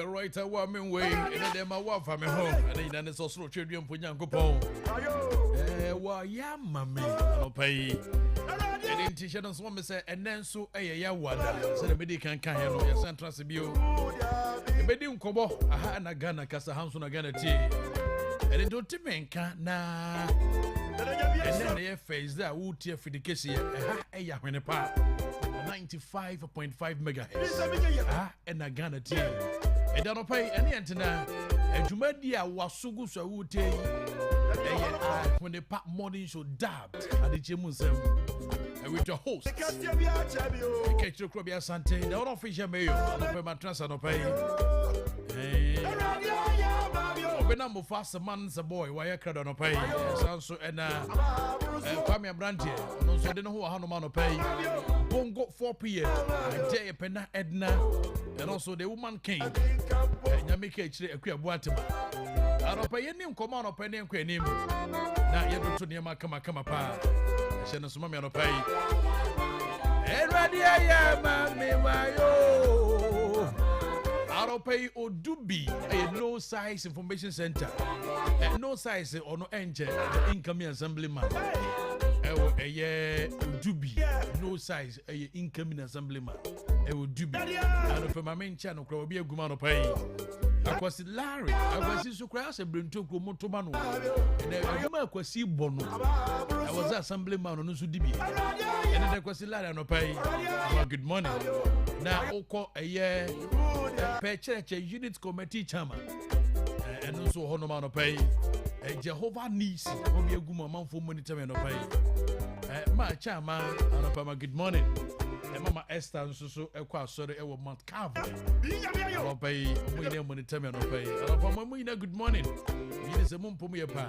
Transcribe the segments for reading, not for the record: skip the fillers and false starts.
Right, I want me way, and then my wife, I'm home, and then it's also children for young couple. Why, yeah, mammy, I'll pay. And then Tisha woman said, and then so a one, so the medical can handle your central Sibu. The bedding cobo, I had a gun, a cassa house on a gun, and it don't mean can't now. And then the face that would tear for the case here, a Ahwenepa 95.5 megahertz, and a gun at tea. And don't pay any antenna. And to media was so good, so would tell when the pop morning show dabbed at the Nsɛm. And with your host, KAAKYIRE Krobea Asante, the unofficial mayor, I don't pay my transfer, no pay. Open number fast, a man's a boy, why I cried on a pay. Sounds so, and Kwame Brandy, no, so I don't know how no man pay. Bongo 4 p.m. Jay Pena Edna, and also the woman king. And Yamika, a queer Guatemala. I don't pay any command of penny and queen him. Now you don't near my come pa. Send us mommy on a pay. And ready, I am, mammy, I don't pay or do be a no size information center. No size or no engine, the incoming assemblyman. A year do be no size, a incoming assemblyman. It would do be. And for my main channel, will be a gumano pay. I was Larry, I was so crass and bring to Motomano. And I was see Bono. I was assemblyman on Usudibi. And I was Larry no pay. Good morning. Now, Oko a year, per church, a unit committee chairman. And also Honomano pay. A Jehovah Nisi, will be a gumman for monitoring no pay. My chairman, and good morning. And Mama Esther, and so a quite sorry, I will Mount Calvary. I'll pay monitoring no pay. And for Mamma, good morning. It is a moon for me a pa.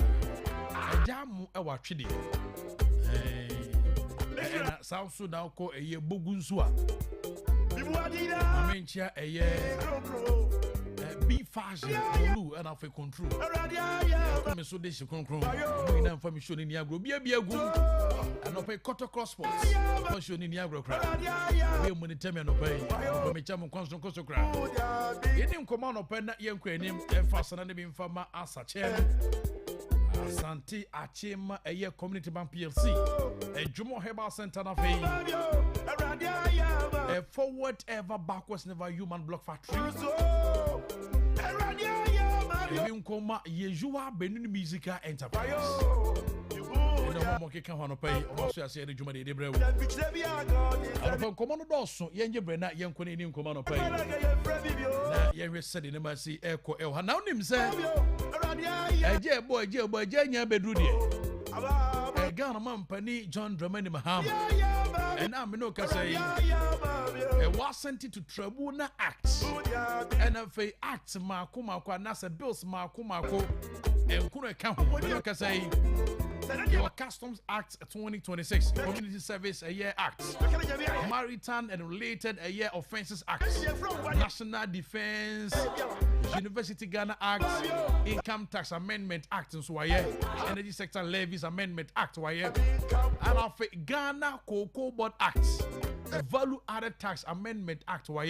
A jam, a watch it. South Sudan call a year Bugunsua. I mean, chair a year. Be fashion, and I'll control. I'm so this control. I'm from showing Niagara, be a good. And I'll pay quarter crossports. I'm showing Niagara crowd. We're money time and pay. I'm a chum constant cost of crowd. You didn't come on open that young cranium and fasten and being from my Asache. Asante Achema, a year community bank PLC. A Jumo Herbal Center of a forward ever backwards never human block factory. Even Koma Yejua Benin Musica Enterprise. No more can want to pay. Also, I said the Juma de Brew. I don't command also. Young Brenna, young Canadian command pay. Young said in the Mercy Echo El Hananim said, a dear boy, Janya Bedrudia. A Ghana man, Penny, John Dramani Maham. And I'm no Casay. A was sent to Tribuna Acts. And if a acts Markumako, Nasa Bills Markumako, and Kuna Camp, Casay. Your Customs Act 2026, Community Service a Year Act, Maritime and Related a Year Offences Act, National Defense, University Ghana Act, Income Tax Amendment Act, and so Energy Sector Levies Amendment Act, and of Ghana Cocoa Board Act, Value Added Tax Amendment Act, and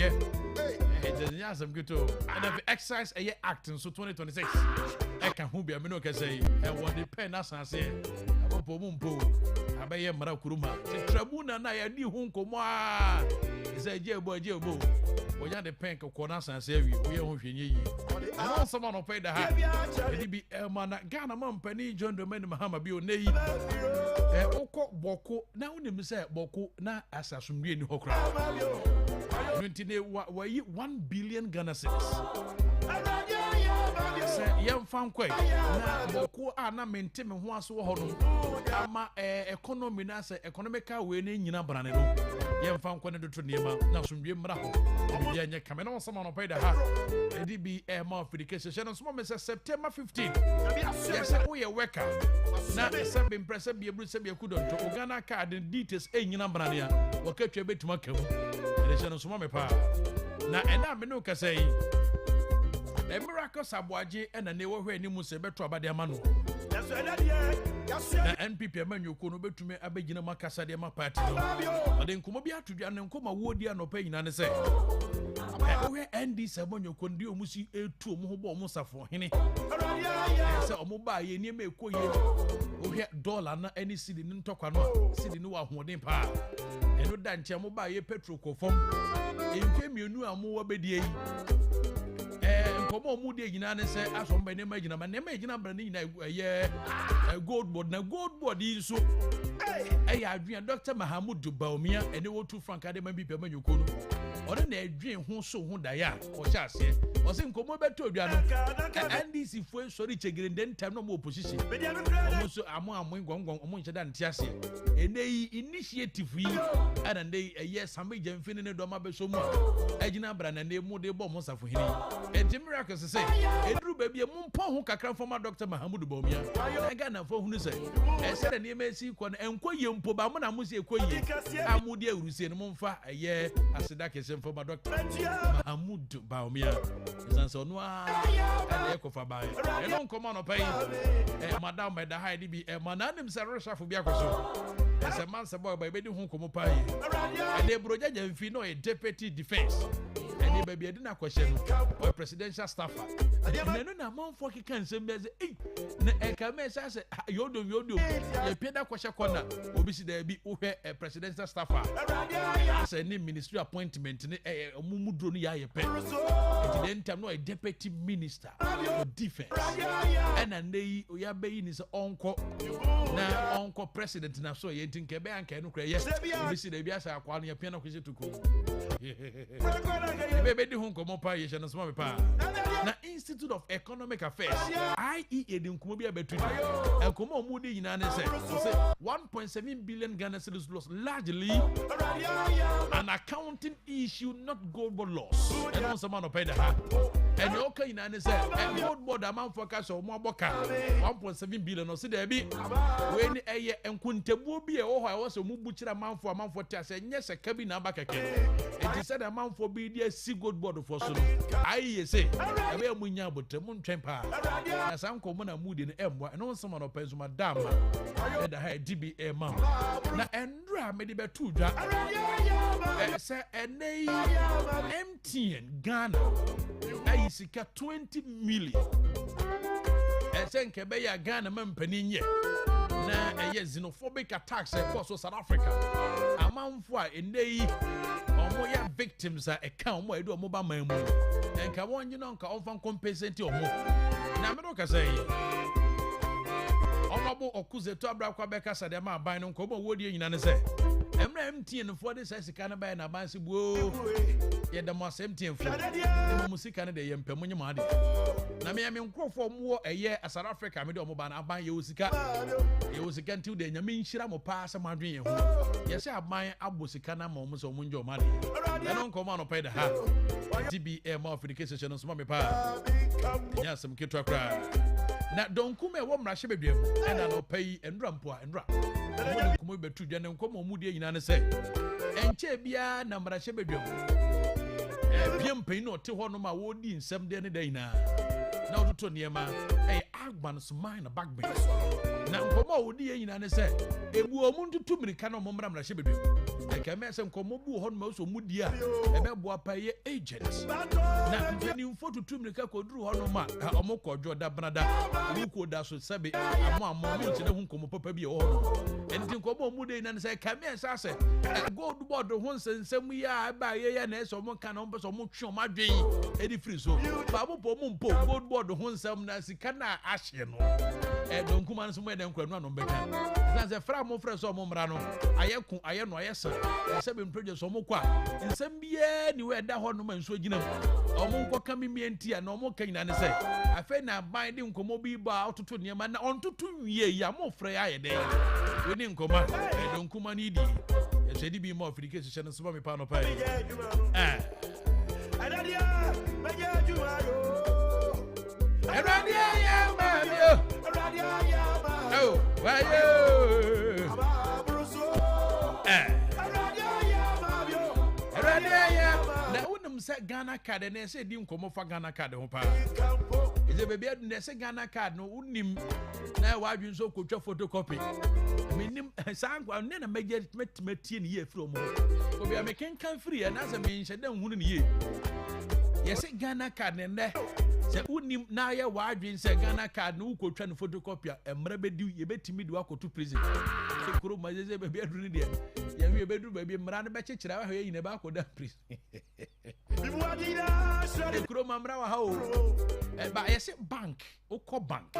of Excise a Year Act, so 2026. I can who be a minute say, and what depend as I say, abaye mara kuruma tribuna na ya di hu nkomo a say jebo onya de pen ko na sanse awie wo ye ho hwenye yi ana sama no pay da ha edi bi mana Ghana mampani John Dramani Mahama bi oneyi okọ boko na unim say boko na asasumdwe ni hokra ntine wa yi 1 billion Ghana cedis yam fan kwai na boko ana mente me ho aso ho no ama economy na say economical we na nyina brane no yam fan kwai no to niema na sumdwe mra ho bi anya kamena on sama no pay da ha edi bi ma application no so me say September 15 yes we ye worker na sembe impress bi ebru se bi akudonto Ghana card details nyina brane ya wakatwa betuma kamu ele no so me pa na ena me no ka say a miracle sabwaje ena ne wo hwe ni mu se beto abade ama no na NPP amanyoko no betume abegina makasa de ma party no ode nkomo bi atudwa ne nkoma wodi anopa nyina ne se we NDC amanyoko ndi omusi etu omu ho bo omu safo hene se omu ba ye ni ma ekoye ohwe dollar na any cedi ni ntokwa no cedi ni wa hoden pa eno da nche omu ba ye petrol ko fom enfe mienu amu wa bedie yi nkomo mu de nyina ne se asomba ne ma nyina ma ne ma nyina bra ne nyina ye gold board yi so ya adwen Dr. Mahamudu Baumia ene wotu Frank Adema bi pe manyoko no ore na adwen ho so ho da ya o sha ase o se nkomo beto odwa no NDC fo sori chegire den time no mo opposition o so amu ngongong o mo nche da ntia ase ene yi initiative yi ana ndey ye sambe jamfini ne do ma be so mu agina bra na ne mu de bo mo safo hini enti miracle se eduru ba bia mu mpo ho kakra former Dr. Mahamudu Baumia na ga na fo hunu se se ne me si ko na enkoye mpo ba mo na mo se ekoye amudi awuruse ne mo mfa ye aseda kese former Dr. Mahamudu Baumia sanso no a e ko fa ba e no nkomo no pay madam da haidi bi mananim se reshafu bi akoso ese man se boy ba be di hu nkomo pa yi e de broja jamfi no e deputy defense any baby edina kwahye no or presidential staffer nenu na manfo keka nsem be say na e ka me say yodom ye peda kwahye kona obi si da bi uhwe presidential staffer say ni ministry appointment ni omumudro no ya ye pe then time no a deputy minister for defense and dey oya be yi ni say onko na onko president na so ye tinke be anka no kra ye obi si da bi asa akwa no ye peda kwahye tuko Baby, di hun komo pa yesha na small pa. Na Institute of Economic Affairs, IEA di nkomo bi abetu. Enkomo mu di nyina ne say 1.7 billion Ghana cedis loss largely an accounting issue, not gold board loss. And on some no pay the ha. And okay nyina ne say gold board amount for cash o mo aboka 1.7 billion no say there be we ni eye enkuntebu bi e wo ho a wo so mu buchira amount for tia say nye se kabi na abakeke. It said amount for be there see gold board for so I say ebe munya botem ntwen pa na san ko mo na mudi ne emwa no some no penso madam e da ha DBA ma na endra me de betu dwa say enei MTN Ghana ayi sika 20 million say nke be ya Ghana mampani nye na xenophobic attacks across South Africa amamfo a enei omo ya victims a account mo edu omo ba mamu enka wonyi no nka onfa compensate omo na me do ka say omo bo okuze to abra kwa beka sade ma ban no nko mo wodi nyina ne say emra MTN fo de say sika na ban na ban se buo ye da mo MTN fo mo musika ne de ye mpam nyi ma de na me nkrofo mo eye South Africa me de omo ba na ban ye osika ntil de nyame nhira mo pa sa madwen ye ho ye say aban abosika na mo so mo njo ma de na no nko ma no pay the ha DBA ma application no so ma me pa nya sam keto akra na donkume wo mrahye bedwam ena no pay endra mpo a endra mo nkomo betu dwa ne nkomo mu de nyina ne say enche bia na mrahye bedwam biem pay no te ho no ma wo di nsem de ne da nyina na ototo niema Agban's mind a backbone. Now, come on, dear, you know, say, a woman to 2 minutes cannot mumra ship. I can mess and come over on most of Mudia, and I will pay agents. Now, when you 4 to 2 minutes, I could do on man, a moko, Jordan Brada, who could dash with Sabi, and 1 moment in a home come up be all. And think of Mude and say, come here, I say, go to board the ones and send me by a or one can almost show my dream, Eddie Friso, Babu Pompo, go board the ones some Nancy Cana Ashen. And don't come on somewhere then can run on better. That's a framo fresh or Momrano. I am no yes, I said in prejudice or Moqua. In some year, you had that hornman so you know. Or Monqua coming me and tea and no more can I say. I feel now binding Comobi bar out to near man on to 2 years, more frey day. We didn't come out, I don't come on ED. It's a DB more for the case of Swami Pano Pie. Oh, why you? Now, when said Ghana card and they said, "Dim come for Ghana card." Is a baby and they say Ghana card no unim. Now, why you so could your photocopy? I mean, sang one never met year from home. We are making come free and as a means, I don't wouldn't ye. Yes, Ghana card and there. Say unim na ya wadwin say Ghana card no ko twa no photocopy emra bedu ye betimi do akoto prison se kuro mazeze be aduru dia ya wi bedu be mra no be chechira wa he yin ba akoda prison bibu adida so kuro mamra wa ha o ba yes bank ukọ bank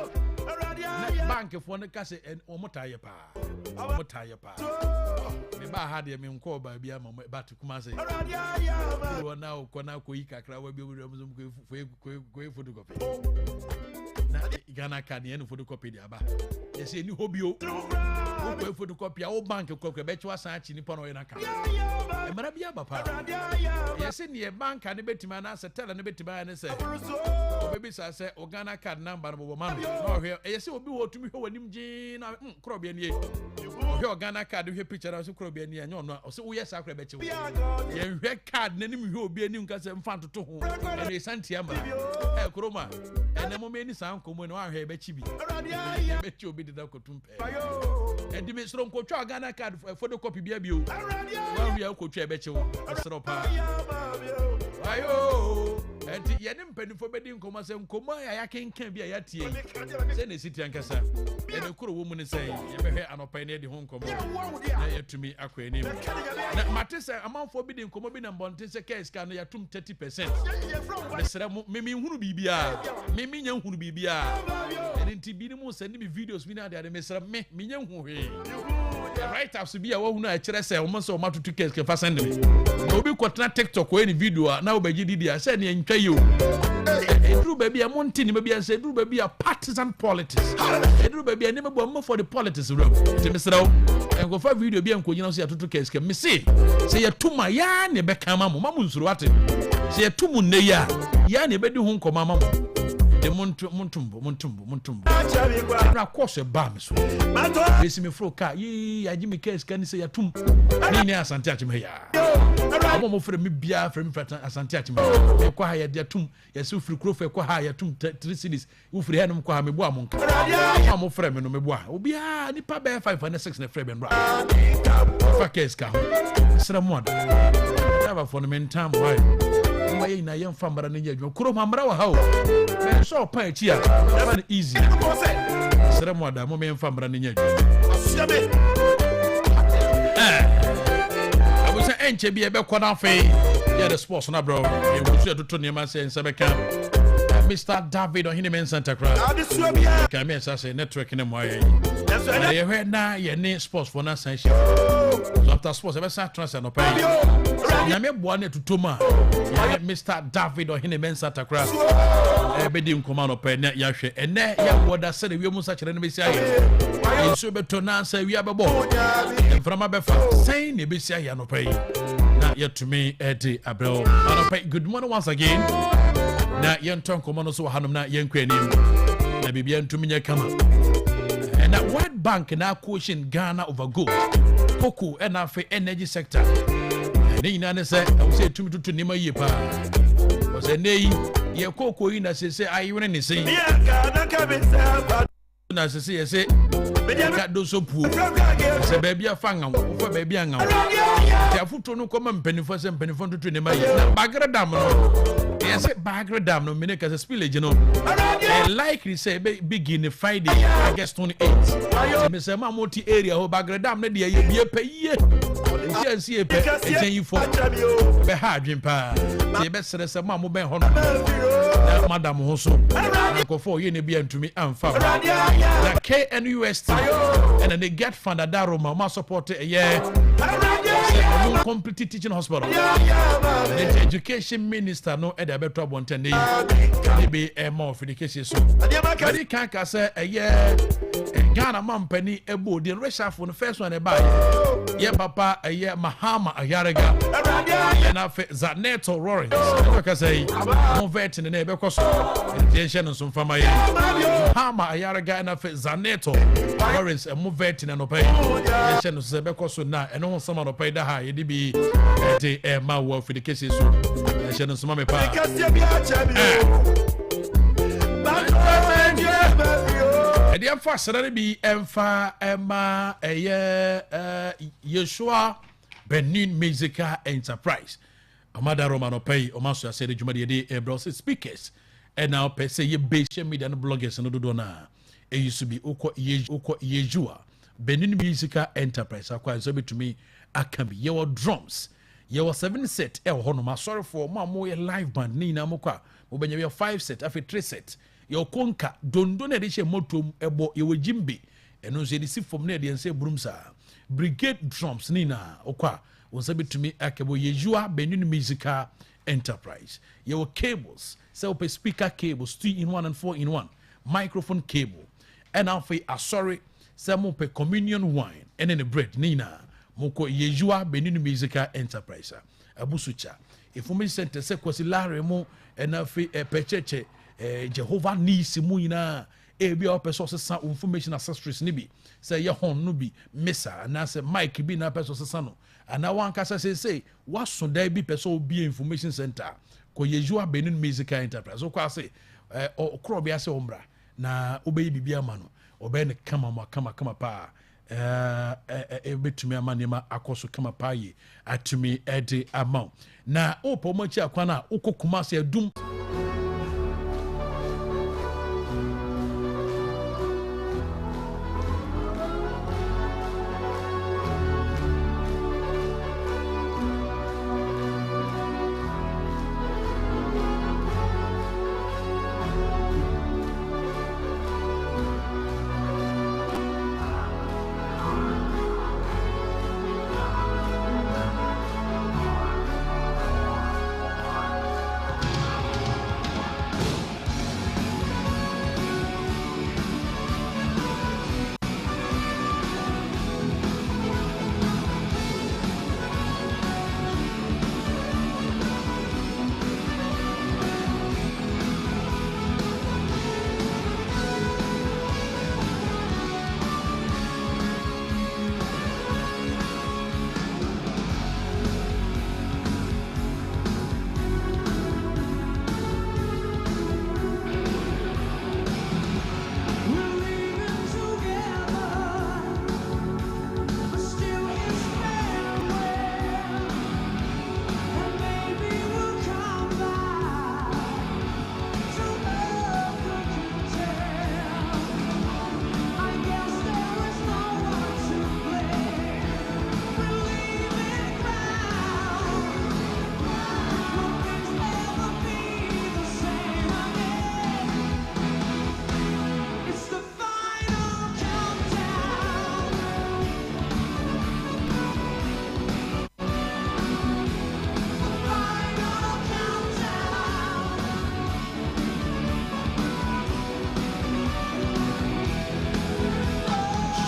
bank for no ka say omotaye pa me ba ha de me nko ba bia ma ba to kuma say wo na ukọ ko yi kakra wa bi ko photocopy. Na Ghana card any photocopy the aba. They say ni hobby o. Go photocopy o bank ko be twa san chi ni pono na ka. E mara bia ba pa. Yes ni bank ani betima na se tell na betima na say. O baby say o Ghana card number no bo man. No hwe. Yes obi wo tumi hwe wanim gin na krobia ni e. O Ghana card hwe picture na so krobia ni anya no. O se wo yes akra be che wo. Ye hwe card na nim hwe obi ani nka se mfa toto ho. E santia ma. Kroma ene mo meni san komo no ahwe be chibi be chi obi dida kotumpe e di me sro nkotwa Ghana card photocopy bia bio wa wi akotwa be chi wo sro pa ayo enti ye ne mpanifo be di nkoma se nkoma ya kenkan bia ya tie se ne siti ankasa ene kuro wo mu ne se ye behwe anopa ne di ho nkoma na yatumi akwa anim na matese amanfo bi di nkoma bi na mbonte se case ka no yatum 30% mesra me hunu bibia me nya hunu bibia enti bi ni mu send me videos bi na de mesra me nya hu hwe right up bia wo hunu a kire se o mo so matutu case ke fa send me na obi kwotna TikTok ko any video na obaji didia se ne ntwa yo edru baby a monti ni baby a se edru baby a partisan politics edru baby a ne mebo for the politics room ti mesra o enko fa video bi enko nyina so ya tutu case ke me se yatuma ya ne be kan mamu nsuru ate se yatumu ne ya ne be di hu nkoma mamu de montumbo na course ba me so esi me fro ka yi aji me case kan se yatum ni asante achime ya mo fre me bia fre me fata asante achime e kwa ha ya de atum ya se fri kro fe kwa ha ya tum 3 cities u fri ha no kwa ha me bo amonka mo fre me no me bo a obi a nipa be 5 and 6 na fre be ndra fa case ka sra mo da for me time why why na yem famara na yadwo kuro mamra wa ha o me so pa echi a na easy sere mo da mo me famara na yadwo abusa enche bi e be kɔ na fe ya the sports na bro e wo so to ne ma se nsebeka Mr. David Ohinimen Santa Cruz ka me say network ne mo ayi ye hwe na ye ne sports for na san after sports e be sa transfer no pay na me boa na tutoma Mr. David Ohinimen Santa Cruz e be di nkoma no pay na ya hwe ene ya woda se de wi mu sa kire ne be si aye enso be to na sa wi abebo enframa be fa sen ne be si aye no pay na yetumi edi abro no pay. Good morning once again. Na yenton komo no so hanom na yenkwanim na bibia ntumi nya kama and that World Bank na caution Ghana over gold cocoa and afi energy sector ne nyina ne se I say tumi tutu nima yie pa o se nei ye koko yi na se ayi wene ne se na se se ka do so pu se ba bia fa ngam fo ba bia ngam ya futo no koma mpanifo se mpanifo tutu ne mai na bagredam no yes bagredam no mene ka se spillage no likely say begin Friday August 28 me se ma moti area ho bagredam na de ye bia paye si e pe ejen fo be ha adwen pa ye be sere se ma mo ben ho no na madam ho so ko fo ye ne bia ntumi amfa na KNUST and they get funded that Roma ma support complete teaching hospital the education minister no e dey better bonten dey be more for the case so but can ka say Ghana mampani ebo the reshuffle the first one e buy ye papa Mahama Ayarega and afa Zaneto Rollins ka say mo vet ne e be koso intention so fama ye Mahama Ayarega and afa Zaneto Rollins e mo vet ne no pay intention so be koso na eno ho sama no pay da ha ye di bi e ma wo for the case so intention so ma me pa the emfa sarare bi emfa ema Yeshua Benin Musical Enterprise amada Romano pay omaso ase de jumadi de bros speakers and now per se ye be media and bloggers no do na e used to be oko Yeshua Benin Musical Enterprise akwa so betumi aka bi ye drums ye 7 set e ho no ma sorry for ma mo ye live band ni na mo kwa mo benya ye 5 set afi 3 set yo konka dondo na de she motom ebo ye wajimbe eno so de si fom na de nse brumsa brigade drums ni na okwa wonsa betumi akebo Yeshua Benin Musical Enterprise ye cables so pe speaker cables 2-in-1 and 4-in-1 microphone cable and afi asori se mo pe communion wine and the bread ni na moko Yeshua Benin Musical Enterprise abusucha information center se kwasi lare mo and afi pecheche Jehovah nisi mu ina ebi o person sesa information accessories ni bi say ye hon no bi mesa na say mic bi na person sesa no ana wan kasa say waso da bi person obi information center ko Yeshua Benin Musical Enterprise so kwa say krobea say ombra na obeyi bibia ma no obe ne kama pa betumi amanema akoso kama pa yi atumi ede amount na opo mo chi akwa na ukokuma say adum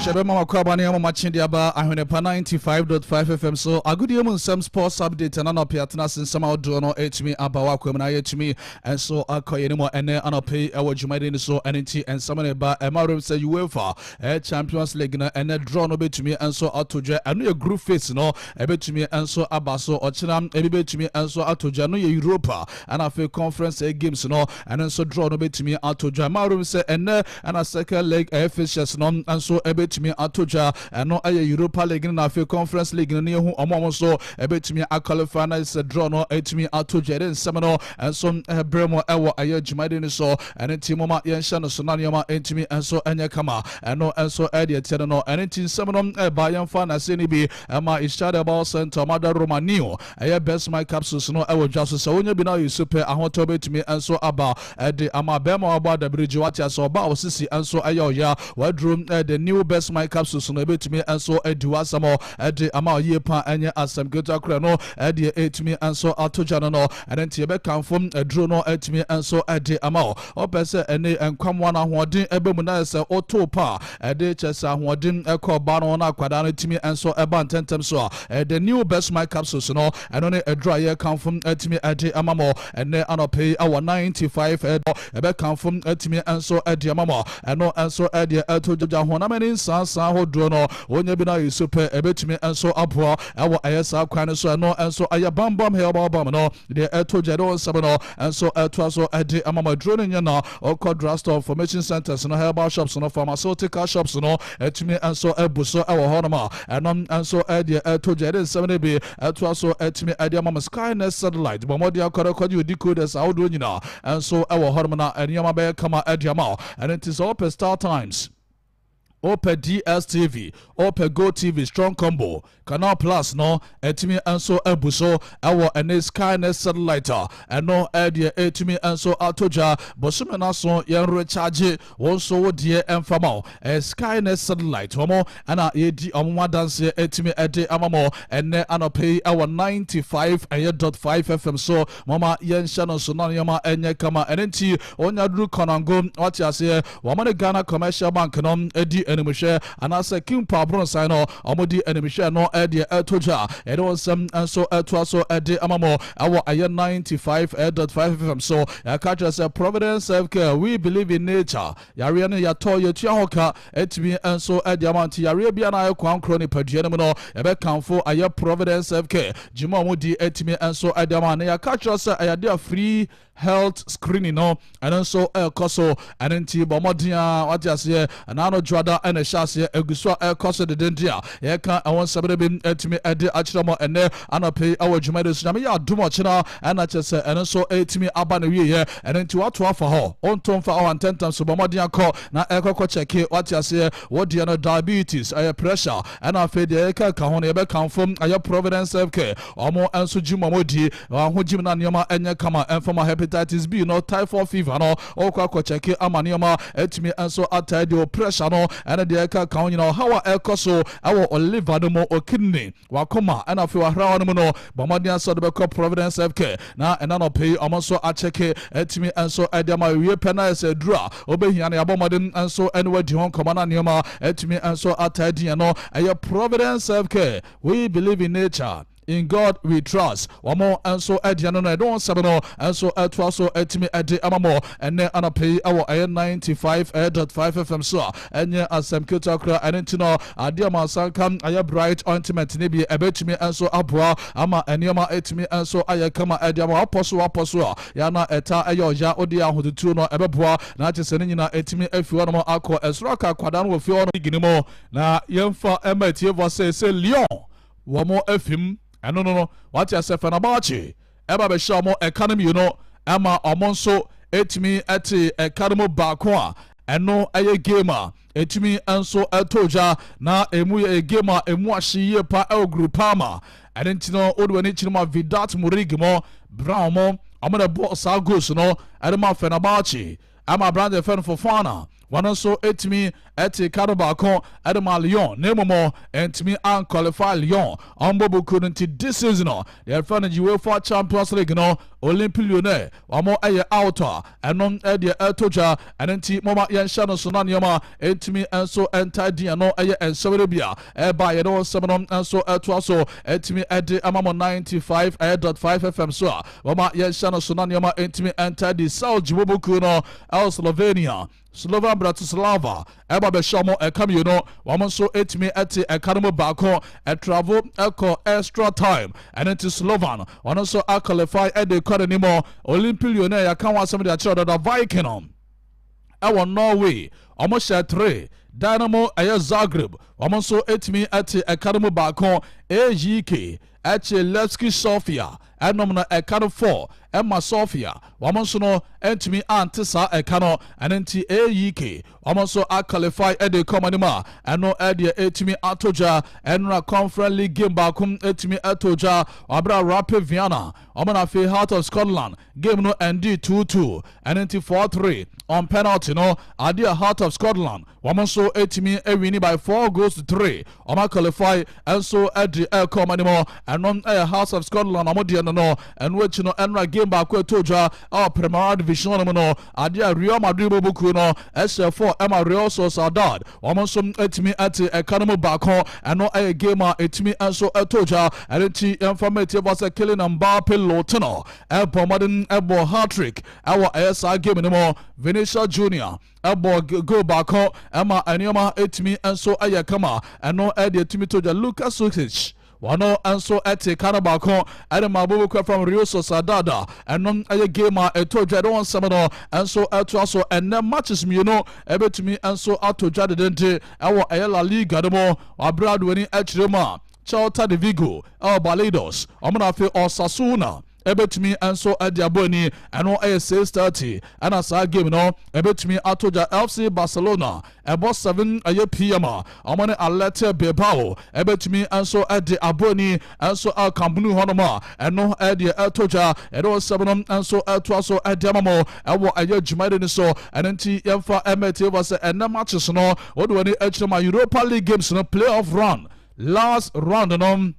Shebe mama kwabani ya mama chindi aba Ahwenepa 95.5 FM. So agudi yemu Nsɛm sports update and anope atena sinsama odo no etimi aba wakwe mna yetimi and so akoye ni mo ene anope ewo jumade ni so enenti and samane ba emarum say UEFA Champions League na ene draw no betumi and so atoje anu ye group phase no ebetumi and so aba so ochina ebetumi and so atoje no ye Europa and afi conference games no and so draw no betumi atoje emarum say ene and a second leg officials no and so ebetumi atoja no aye Europa League na afi conference league no hu omo so ebetumi qualify na is draw no etumi atoja den semino and so bremo ewo aye jumade ni so and team mama yensha no so na nyama etumi and so enye kama no and so ede tiene no and team semino ba yemfa na se ni bi ma ishade ball center mada Romanio aye best my capsules no ewo dwaso so wonya bi na you super ahoto betumi and so aba ede ama bema aba da bridge watia so ba osisi and so aye oya wadrum the new best my capsules no betumi and so eduasamo ede ama ye pa enye asem gota kra no ede etumi and so atoja no and then tie be kanfom edro no etumi and so ede ama opese ene enkwamwa na hoden ebemu na se oto pa ede chesa hoden ekoba no na kwada no etumi and so eba ntentem so the new best my capsules no eno ne edro ye kanfom etumi ede ama mo ene anope our 95 ebe kanfom etumi and so ede ama mo eno and so ede atoja hona mani sansa hodo no onye bi na yusupe ebetumi and so aboa ewo ayesa kwan so no and so ayabambam helbam no the etoja don sabano and so to so ede amama drone nya na okodra store information centers no herbal shops no pharmaceutical shops no etumi and so ebuso ewo honoma and so ede etoja den sabane bi to so etumi ede amama Skynet satellite bomodi akorekodi decoders audio nyina and so ewo honoma na enyama be kama ede amao and it is all per Star Times, Ope DSTV, Ope Go TV, Strong Combo, Canal Plus, no, etimi and so ebuso, our and Skynet satellite, and no idea etimi and so atoja, Bosumena so yan recharge, also dear and famo, a Skynet satellite, homo, and a edi amwa dance etimi ede amamo, and ne anope our 95.5 FM so, mama yen shano sonanyama enye kama, and enti onya dru konango, what ya say, wamane Ghana Commercial Bank, no, edi enemishe anase kimpa bronsa no omodi enemishe no ede etoja edo some and so etwaso ede amamo awo aye 95.5 FM so ya catch say Providence Healthcare, we believe in nature yare no yato yetua hoka etimi and so ede amanti yare bia na akwan kro ni padua no ebe kanfo aye Providence Healthcare jima omodi etimi and so ede amana ya catch say ayade free health screening no and also koso and enti bomodia what you say anano jwada and a shase eguso koso de dendia ye kan awon sabere bi etimi ede achiramo ene anope awo jumade so na ya dumo china and achese and so etimi aba na wie ye and enti wato afa ho ontom fa awan tentam so bomodia ko na ekoko cheke what you say what dia no diabetes pressure and afa de ka ho na be kanfom aye Providence Healthcare omo enso jimomodi ho jim na nyoma enye kama enfoma hepatitis B no typhoid fever no okwa check amanioma etimi enso atai the pressure no and the eka ka onye no how ekoso awo liver no mo kidney wakoma and afi wa hrawo no no bomadian so de be Providence Healthcare na ena no pay omonso a check etimi enso edema wie pena ese dura obehia na abomodin enso enwe di hon komana nioma etimi enso atai di no aye Providence Healthcare, we believe in nature, in God we trust. One more and so Ediano I don't sabano and so etwaso etimi edi amamo and then anapay our 95.5 FM so and yeah asem kutakra and intino adiama sankam aya bright ointment nibi ebetimi and so abwa ama enyama etimi and so aya kama ediama aposo yana eta ayo ya odi ahodutu no ebeboa na chesene nyina etimi afiwa no akọ esroka kwadan wo fiwa no ginimo na yemfa emetie vose se Lyon womo afim no what you say Fenerbahce eba be show mo economy you know ama omonso etimi eti economy bakwa eno aye gamer etimi enso etoja na emu ye gamer emu ahye pa el groupama adentino odwani chinuma Vidat Murigimo Brown mo amana boss agos no adema Fenerbahce ama brand fan for Fana one so etimi eti Karabako Adama Lyon Nemomo entimi unqualified Lyon Ambobu couldn't this season no they are found in UEFA Champions League no Olympillionaire wamo eye outer enom ede etoja enenti mama yensha no so na nioma entimi enso entadi no eye ensewere bia eba ye no semenom enso eto so entimi ede amamo 95.5 FM so mama yensha no so na nioma entimi entadi South Jibobuku no El Slovenia Slovan Bratislava eba be shamo ekam no wamo so etimi ete ekanimo baako travel echo extra time and into Slovan one also qualify at the quarter anymore Olympillionaire yakan wasem de achiro da Viking ewo Norway almost 3 Dynamo Zagreb wamo so etimi ete ekanimo baako AGK Levski Sofia enom na ekano 4 Emma Sofia wamonso no entimi antisa ekano anenti AEK wamonso qualify ede komanima eno ede etimi atoja enra conference league game bakum etimi atoja abra Rapid Vienna omana fe Heart of Scotland game no ND 2-2 anenti 4-3 on penalty no adia Heart of Scotland wamonso etimi ewini by 4 goals to 3 oma qualify enso ede komanimo enon Heart of Scotland amodi no enwe no enra game back toja our Premier Division no adia Real Madrid bobuku no SF4 Emma Real Sociedad wamonso etimi ate economy back eno a game etimi enso etoja enti informative was a killing Mbappe Lotino ebo modern ebo hat-trick our ASA game no Vinicius Junior ebo go back Emma enioma etimi enso ayakama eno ede etimi toja Lucas Sukic wano enso ete kanabako ade mabubu from Rio Sociedad enon aye game etoja don semeno enso eto aso enne matches mi no ebetumi enso atoja de dente ewo aye La Liga demo abrado ni echirema Celta de Vigo el Balados omna fe Osasuna ebetumi enso adiaboni eno aye 6:30 ana sa game no ebetumi atoja FC Barcelona ebo 7 aye PM amane Atletico Bilbao ebetumi enso adi aboni enso al Camp Nou honoma eno adi atoja edo 7 enso atoaso adiamamo ewo aye jumade ni so enenti yemfa emete was ena matches no odwani echema Europa League games no playoff run last round no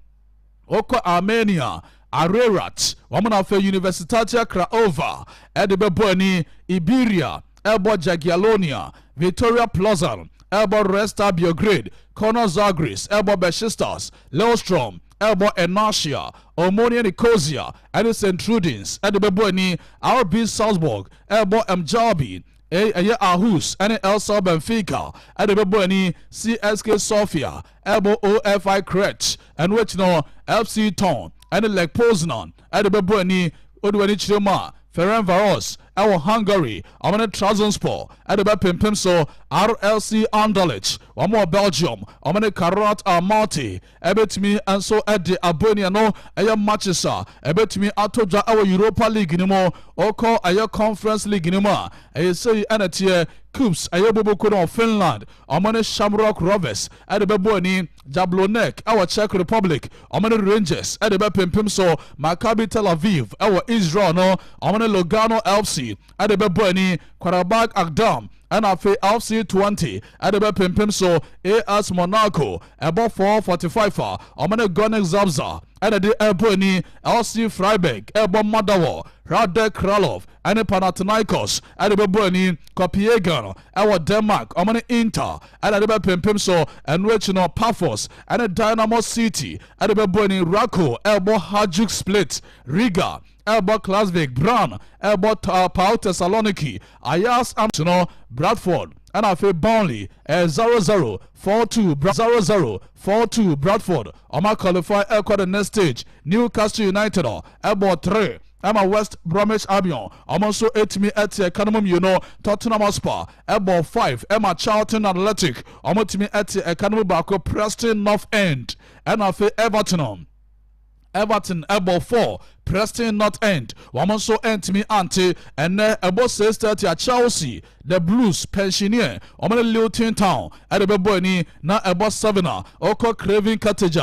oko Armenia Ararat wamana fe Universitatea Craiova Edebeboni Iberia Ebo Jagiellonia Victoria Plzen Ebo Resta Belgrade Konor Zagris Ebo Besiktas Lillestrøm Ebo Inertia Omonia Nicosia Edison Trudens Edebeboni RB Salzburg Ebo Mjabi Aarhus and Elsa Benfica Edebeboni CSK Sofia Ebo OFI Kretsch and which no FC Thon and like Poznan at the Beboni Odwani Chiroma Ferencvaros our Hungary amane Trabzonspor at the Bepimso RLC Anderlecht one more Belgium amane Karat Almaty ebetimi enso at the Abonia no aya matches ebetimi atoja our Europa League nimo oko aya Conference League nimo aya say anatie Cubes ayebobo no Finland amane Shamrock Rovers at the Beboni Jablonek our Czech Republic amane Rangers at the Bepimso Maccabi Tel Aviv our Israel no amane Lugano FC at the Beboni Qarabag Agdam and afe FC 20 at the Pimpim so AS Monaco about 445 omane Gonek Zabza at the Ebony LC Freiburg Ebo Madawo Radek Kralov and Panathinaikos at the Beboni Copenhagen our Denmark omane Inter at the Pimpim so and which no Paphos and the Dynamo City at the Beboni Rako Ebo Hajduk Split Riga Elbo Klasvik, Bran, Elbo Pau Thessaloniki, Ayas Amsterdam, Bradford, and I feel Burnley, 0-0, 4-2, 0-0, 4-2, Bradford. Oma qualify Elko the next stage. Newcastle United, Elbo 3. Emma West Bromwich Albion. I'm also 8 me at Economum, you know, Tottenham Hotspur. Elbo 5. Emma Charlton Athletic. I'm at me at Economy Bako Preston North End. And I feel Everton. Everton Elbo 4. Preston North End. Woman so end me ante and about 6:30 at Chelsea. The Blues pensioner. Omane Luton Town at the Beboni na about 7 Oko Craven Cottage.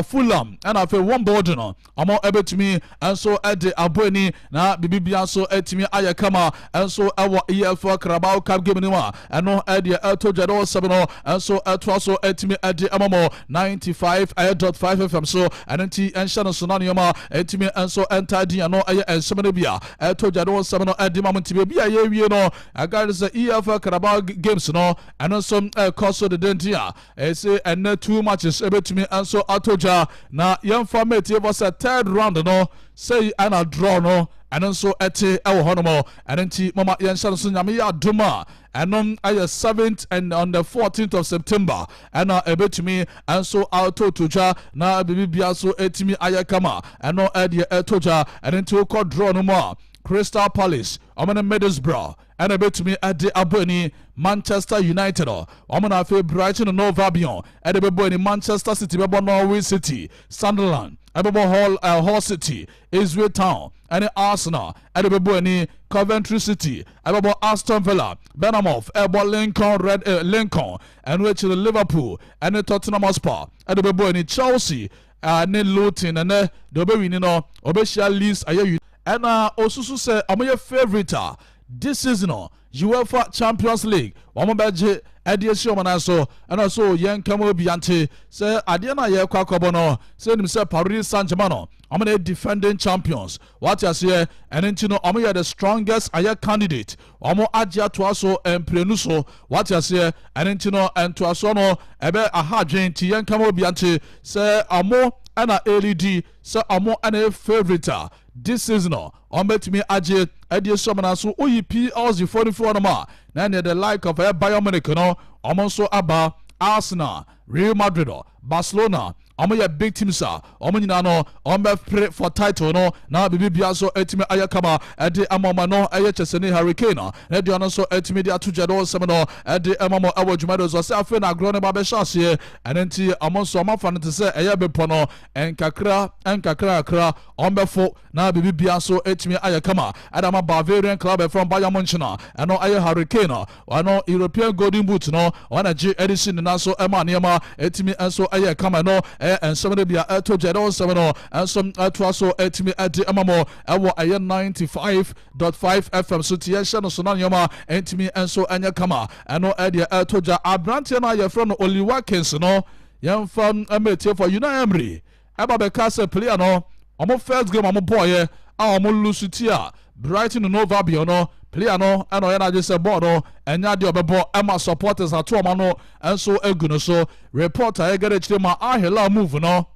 Fulham and I feel one boarding on. I'm all able to me and so at the Aboni na Bibia so at me Ayakama and so our EFL Carabao Cup game and no idea Elto Jado 7 and so at also at me at the Amamo 95.5 FM so and NT and Shannon Sonaniama at me and so enter dia no aye ensem no bia to dwa no nsem no edi ma montibe bia ye wie no agard say EFL Carabao games no eno so course the dentia say and 2 matches ebetumi anso atoja na yemfa mate was a third round no say ana draw no and so ete ewo honomo and nti mama yenhyano so nyame ya doma and on 7th and on the 14th of September and ebetumi and so auto toja na bibia so etimi ayakama and no ede etoja and nti ko draw no more Crystal Palace omana Middlesbrough and ebetumi ade aboni Manchester United omana fe Brighton and Hove Albion and ebebo Manchester City bebo Norwich City Sunderland ebebo Hull City Israel Town and Arsenal and ebebo Coventry City ebebo Aston Villa Bournemouth ebebo Lincoln and which Liverpool and Tottenham Hotspur and ebebo Chelsea and Luton and the obewini no obeshia Leeds aye and osusu say omoye favorite this season UEFA Champions League omobeje ediesi omana so and also yen kamo biante say ade na ye kwakobo no say nim say Paris Saint-Germain no omana defending champions what you say and into no omoye the strongest aye candidate omo agya to aso emprenu so what you say and into no ento aso no ebe ahadwen ti yen kamo biante say omo ana LED say omo ana favorite this season on bet me aje edi somana so oyi PLs 44 no ma na the like of Bayern Munich no omonso aba Arsenal Real Madrid Barcelona omo ye big teams omo nyina no omo pray for title no na bibia so etime ayakama edi amoma no eye chesene Hurricane na de ono so etime de atoja do sem no edi amamo awodwumado so se afi na agro ne ba be hyase enenti omo so omo fa no te se eye bepo no enkakra ombefo na bibia so etime ayakama adama Bavarian club from Bayern Munich eno aye Hurricane ono European Golden Boot no ona G edition na so ema niema etime enso ayakama no and some of the to Jado 7 and some to so etimi adi amamo ewo aye 95.5 FM so tiesha no sonanyoma entimi enso anya kama eno ade to ja abrante na ye from Oli Watkins no yam from amete for Unai Emery eba be cast player no omo first game omo boy omo lose tia Brighton and Hove Albion no player no eno ya na je se ball no enya de obebo ema supporters ato oma no enso eguno so reporter e gere chire ma Ahila move no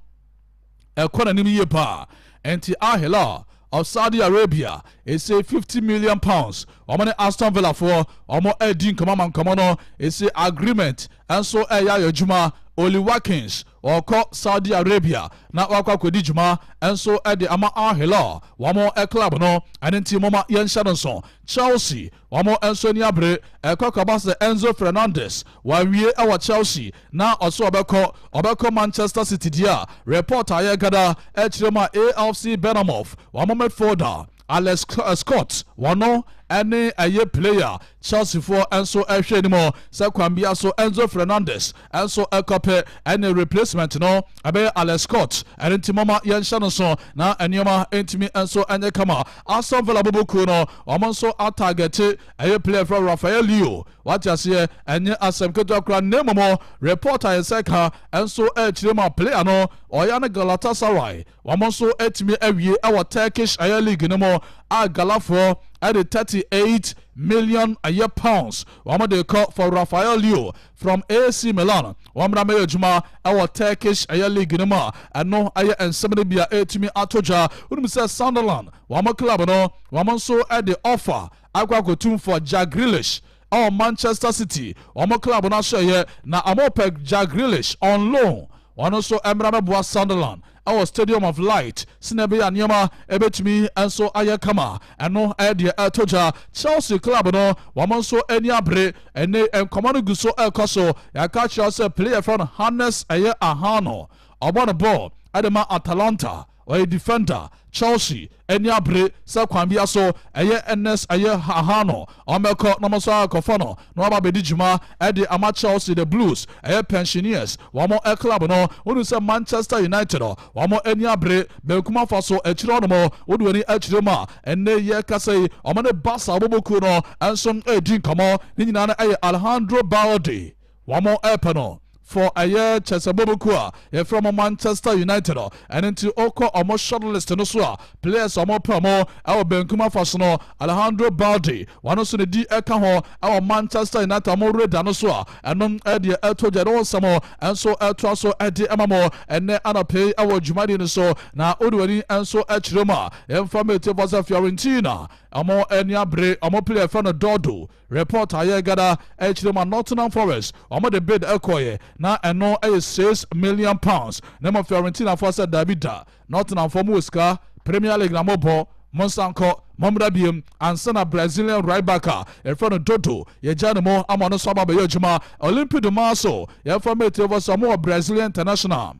ekona nim ye pa enti Ahila of Saudi Arabia is say 50 million pounds omane Aston Villa for omo edin kama no is say agreement enso eya yejuma Oli Watkins oko Saudi Arabia na wakwa kodi juma enso ede ama Ahila wamo club no anenti moma yenshadonson Chelsea wamo enso ni abre ekokaba se Enzo Fernandez wawie ewa Chelsea na oso obeko Manchester City dia reporter ye gada echirema AFC Bournemouth wamo midfielder Alex Scott wano any aye player Chelsea for enso ehwe anymore se kwambia so Enzo Fernandez enso ekope any replacement no abe Alex Scott and intimama yenshano so na enioma intimi enso anye kama Aston Villa boboku no omonso target aye player from Rafael Leo what you say enye asemketo akra nemomo reporter yeseka enso echirema player no oyane Galatasaray omonso etimi awie our Turkish aye league no mo a Galafo at the 38 million a year pounds. Wama de call for Rafael Leo from AC Milan. Wama me juma our Turkish a year league no and no aye and somebody be a to me atoja. When say Sunderland, wama club no, wama so at the offer. Agwa go tune for Jack Grealish. Or Manchester City, wama club na share na amopeg Jack Grealish on loan. One also Emra Boa Sunderland. Our Stadium of Light, Sinebe and Yama, Ebetumi, and so Ayakama, and no idea Toja, Chelsea Club, no, Wamonso, Enyabre, and they and Commando Guso El Coso, Yakachi also player from Hannes Aye Ahano, or a ball, Adema Atalanta, or a defender, Chelsea, Enyabre, Sakwambia so, Aye NS Aye Ahano, Omeko, Namosa Kofono, Noaba Bedijuma, Eddie Ama Chelsea, the Blues, Aye Pensioners, one more a club, no, when say Manchester United, one more Enyabre, Belkuma Faso, Echironomo, would any Echiroma, and they ye Kase, Omane Basa Bobokuno, and some Edin Kamo, Ninana Aye Alejandro Baldi, one more Epano. for a year Chesabobukua, from Manchester United, and into Oko Omo shortlist no so players Omo Promo, our Benkuma Fasano, Alejandro Baldi, one also the D Ekaho, our Manchester United Amore Danosua, and non Eddie Elto Jado Samo, and so Eltraso Eddie Amamo, and ne Anape, our Jumadi so, now Udwani, and so Echroma, and from it was a Fiorentina, Amo Enyabre, Omo player from the Dodo, report Ayagada, Echroma Nottingham Forest, Omo the bid Ekoye, now and no £6 million. Name of Fiorentina for said Davida, Nottingham for Muska, Premier League Namobo, Monsanko, Momrabium, and Sana Brazilian right backer, in front of Dodo, Yajanimo, Amano Saba Bayojuma, Olympic de Marso, Yafamate over some more Brazilian international.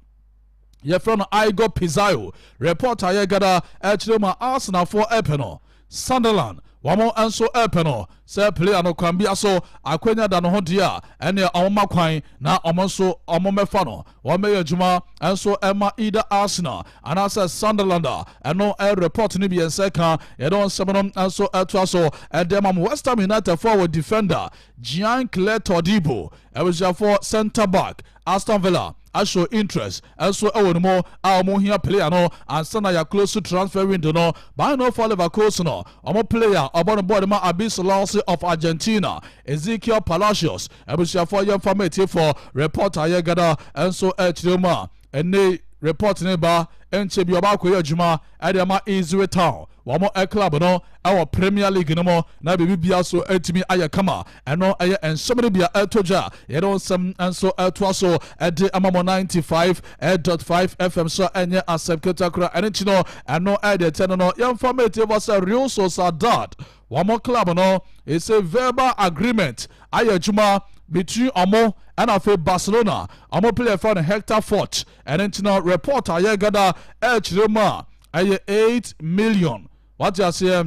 From Igor Pizarro, reporter Yagada, Echroma Arsenal for Epeno, Sunderland. Wamo anso epeno se player no kwambia so akwenya da no ho dia ene omma kwan na omonso omomefa no wome adwuma anso ema either Arsenal and asa Sunderland eno report ni bi enseka ye don semenom anso eto so edema West Ham United forward defender Jean-Claude Todibo e for centre back Aston Villa I show interest also more our here player no and sana ya close to transfer window no but no for Leverkusen no omo player about board ma Abyss Lawson of Argentina Ezekiel Palacios ebusia for young family for reporter Yegada and so echirema ene report ne ba enche bi oba koye adwuma adema Israel Town wamo club no our Premier League no mo na bebi bia so etimi ayakama eno eye ensomre bia etoja ye don some and so to so ede amamo 95.5 FM so enye acceptata kra enichi no eno ede ten no informative was a Real Sociedad wamo club no it's a verbal agreement ayajuma between Omo and afe Barcelona Omo player for Hector Fort and internal reporter Yegada Echirema aye 8 million what you say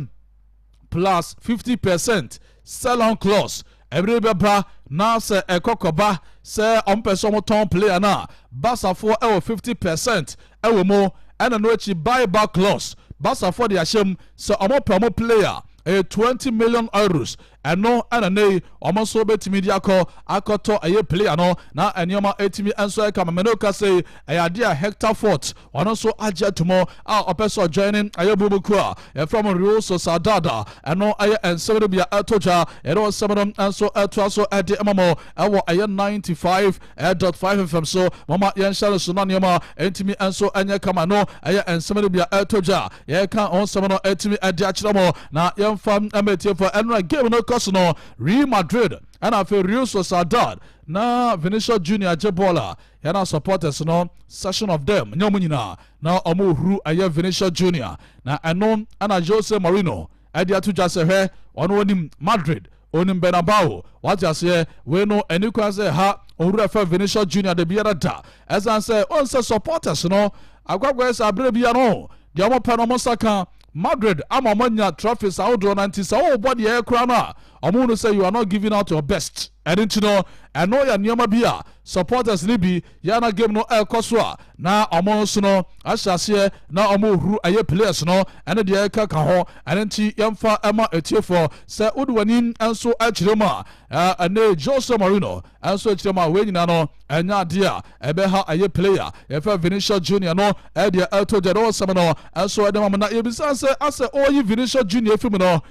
plus 50% sell on clause every beba na se ekokoba se person ton player na Barca for 50% ewo mo and no echi buy back clause Barca for the ashem se Omo promo player 20 million euros and no anane almost so betimi diako akoto aye player no na enyoma etimi enso eka mamenoka say ayade Hector Fort one also ajetumo opeso joining aye bubukua from Real Sociedad and no aye ensebe bia atoja ero semenom enso atoaso ede emamo ewo aye 95.5 FM so mama yenshare so na nyoma etimi enso anya kama no aye ensebe bia atoja ye kan on semeno etimi ade achiramo na yemfam emetie for enra game no no Real Madrid and after Real Sociedad na Vinicius Junior Jebola yana supporters no session of them nyomunyina na omo huru aye Vinicius Junior na enom ana Jose Mourinho adia to just he ono onim Madrid onim Bernabeu what you say we no enikwa say ha ohuru afa Vinicius Junior de biara da as an say on say supporters no agwagwa say abre bia no de omo pa no saka Madrid amamanya trophies outdoor 90 so body air crana omo say you are not giving out your best and you know and no ya nyoma bia supporters libi yana game no el koswa na omo so no ahyase na omo huru aye players no and the air ka ho and nti yemfa ema etiefo say udwanin enso achirema and Jose Mourinho enso achirema we nyina no enya dia ebe ha aye player efa Vinicius Junior no e dia elto jero semeno enso edema na yebisa say ase oyi Vinicius Junior film no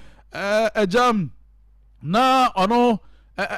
ejam na ono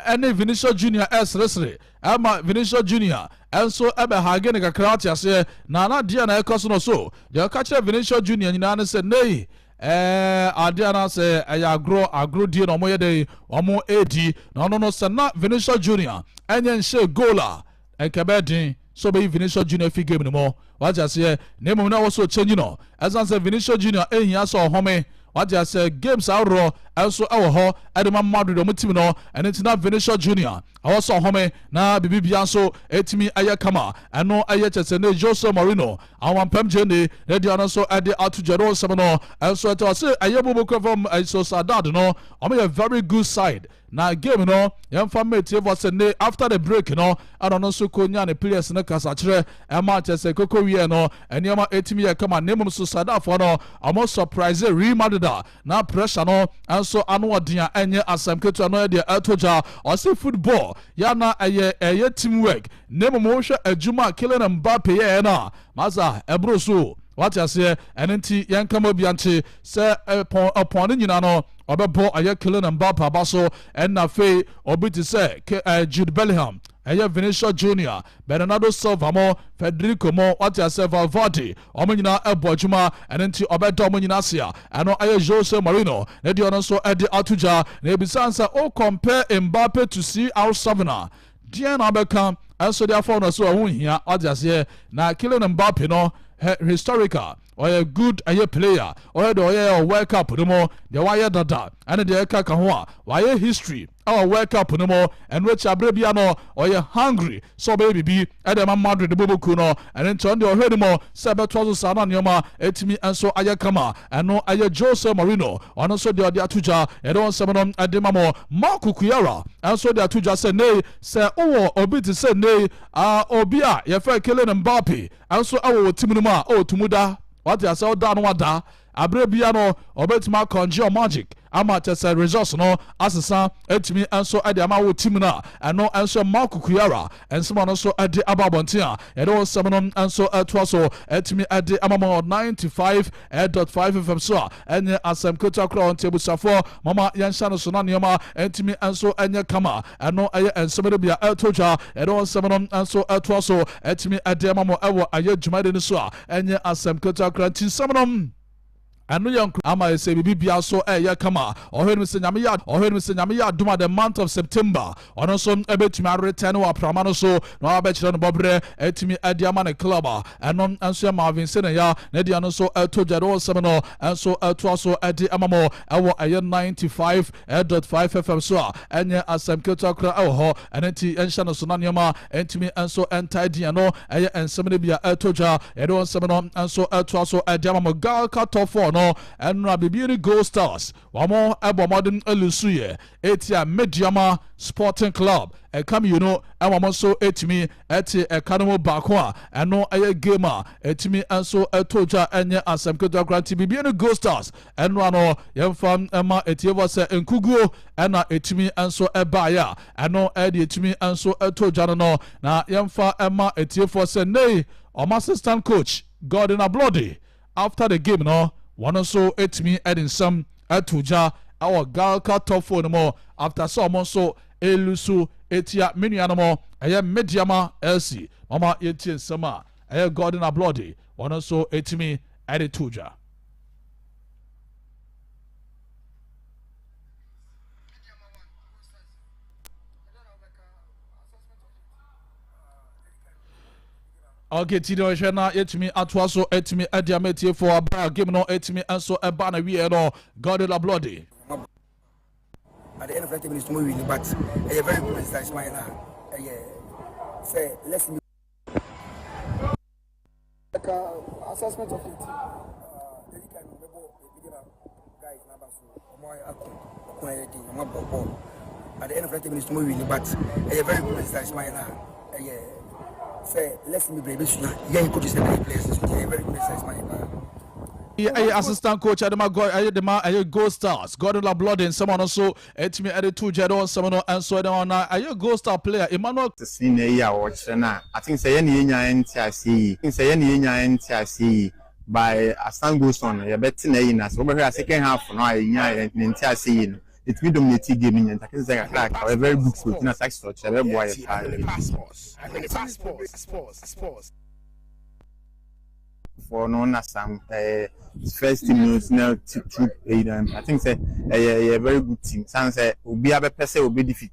ene Vinicius Junior resre ama Vinicius Junior enso ebe hage ne kakra atiase na dia na ekoso no so de ka kire Vinicius Junior nyina ne se nei adia na se agro die no moye de omo edi no no se na Vinicius Junior enye nche gola enkebedin so be Vinicius Junior fi game no mo waja se ne mo na wo so change no esan se Vinicius Junior ehia so home what you say games outro also our ho Edema Madrid on team no and it's not Vinicius Junior also home na bibia so etimi ayakama and no ayechese ne Jose Mourinho our pem jene ready on so at the atujero semeno and so to say ayebubu from Sociedad no a very good side na game no yemfamate was ne after the break no and on so konya ne players na kasa kire e Manchester koko wie no enioma etimi yakama nemum Sociedad for no almost surprise Real Madrid na pressure no and nso ano odin enye asem ketu no de atoja o say football ya na eye teamwork nemo mo hwe adwuma Kylian Mbappe ye na maza ebro so what you say enenti yankama bianche se upon nyina no obebo aye Kylian Mbappe abaso na fe obi ti say Jude Bellingham Vinicius Junior, Bernardo Silva mo, Federico mo, what you say Valverde, Omanyina Ebojuma, and then Obedo Omaninasia, and Jose Marino, Nedion so Edi Atuja, Nebisansa, oh compare Mbappe to see our Savannah. Dian Abekam, and so therefore no so here, what you say, na Kylian Mbappe no, historical. Or a good player, or a World Cup no more, the wire dada, and the Kakahua, why history, our World Cup no more, and which Abrebiano, or you're hungry, so baby be, Adam Madrid the Bubukuno, and then turn your head more, Sabatos Sanan Yoma, Etimi, and so Ayakama, and no Aya Jose Marino, and also the Atuja, and on Samanon Ademamo, Marco Kuyara, and so the Atuja said nay, say, oh, Obiti said nay, Obia, Yafa Kylian Mbappe, and so our Timunuma, oh, Tumuda. What you say down wada abrebiano obetima conjure magic ama chese resource no asesa etimi enso ade ama wo team na eno enso Marco Kuyara enso no so ade ababontia edo semenon enso atoso etimi ade ama 95.5 FM so enye asem kota kro on table safo mama yansha no so na nioma etimi enso enye kama eno eye enso bia atoja edo semenon enso atoso etimi ade ama mo ewo aye jumade ni so enye asem kota kro tin semenon anu yanku ama say bibia so ya kama ohwenu se nyame ya duma the month of September ono so ebetumi return wa prama no so na abekire no bobre etimi adiama ne club eno anso Marvin se ya na dia no so atoja do sem no anso ato so adi amamo ewo aye 95.5 FM so enye asem keto akra ho enenti enhya no so na nioma entimi anso entidy no aye ensem ne bia atoja edo sem no anso ato so adi amamo gal cut off no enra bibi Gold Stars wamo ebo modern elusuye etia Mediama Sporting Club come you know wamo so etimi eti ekanemo bakwa eno aye gamer etimi anso etoja enye asem kedo granti bibi Gold Stars enra no yemfam ema etievo se enkuguo ena etimi anso ebaya eno edi etimi anso etoja no na yemfa ema etiefo se nei assistant coach Gordon Bloody after the game no one so etimi edin some atuja our galka top phone more after some so elusu etia minuanamo aya Mediama LC mama etie sama aya Gordon Bloody one so etimi edituja. Okay, Tino Shana, etimi atwaso etimi adiameti for a bar game no etimi and so a banner we no Gordon Bloody. At the end of that minutes tomorrow really, but a very good size mine say let's me assessment of it. Guys number so at the end of that minutes tomorrow really, but a very good size mine say let's me brave young coaches and players very good size mine. Assistant coach Adema Gold Stars Gordon Bloody and someone also etimi editu jedo someone and so on a Gold Star player Emmanuel senior year watch na I think say any NTIC by Aston Guston you bet na so we second half no nya NTIC it will dominate gaming and I think say a very good coach na such structure very boy sports for no na some first team news now to I think say a very good team sans say obi abepese obi defeat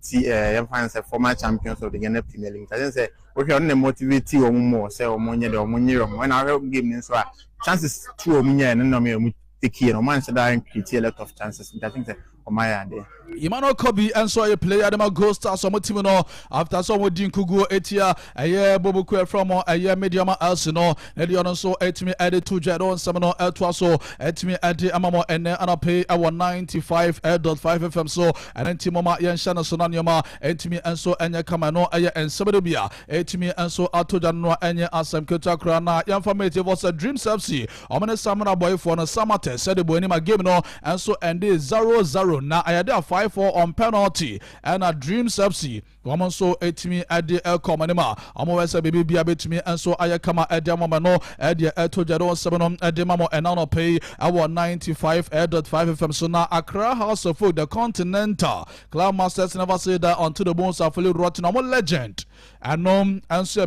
fans former champions of the Ghana Premier League I think say we can motivate you more say omonye de omonye when our game so chances to omonye no me take here no man say that create a lot of chances I think say Omaya there Emmanuel Kobe and so a player Adema Gold Stars some team no after some with Dinkugu etia a year Bobu from a year Mediama Arsenal Nedion so etimi added to Jadon Samano Eltwaso etimi adi amamo and pay our 95.5 FM so and then Timoma Yanshana Sonanyama etimi and so anya Kamano aya and Sabadobia etimi and so Atojano anya Asam Kutakrana Yanformative was a Dreams FC Omane Samana boy for a Samate said the Buenima game no and so and 0-0 0 na ayade a 5-4 on penalty and a Dreams FC woman so etimi ade elkomanima omo wese baby bia betimi enso ayekama ade amama no ade etojado 7 ade mamo enano pay our 95.5 FM so na Accra House of Folk the Continental Club Masters never say that until the bones are fully rotten omo legend and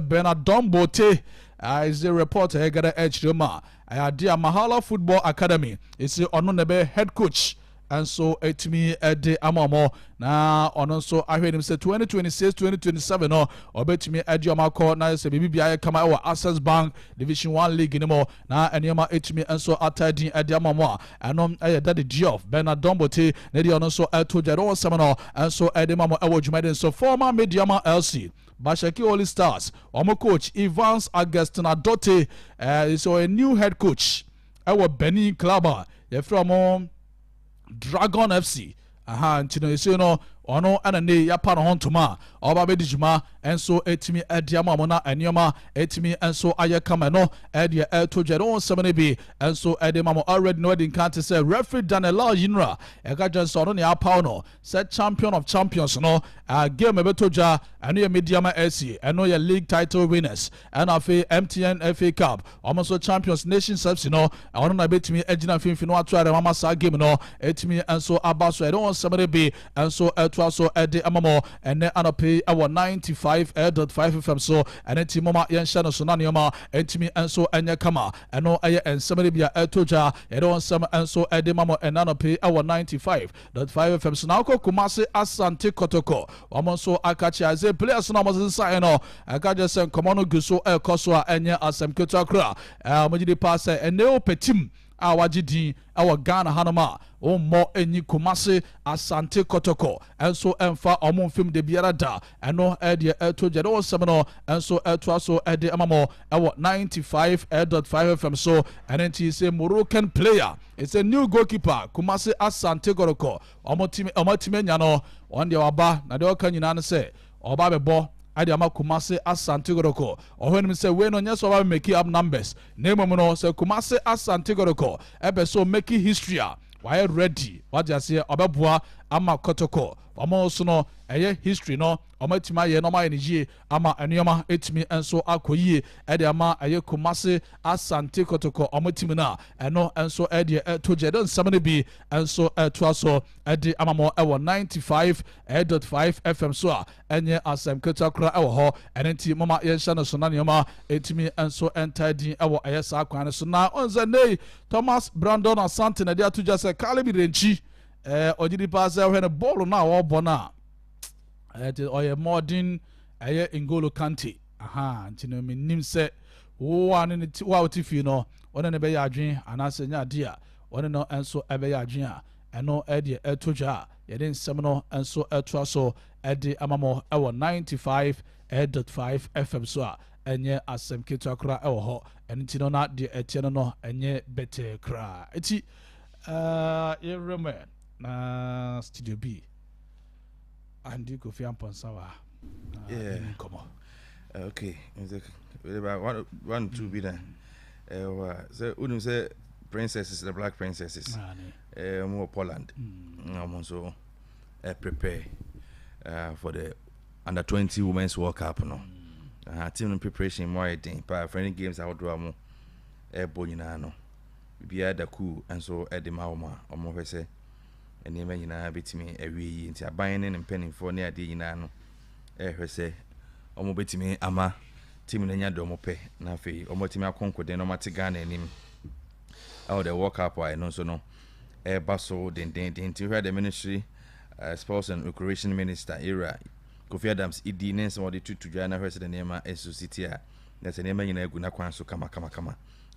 Bernard Dombote is the reporter I got a edge Roma Dia Mahala Football Academy is ono nebe head coach and so etimi ede amamo na ono so ahwenim say 2026 2027 no obetimi ede amako na say bibia kama wa Access Bank Division 1 League anymore na enema etimi enso atadin ede amamo anom that Geoff Bernard Dombote na di ono so to jaro semino enso ede mamo ewo jumade so former Mediama LC Bashaki All Stars omo coach Evans Augustin Adote is a new head coach ewo Benin Club ye from Dragon FC ntino ese no ono anane ya pa no hontoma oba be dijuma enso etimi ediama mo na enioma etimi enso ayekama no ede etojero semene bi enso edema mo already know the can't say referee Daniel Yinra ega just ono ne apa no set champion of champions no game ebetoja eno ye mediama AC eno ye league title winners and afi MTN FA Cup almost champions nations FC no ono na betimi ejina finfin no atuare mama sa game no etimi enso abaso edo semene bi enso so ede amamo ene anope awo 95.5 FM so ene ti mama yensha no so na neoma entimi enso enye kama eno eye ensemere bia etoja ede onsem enso ede mamo ene anope awo 95.5 FM so na ko Kumasi Asante Kotoko omo so akachi aze players no mo nsa no akaje sen komono guso ekoso a enye asem ketakra amojide pass ene opetim awagidi awa Ghana hanoma o mo enyi Kumasi Asante Kotoko enso emfa omo film de biara da eno ede etoje de wosem enso eto so ede amamo ewo 95.5 FM so enenti say Moroccan player it's a new goalkeeper Kumasi Asante Kotoko omo time nya no on de waba na de oka nyina no say oba bebo ade ama Kumasi Asante Kotoko ohwenim say we no nyeso ba make up numbers name no say Kumasi Asante Kotoko ebe so make history why ready what you say obeboa ama Kotoko omo so no eye history no omatima ye no ma ye ama enuoma etimi enso akoyie ede ama eye Kumasi Asante Kotoko omotimi na eno enso ede toje don samene bi enso toaso ede amamo ewo 95.5 FM so a enye asem ketakra ewo ho enenti mama ye hya no so na neoma etimi enso entadi ewo eye sa kwan so na onze nei Thomas Brandon Asante na dia toja se Kalibi Renchi ojidi pass ehwe ball na wo bona oye modern eye N'Golo Kante ntino menim se wo ane ne wa otifi no one ne be ya adwen anase nya de a one no enso ebe ya adwen a eno ede etoja ye den nsem no enso eto so ede amamo ewo 95.5 FM so a enye asem ketu akra ewo ho entino na de etieno no enye bete kra eti yereme na studio B and you go fi amponsawa come on okay about 1-2 be there so unum say princesses the black princesses more Poland so prepare for the under 20 women's world cup no team preparation more thing but for any games I would do am nyina no bia da cool and so edema omo say ene ma nyina betimi awie nti aban ne mpenin for ne ade nyina no hwese omo betimi ama team na nya do mo pe na afei omo timi akonkode no mate Ghana anim how the world cup I no so no baso den to hear the ministry sports and recreation minister era Kofi Adams idi ne some the to Ghana hwese the name society a na se name nyina agu na kwan so kama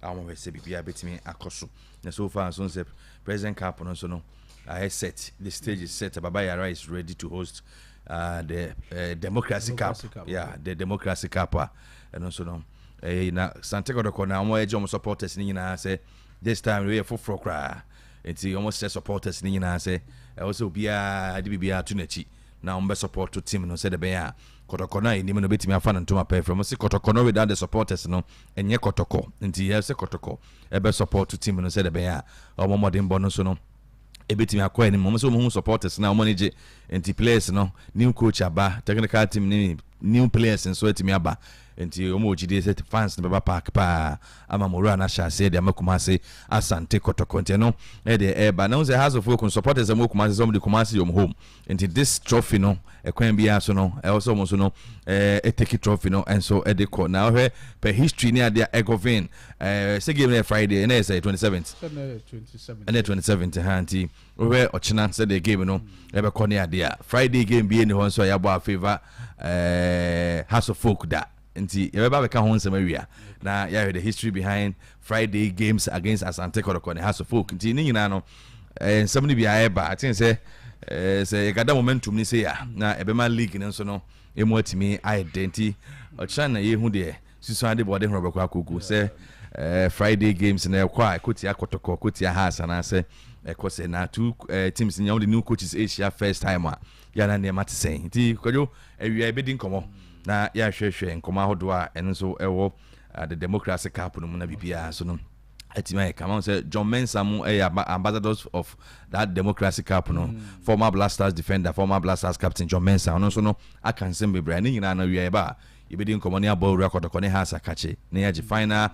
amo hwese bibia betimi akoso na so far so say president cap no so no I set the stage is set. Baba Yara is ready to host the Democracy Cup. Yeah, the Democracy Cup. And also no, na Santiago de Corna, more age supporters ni say this time we are for cry. It's almost set supporters ni say also be a DBA tunechi. Now umbe support to team no say the bear. Kotokona ni me no betimi afa no ntoma pay from say Kotokona without the supporters no enye Kotoko. Nti yes Kotoko ebe support to team no say the bear. Omo modern bono so no ebetimi akɔ anim mo so mo supporters na mo neje enti players no new coach aba technical team ni new players nso etimi aba enti omo ogide set fans no baba park pa ama moro na sha se de amakumase asante kotokonte no e de eba na say house of folk supporters amakumase some de kumase yom home enti this trophy no ekwan bia so no also mo so no take trophy no and so e de ko na we per history ni ade egovin say game na Friday na say 27th and 27th hanti we ochina say the game no e be ko ni ade Friday game bi ni ho so ya bo favor house of folk da nti yɛbɛba bɛka ho nsɛm awia na yɛhwɛ the history behind Friday games against Asante Kotoko ne House of Folk nti ne nyinaa no nsɛm no bia ɛba I think sɛ yɛgada momentum ni sɛ ya na ɛbɛma league ne nso no ɛmu atumi ayɛ de nti ɔkyerɛ na yɛhu deɛ susuan de bɔde ho bɛkɔ akoko sɛ Friday games na ɛkɔ a ɛkɔtia Kotoko kɔtia House anaasɛ ɛkɔ sɛ na two teams nyɛ wɔde new coaches Asia first time a yɛna nneɛma te sɛn nti kwadwo awia ɛbɛdi nkɔmmɔ na ya hwehwe nkoma hodo a eno so ewo the democracy cup no na bibia so no atima come on say John Mensah mu ambassadors of that democracy cup no former Blasters defender former Blasters captain John Mensah no so no akan sembe bra ni nyina na wiye ba yebedi nkoma ne abo record ko ne House akache na ya final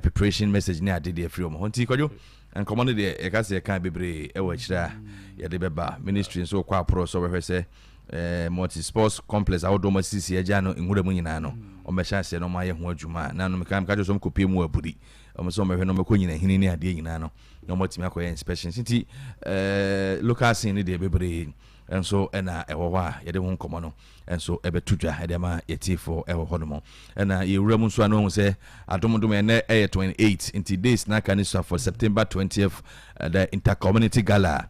preparation message ne ade de free o mo nti kwadwo nkoma ne de e ka se kan bebre e wa kira ye de beba ministry so kwa pro so we say multi sports complex awodoma sisi agya no nwura mu nyina no o me chance no ma ye ho adwuma na no me kan ka so m kopie mu abudi o me so me hwe no me ko nyina hini ni ade nyina no no motimi akoye inspection sinti local scene de bebre enso ena ewo wa ye de ho nkomo no enso ebetudwa e de ma yetifo ewo hono ena ye wura mu so anu hu se adomdom ene 28 inti days na kan so for September 20th the intercommunity gala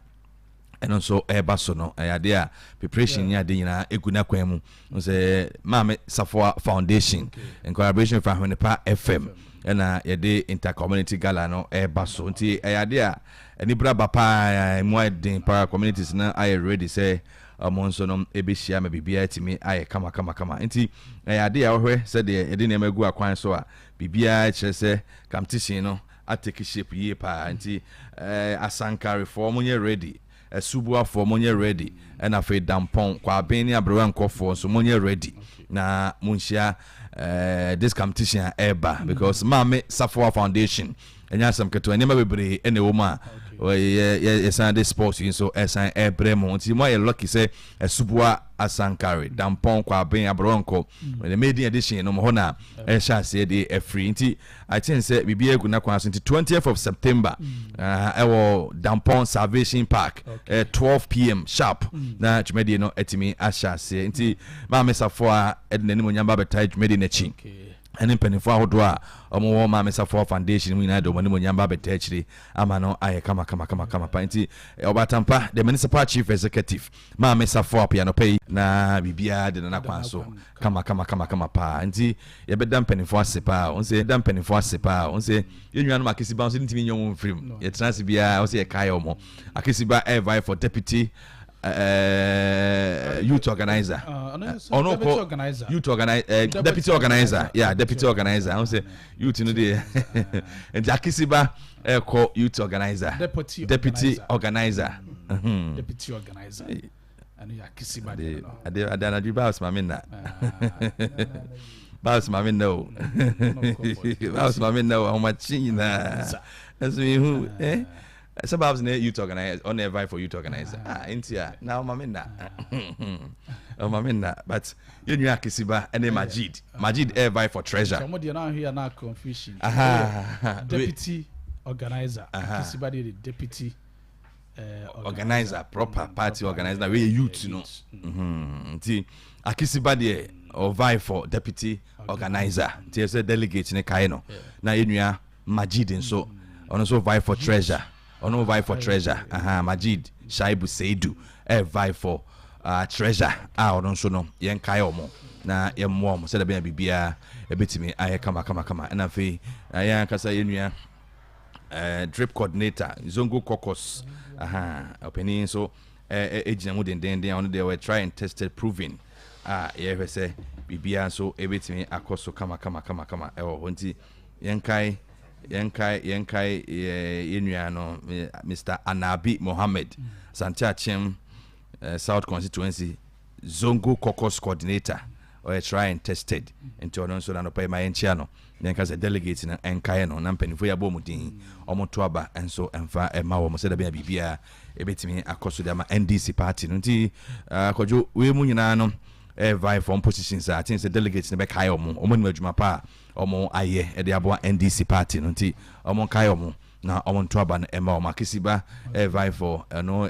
and also baso no ayade a preparation ya de nyina eguna kwan mu say Mame Safoa Foundation in collaboration with Ahwenepa FM and yede intercommunity gala no baso nti ayade a ani bra bapa mu den para communities na I ready say amonso no ebehia ma bibia timi aye kama nti ayade a ohwe say de yede ne magu akwan so a bibia kire say competition no atake shape ye pa nti asanka reform nye ready Subua for money ready and afi dampon kwa beni abrewa nkofo so money ready na munhia this competition eba because Mame Safoa Foundation enya sam keto enema bebre ene wo ma ye Sunday sports so esan ebremo nti mo ye lucky say Subua asankare dampon kwa ben abrewa nko the maiden edition no mo na e sha se dey free nti I think say bibia egu na kwa so nti 20th of September ewo dampon Salvation Park 12 p.m. sharp na jumedi no etimi asha se nti Mame Safoa ednani mo nyamba betai jumedi na chi ene penifo ahodo a omo Mame Safoa Foundation mu nyina do mo mo nyamba betai chiri ama no aye kama pa nti obatampa the municipal chief executive Mame Safoa piano pay na bibia de na kwanso kama pa nti ye bedam penifo asepa on say dam penifo asepa on say yenwa no makisi ba on say ntimi nyom mfrim ye trans bia on say ye kai omo akisi ba vie for deputy youth organizer youth organizer deputy organizer deputy organizer I say youth no dey and akisiba call youth organizer deputy organizer deputy organizer and akisiba adana du boss mamina boss mamina boss mamina how much na as we who Sababs ne youth organizer on the vie for youth organizer intia now mamina but you knew akisiba and Majid vie for treasure somebody now here na confusion deputy organizer akisiba the deputy organizer proper party organizer we youth you know nti akisiba the or vie for deputy organizer nti say delegate ne kai no na yenua Majid nso on also vie for treasure ono vie for treasure Majid Shaibu Seidu vie for treasure ono so no yen kai omo na yemmo omo se da bia ebetimi aye kama na fe ayan kasa yenua drip coordinator Zongo Caucus opening so ejina mu den on they were trying tested proving ye say bibia so ebetimi akoso kama ewo nti yen kai yenkai yenua no Mr. Anabi Mohammed Asante Achem South constituency Zongo Caucus coordinator or try and tested into ono so na pay my enchiano yenka se delegate na enkai no na mpanifo ya bomudin omoto aba enso emfa ema wo mo se da bia ebetimi akoso de ama NDC party no nti kojo we mu nyina no vie from positions I think the delegates ne be kai omo ni adwuma pa omo aye e de abo NDC party no nti omo kai omo na omo nto aba na ema omo akisiba vie for no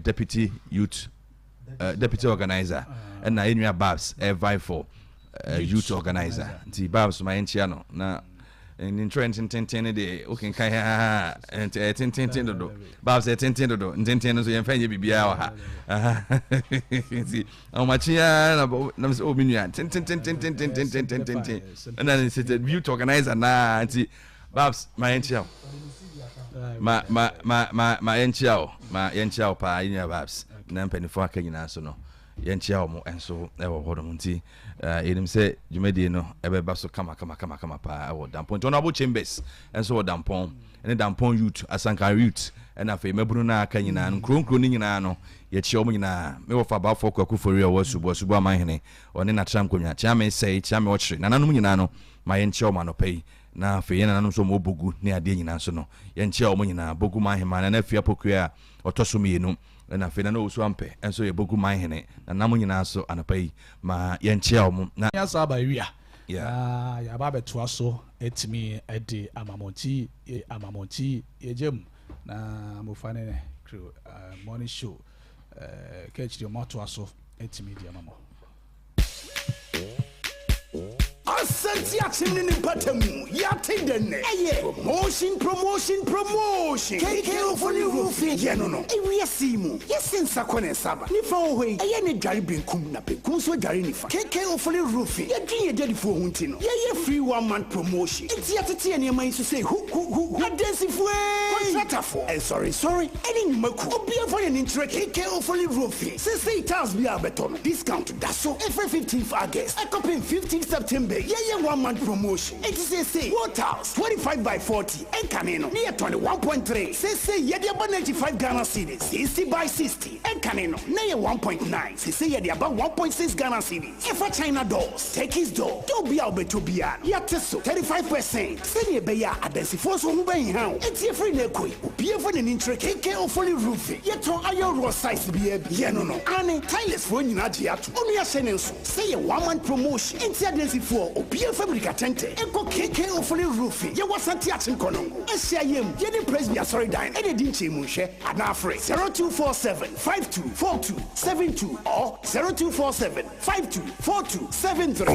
deputy youth deputy organizer and na enua Babs vie for youth organizer nti Babs ma enchia no na in trend ten de okay kai ha ten do Babs ten do ten so yemfa nye bibia wa ha see how much ya na so minua ten and then it's the youth organizer na nti Babs ma enchia ma enchia pa nya Babs na mpanifo aka nyina so no yenchia omo enso ewo hodom nti enim se dwumadi no ebeba so kama pa ewo dampon to na bo chambers enso wo dampon ene dampon youth asanka youth ena fe mabunu na aka nyina no kronkro ni nyina no ye chia omo nyina me wo fa ba fo kwakufori wo subo amanhene one na tram konwa chia me sei chia me ochre nananum nyina no ma yenchia omo no pay na fe yena nanum so mo bogu ne ade nyina so no yenchia omo nyina bogu mahema na afia pokua otoso mienu na fe na no so ampe enso ye bogu mahene na namu nyina so anapai ma yenchia omo na ya saba wia ya ba beto so etimi ede amamonti ejem na mofane ne morning show catch the moto so etimi di amamo Asante Achem ni patamu ya tendene promotion KK Fully Roofing no ewi asimu yesinsa kone saba ni fa ohwe eye ne dware benkum na benkum so dware ni fa KK Fully Roofing ye dwen ye dedifo hunti no ye free 1 month promotion enti atete ene man so say hu adensifo contractor for sorry any maku obi afọ ye ntre KK Fully Roofing say towns be abeton discount that so every 15th August copy 15th September yeah 1 month promotion. It is say 4 house 25 by 40 and Canino near 21.3. Say yeah the about 95 Ghana cedis 60 by 60 and Canino near 1.9. Say yeah the about 1.6 Ghana cedis. If a China doors take his door don't be out to be an yeah teso 35%. Say yeah be at the force who be how it's your free nekoi be for an intric KK Fully Roofing yet to iron raw size be yeah no and tileless for you not yet only a sentence say a 1 month promotion in the for Obia Fabrica Tente, Eco KK Fully Roofing, you was Santi Achem Konongo, SCIM, Yedi Presby Asoridan, and a Dinchi Mushe, and Afre 0247 5242 72 or 0247 5242 73.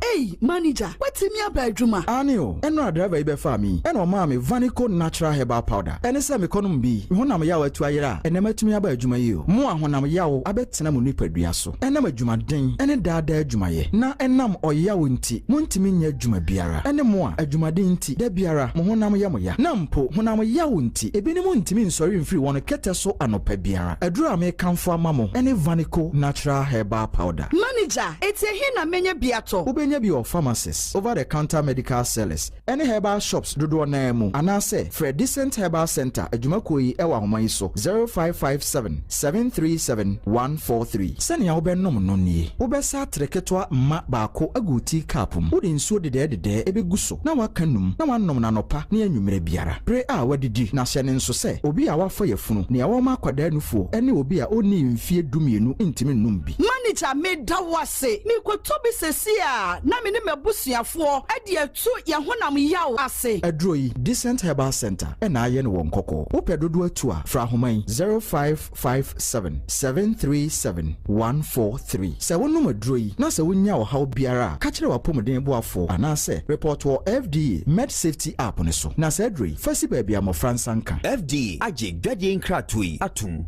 Hey, manager, what's in your bedroom? Anio, and no driver ibe for me. And no mommy, Vanico natural herbal powder. And it's a economy be. When I'm yaw to ayera, and never to me about Juma. More when I'm yaw, I bet Namu Nipeduaso. And I'm a Juma ding, and a dad Jumaye. Na and nam or yawinti, Muntimin Juma biara. And more a Juma dinti, de biara, Monam Yamoya. Nampo, when I'm a yawinti, a benimuntimin sorry free one a ketaso and ope biara. A draw may come for Mamo, and a Vanico natural herbal powder. Manager, it's a hina menya biato. Be your pharmacists, over the counter medical sellers, any herbal shops do name, and I say for a decent herbal center, a Jumakui Ewa Maiso 0557 737 143. Send your ben nomoni. Ubesa treketwa ma bako aguti kapum. Udin so de ebe guso. Na wakanum, na one nomanopa, near numere biara. Pray a wadidi, na shanin so say, obi a wafa ye funu, near wama quadenufo, any obi a only in fear dumienu intimin numbi. Manager made that was say, Miko Toby says here. Na me ne mabusuafo ade atu ye honam yawo ase adroi decent herbal center and aye no wonkoko opedodo atu a fra homan 0557 737 143 se wonum adroi na se wonya wo haw biara ka kire wapomden boafo anase report wo FDA med safety app ne so na se adroi fasi ba bia mo fransanka FDA age dwade nkratoi atum.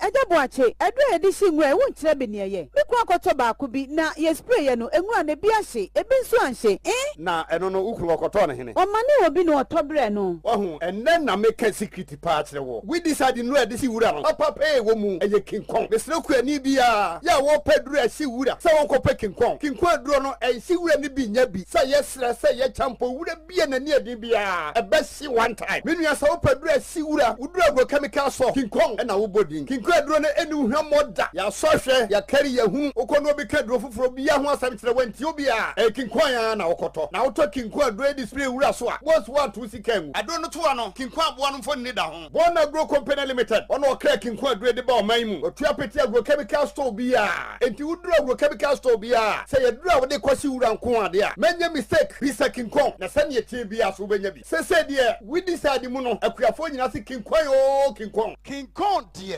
Eja boache, edu edishi ngwe wonkyerɛ bi ne ye. Me kwa kɔtɔ baako bi na ye spray ye no enwura ne bi ahye, ebi nso anhye. Na eno no ukuru kɔtɔ ne hene. O mane obi no ɔtɔbrɛ no. Ohu, enne na make security pa kyerɛ wo. We decide no edisi wura no. Papa pay wo mu eye King Kong. Mesre ku ani bia. Ya wo peduru esi wura. Sɛ won kɔpɛ King Kong. King Kong aduro no ensi wura ni bi nya bi. Sɛ ye srɛ sɛ ye champo wura bia na ni adi bia. Ebesi one time. Me nua sɛ wo peduru esi wura, wuduru agro chemical so. King Kong na wo bodin. King Kong aduro no eni hwamɔ da. Ya sɔhwɛ, ya kari ya hu. Okɔ no bi ka aduro foforo bia ho asɛm kyerɛ wanti obi a. King Kong ya na wokɔtɔ. Na wotɔ King Kong aduro display wura so a. Boss what to sika ngu. Aduro no to ano. King Kong aboa no fo ni da ho. Born Agro Company Limited. Ono okra King Kong aduro de ba o man mu. Otua peti agro chemical store bia. Enti wuduru agro chemical store bia. Sɛ ye duru a wode kwasi wura nko ade a. Menya mistake. Bisa King Kong. Na sɛ ne tie bia so benya bi. Sɛ de we decide mu no. Akuafo nyina se King Kong o King Kong. King Kong de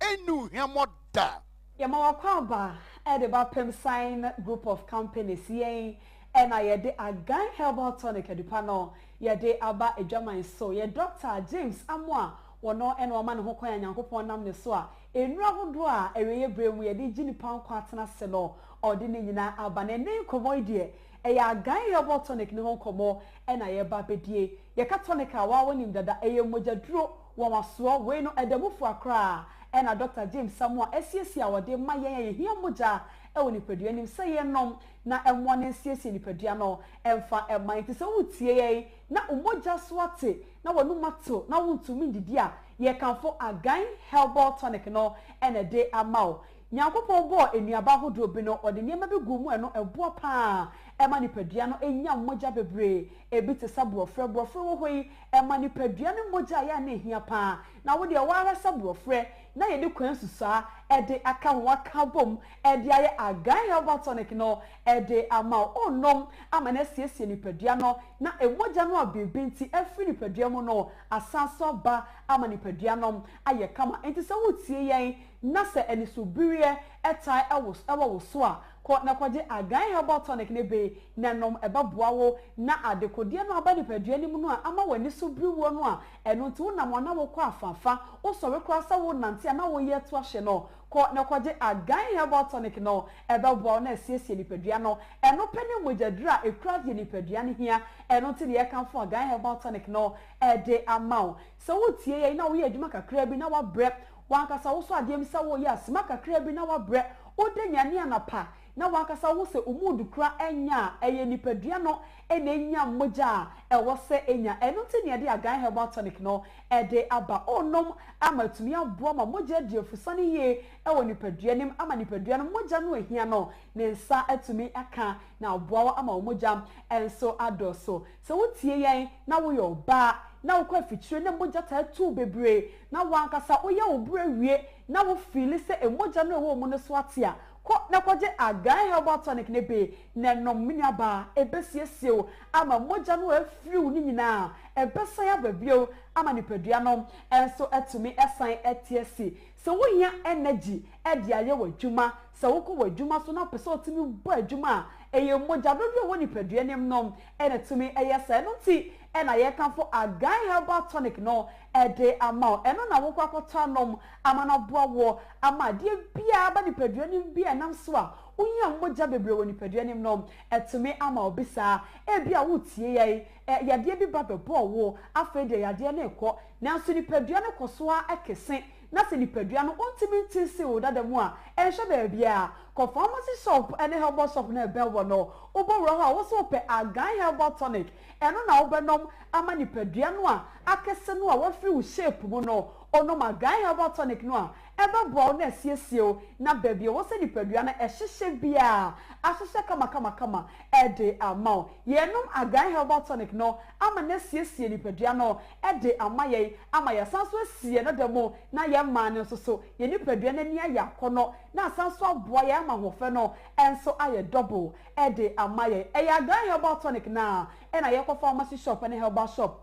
enu hwemo da. Yama wakwa ba de ba pem sign group of companies yen ena ye de agan herbal tonic edipa no ye de aba edwaman so ye Dr. James Amwa wono ena o ma ne ho kwan Nyankopon nam ne so a enura hodo a eweye bremu ye de gini pan kwa atena se no odi ne nyina aba ne ne komo die eya agan herbal tonic ne ho komo ena ye ba bedie ye ka tonic a wa wonim dada eye mojaduro wo waso we no edamufu akra ena Dr. James Samuel esiesi a wode ma ye hia moja e woni padua nim se ye nom na emwo ne esiesi ni padua no emfa eman ti se wutie ye na umoja so ate na wonu mato na wuntumi ndidi a ye kanfo agan herbal tonic no ena de amao Nyankopon bo enuaba hodo bi no ode niema bi gumu eno ebo pa ema ni padua no enya moja bebre ebi te sabuofre wo hoi ema ni padua no moja ya na ehia pa na wo de wara sabuofre na ye de kwan susa ede aka ho aka bom ede aye agan herbal tonic no ede ama onom ama na siesie ni padua no na emoja no abebenti afiri ni padua mu no asanso ba ama ni padua no aye kama enti se wotie yen na se eni so birie etai ewo so a ko na kwaje agan herbal tonic ne be na nom ebaboa wo na adekodie no aba ni padua ni mu no a ama wani so biwo no a eno nti wo na mo na wo kwa afafa wo so we kwa sa wo nante na wo ye to ahye no ko na kwaje agan herbal tonic no ebaboa na asiesie ni padua no eno pene mojadura ekura die ni padua ni hia eno nti ye kanfo agan herbal tonic no ede amount so wo tie ye na wo ye adwuma kakra bi na wa brɛ wankasa wo so adiem sa wo ye asma kakra bi na wa brɛ o de nyane anapa na wankasa wo se umudu kura enya eye nipadua no ena enya moja ewo se enya eno nti ne de agan herbal tonic no ede aba onom amatumi aboa ma moja de ofusane ye ewo nipadua nim ama nipadua no moja no ehia no ne nsa atumi aka na aboa ama moja enso adoso so wotie yen na wo yo ba na wo kwa fitire na moja ta tu bebre na wankasa wo ye obure wie na wo feel se emoja no ewo mu no so atia ko na kwaje agan herbal tonic ne be na nomnya ba ebesiesio ama moja no afriu ni nyina ebesan ababio ama nipadua no enso etumi esan etiesi so wo hia energy e dia ye wadwuma so wo ko wadwuma so na pese otumi bo adwuma eye moja dodo wo nipadua nem nom ena tumi eyesa no ti ena ye kanfo agan herbal tonic no ede ama eno na wo kwakota nom ama na boawo ama de bia ba nipadua nim bia nam so a unya moja bebre wo nipadua nim nom etumi ama obisa e bia wo tie ye yade bi ba bebo wo afede yade na ekọ nanso nipadua no koso a ekese na se nipadua no ontimi ntisi wo dadamu a ehwe ba bia ko pharmacy shop ene herbal shop na ebe wo no obowro ha wo so pe agan herbal tonic eno na wo benom ama nipadua no a akese no a wo free wo shape mu no ono agan herbal tonic no a ebe bo na asiesie na babia wo se nipadua na ehhehye bia ahhehye kama ede amao yenom agan herbal tonic no ama na asiesie nipadua no ede amaye ama ya sanso asie na demo na ye ma ne so ye nipadua na ni aya kono na sanso aboa ye ama hofe no enso aye double ede amaye e ya agan herbal tonic na e na ye ko pharmacy shop and herbal shop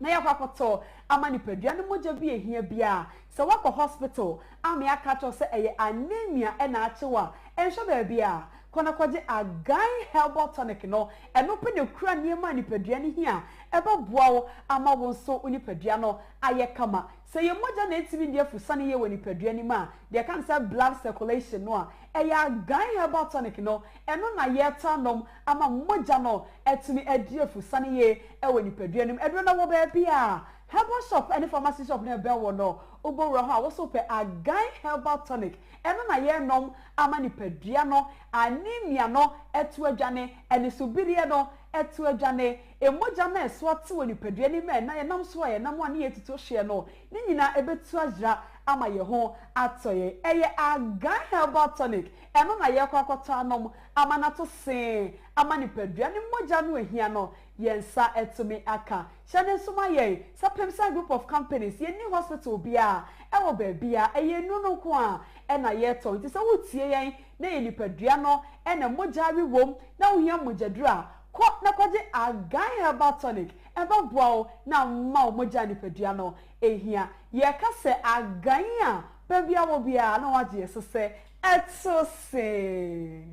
na ya kwakoto ama nipadua no moja bi ehia bia se wako hospital ama ya kato se eye anemia e na achewa enhwe ba bia kona kwaje agan herbal tonic no eno pe ne kura niema nipadua ne hia eba boawo ama wo nso onipadua no aye kama se ye moja na etibi ndie fusane ye woni padua ni ma de kan say blood circulation no a eya agan herbal tonic no eno na ye tanom ama moja no etimi adie fusane ye woni padua ni edro na wo ba bia herbal shop any pharmacy shop na be wo no obowura ho a wo so pe agan herbal tonic eno na ye nom ama nipadua no anemia no etu adwane ene subirie no etu adwane emoja na eso ate woni padua ni me na ye nam so ye nam ane ye tito hye no ni nyina ebetu ajra ama ye ho atoye eye agan herbal tonic eno na ye kwakwato anom ama na to se ama nipadua ni moja no ehia no yensa etumi aka shane suma ye sapemsa group of companies ye ni hospital bia ewo ba bia eye nunu ko a ena ye to nti se wotie yen na ye nipadua no ena moja wi wom na ohia mojadura ko na kwaje agan herbal tonic eba boao na ma moja nipadua no ehia ye ka se agan a ba bia wo bia na waje sese etso se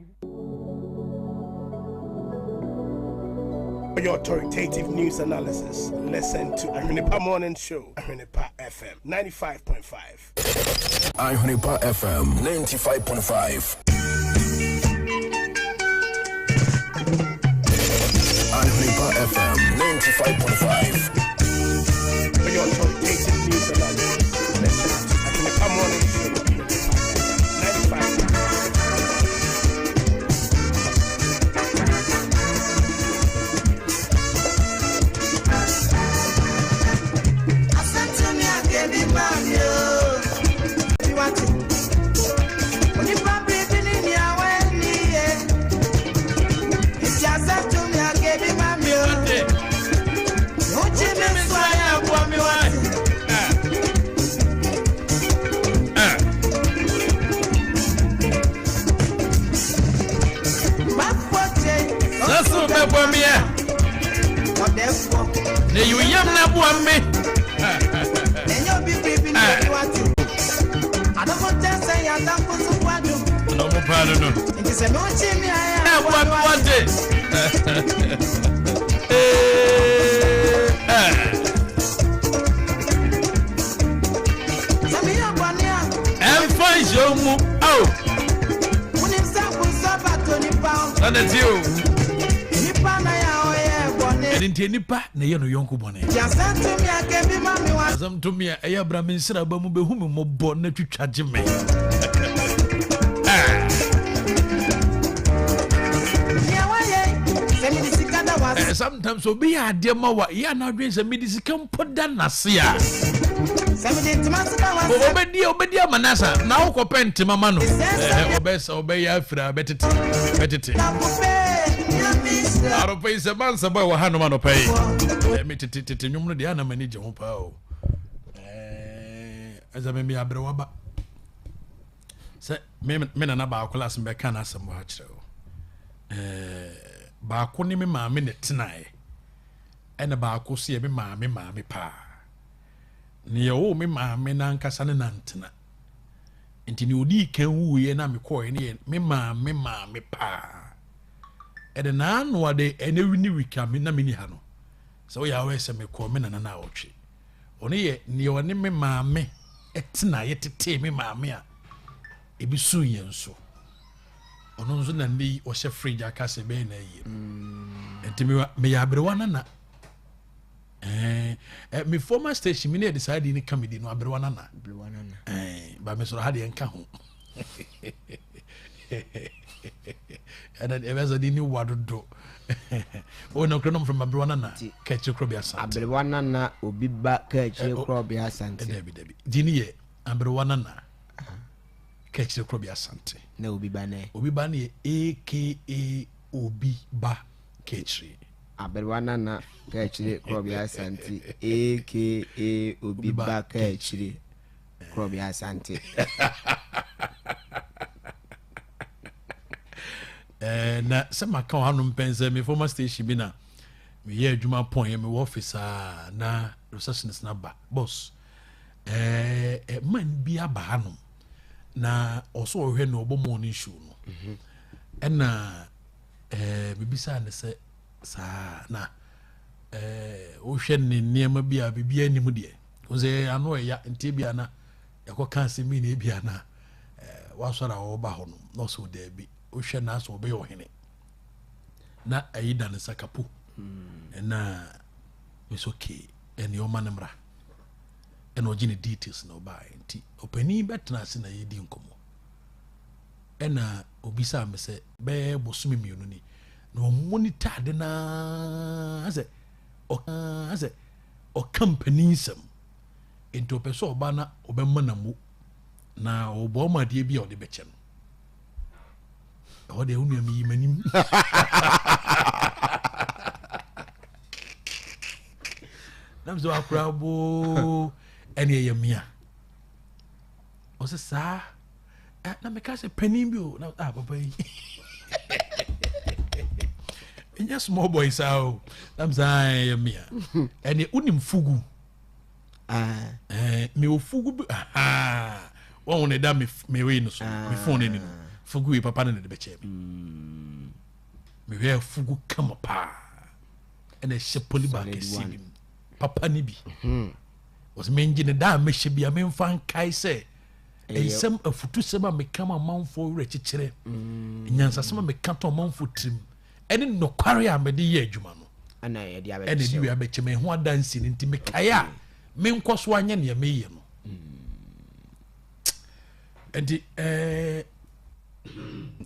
For your authoritative news analysis, listen to Ahwenepa Morning Show, Ahwenepa FM 95.5. Ahwenepa FM 95.5. Ahwenepa FM 95.5. For your authoritative news analysis, listen to Ahwenepa Morning Show, Ahwenepa FM 95.5. Ne you yam na bua me. Enyo bi bi ni wati. Adamo tense ya tampo so kwadu. No mo palo no. Nti se no chi mi aya. Na bua mi wate. Sami ya bwania. Emfa jomu. Oh. Muni sa ku so bato ni pa. Ana tio. Ni pa na ya Enti nipa na ye no yonko bone. Ya santo mi akebi mami wa. Azam to me eya bra me nsira ba mu behu me mobo na twitwaje me. Ya waye. Se mi disikada wa. Sometimes obi ya ade ma wa ya na dwen se me disikam poda na se a. Se mi ditimasa wa. Obedi amanasa na wo kopente mama no. Obe ya afira betete. Aropa is a man saba wa hanu mano pay. Me titi nyum no de ana mani je ho pa o. Eza me abrewa ba. Se me na ba class me kan asem wa kire o. Ba ko ni me maame ne tenae. Ena ba ko se me maame pa. Ne yo me maame na nkasa ne nantena. Enti ni odi kan wu ye na me ko ye me maame pa. Ede na anwa de ene wini wika me na meni ha no so ya we se me ko me na na otwe one ye ne one me maame etena yetete me maame a ebi su yenso ono nzo na ni o hye fridge aka se be na yi enti me ya abrewa na me former station me na decide ni comedy no abrewa na ba me so ha de enka ho and then ever did new wadodo. Oh no, Cronom from Abruana, KAAKYIRE Krobea Asante. Abruana obi ba KAAKYIRE Krobea Asante. Debbie. Dini Abruana KAAKYIRE Krobea Asante. Na obi bane. Obi bane aka obi ba KAAKYIRE. Abruana KAAKYIRE Krobea Asante aka obi ba KAAKYIRE Krobea Asante. Na sama ka hanum pense me former station bi na me ye adwuma pon ye me officer na receptionist na ba boss man bi aba hanum na also ohwe no obo morning show no ɛna bibisa ne sɛ saa na wohwɛ ne nneɛma bi a bibia anim deɛ wosɛ ano ɛya nti bia na yɛkɔka asɛmi ne bia na wasɔre a wɔba hɔ no na ɔsɛ daabi wohwɛ na asɛ wɔbɛyɛ ɔhene na ayi da ne nsa kapo ɛna mesɛ okay ɛne ɔma no mmra ɛna ɔgye ne details na ɔbaɛ nti ɔpani bɛtena ase na yɛdi nkɔmmɔ ɛna obisa me sɛ bɛɛ bosome mmienu ni na ɔmo ne tade na sɛ ɔka mpani nsɛm nti ɔpɛ sɛ ɔba na ɔbɛma na mu na ɔbɔ ɔma adeɛ bi a ɔde bɛkyɛ no ɛhɔ deɛ wonua meyi m'anim nam sɛ wakora boo ɛne ɛyɛ mmea ɔsɛ saa na meka sɛ panin bi o na papa yi ɛnyɛ small boy saa o nam sɛ ɛyɛ mmea ɛne wonim fugu mewɔ fugu bi wɔwo ne da mewei no so mefone ani no fugu yi papa no ne de bɛkyɛ me mewɛ fugu kama paa ɛna ɛhyɛ polybag ɛsi bi mu papa ni bi wɔsɛ mengye ne da a mɛhyɛ bi a memfa nkae sɛ ɛnsɛm afutusɛm a meka ma amanfoɔ werɛ kyekyerɛ nyansasɛm a meka tɔ amanfoɔ tirim ɛne nokware a mede yɛ adwuma no ɛne de wia bɛkyɛ me ho adansi no nti mekae a menkɔ so anyɛ neɛ meyɛ no nti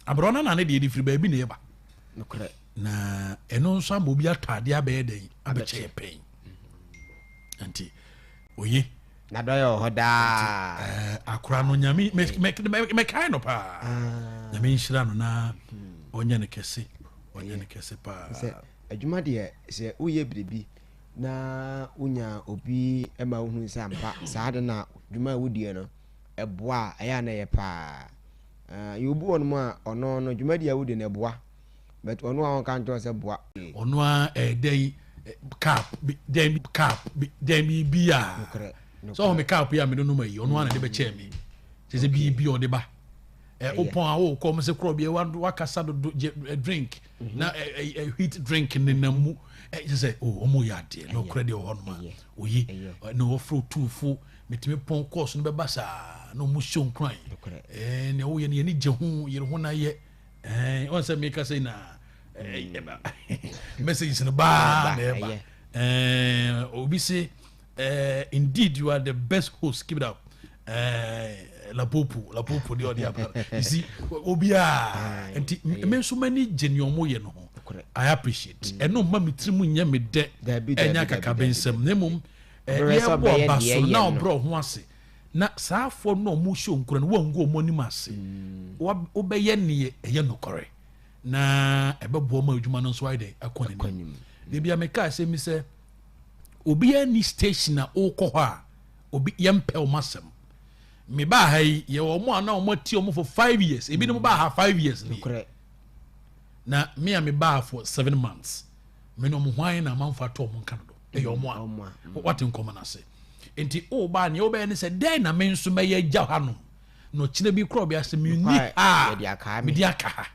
aborɔ no na ne deɛ de firi baabi ne yɛba na ɛno nso ama obi ataadeɛ abɛyɛ dɛn abɛkyɛ yɛ pɛn nti oye na dɔyɛ wɔ hɔ daa akora no nyame mekae no paa nyame nhyira no na ɔnyɛ ne kɛse paa sɛ adwuma deɛ sɛ woyɛ biribi na wonya obi ma wohunu sɛ ampa saa de na dwuma a wodie no ɛboa a ɛyɛ a na ɛyɛ paa yɛobi wɔ no mu a ɔno no dwumadi a wodi no ɛboa but ɔno a wɔnka nkyɛw sɛ boa ɔno a ɛdɛn cap bi a sɛ ɔme cap yi a mede nom ayi ɔno a na de bɛkyɛɛ me kyɛ sɛ biribi ɔde ba wopɔn a wokɔ m sɛ korɔ bia wakasa dodo drink na heat drink ne nam mu kyɛ sɛ ɔmo yɛ adeɛ na ɔkorɛ deɛ ɔhɔ nom a oye na wɔfrɛ tuufo metumi pɔn kɔɔso no bɛba saa na ɔmo hyɛ nkran nea woyɛ no yɛne gye ho yere ho no ayɛ ɔn sɛ meka sɛ na messages no baa na ɛba obi say indeed you are the best host, keep it up. La popo the other. You see obi and me so many genuine mo ye no I appreciate and no mami trimu nya me de enya kaka bensem nemum ya bo baso na bro ho ase na saafo no mo show nkura no wango mo ni mase obeye ne ye no kore na ebebo ma adwuma no so ide akoni de bia me ka se mi se obi ani station na okọ ho a obi yempe o masem me ba ha ye wo mo ana o mati o mo for 5 years ebi no ba ha 5 years ni na me a me ba for 7 months me no mo hwan na manfa to mo nka do e yo mo a what in common ase enti o ba ne o be ne se den na me nso me ye gya ha no no kina bi kro bi ase me ni me di aka ha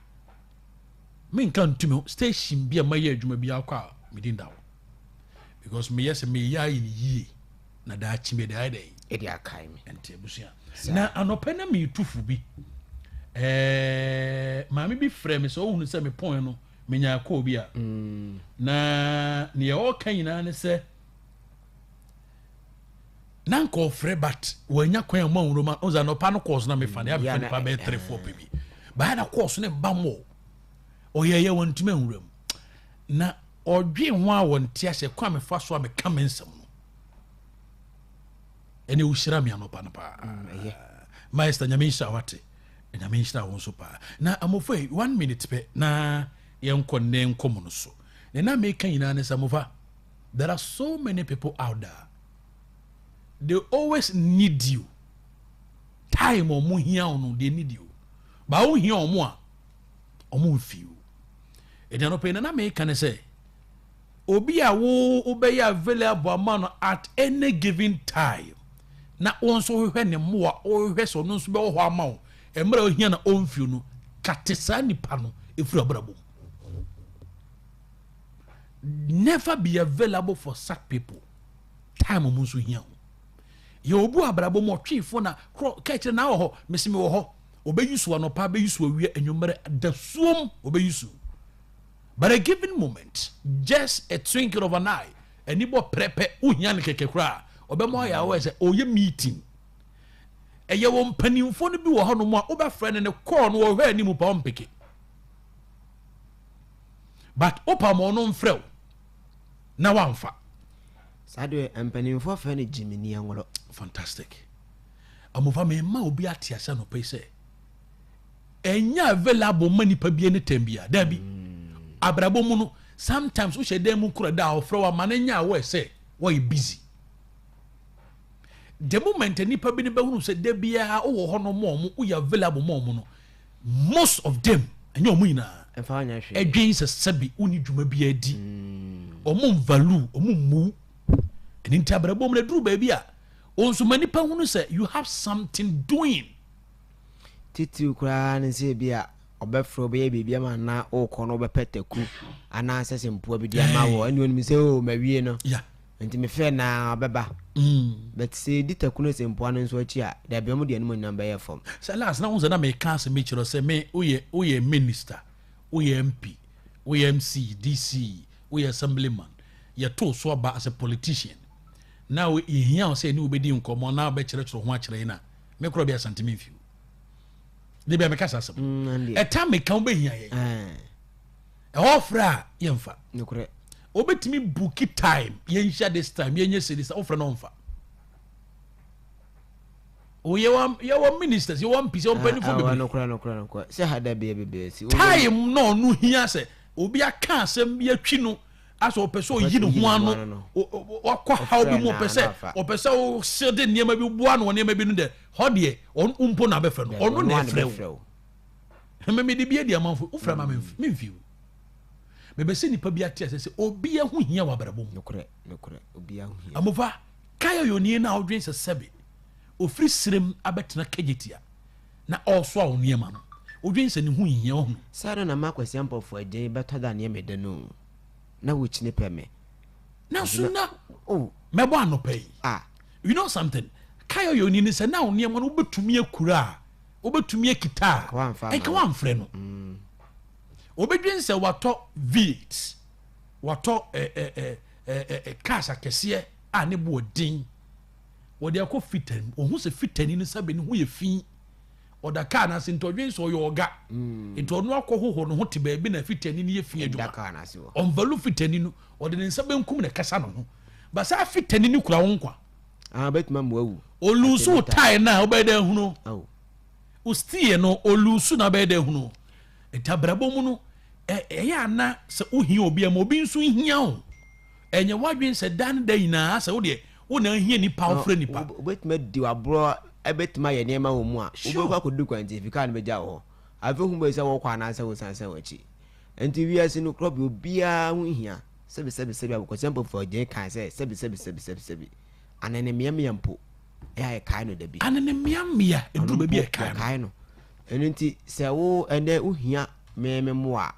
me nka ntumi station bi a maye adwuma bi akwa me din dawo because me yes me ya yi na da chi me da dai e di akai me enti abusia na anopa na me tufu bi maame bi frɛ me so ohunu sɛ me pon no me nya akɔ bi a na ne o kan nyina ne sɛ na nko frɛ but wanya kwan a manwuro ma oza anopa no course na me fa ne abɛfa ne pa be 3-4 bi ba na course ne ba mo oyeye wantuma nwuram na odwe ho a wonte ahye kwa me fa so a me ka mensem no ene ushira me anopa no pa master nyamisha wate nyamisha won so pa na amofo 1 minute pe na yenko ne nkom no so na me kan yina ne samofa there are so many people out there they always need you time o mo hia no they need you ba o hia o mo a o mo feel e no pe na me kan say obi a wo obey available amount at any given time na onso hwehwe ne moa o hwehwe so no nso be ho ama wo emra ohia na onfio no katesa nipa no efura brabo. Never be available for such people. Time omunsu hiya. Ye obu abrabo mo twifo na kekere na wo ho mesime wo ho obeyusu anopa beyusu awie enwumere dasuom obeyusu. But a given moment, just a twinkle of an eye, enibo prepe uhyan keke kra obemo ya wo say oye meeting. Eye wo mpanimfo no bi wo ho no mo obefre ne call no wo hwa animu pa ompeke. But opa mo no mfrew na wamfa. Sade mpanimfo fa ne Jimini angolo. Fantastic. Amova me ma obi atiasa no pe say enya available money pa bi ne tambia da bi abrabo mu no sometimes wo shede mu kura da ofre wa mananya we say we busy. The moment nipa bi ne be hunu say da bia wo ho no mo wo ya available mo no most of them enya omu ina efanya hwe edwen se sabi uni dwuma bi adi omu value omu mu eni nti abrabo mu na duru ba bia onso manipa hunu say you have something doing titi kura ne se bia obefro be bibia ma na okọ no bepetaku ana asese mpo bi dia ma wo eni onimi se o mawie no yeah nti me fe na obeba but se ditaku no se mpo anu nso achi a da bia mu dia no nyamba ye form say last na unza na me kan se me chiro say me oye minister oye MP oye MC DC oye assemblyman ye to so ba as a politician now e hia say ni obedi nkomo na ba chiro ho a chire na me kro bia santime fiu de bia me kasa sam eta me kan be hia ye ofra yemfa nokore obetimi book time yensha this time yenye say this ofra no mfa o ye wa ministers ye one piece on penny for be nokore say hada be si time no hia say obi aka asem ya twi no aso opeso yi ne ho ano wakwa how bi mo opese o sede niema bi bua no niema bi no de ho de on umpo na be fe no ono na frɛ me de bia dia manfo ufra ma memfiu me se nipa bi ate se obi ahu hia wa brabom nokore obi ahu hia amova kaya yoni na odwen se sebe ofri sirem abetena kagetia na also a oniema no odwen se ne hu hia ho sare na makwasi ampofo agye beto da ne mede no na wuchine peme na suna mebo anopai you know something kaya yoni ni se na oniema no obetumi akura obetumi akita enka wamfre no obedwen se wato V8 wato cash akese a ne bo din wode akọ fitan ohun se fitani ni sabe ni hu ye fi oda ka na se ntodwen so yo oga nto no akọ hoho no hote ba bi na fitani ni ye fi aduma on value fitani no ode ne sabe nkum na kasa no ho ba sa fitani ni kura wonkwa betuma mo awu olusu tai na obeda hunu ustie no olusu na obeda hunu etabrabo mu no ya na se ohia obi am obi nso hia o enye wadwen se dan dan na se wo de wo na hia ni pa ofre ni pa betuma di wabro ebetuma ye niema wo mu a wo kwa kodu kwantifika na beja wo ave hu be se wo kwa na se wo sansan wachi enti wi ase no club obia hu hia sebe aboko sempo for je kan se sebe anene miamia mpo ya kai no da bi anene miamia edu ba bi kai no enti se wo ende wo hia me mo a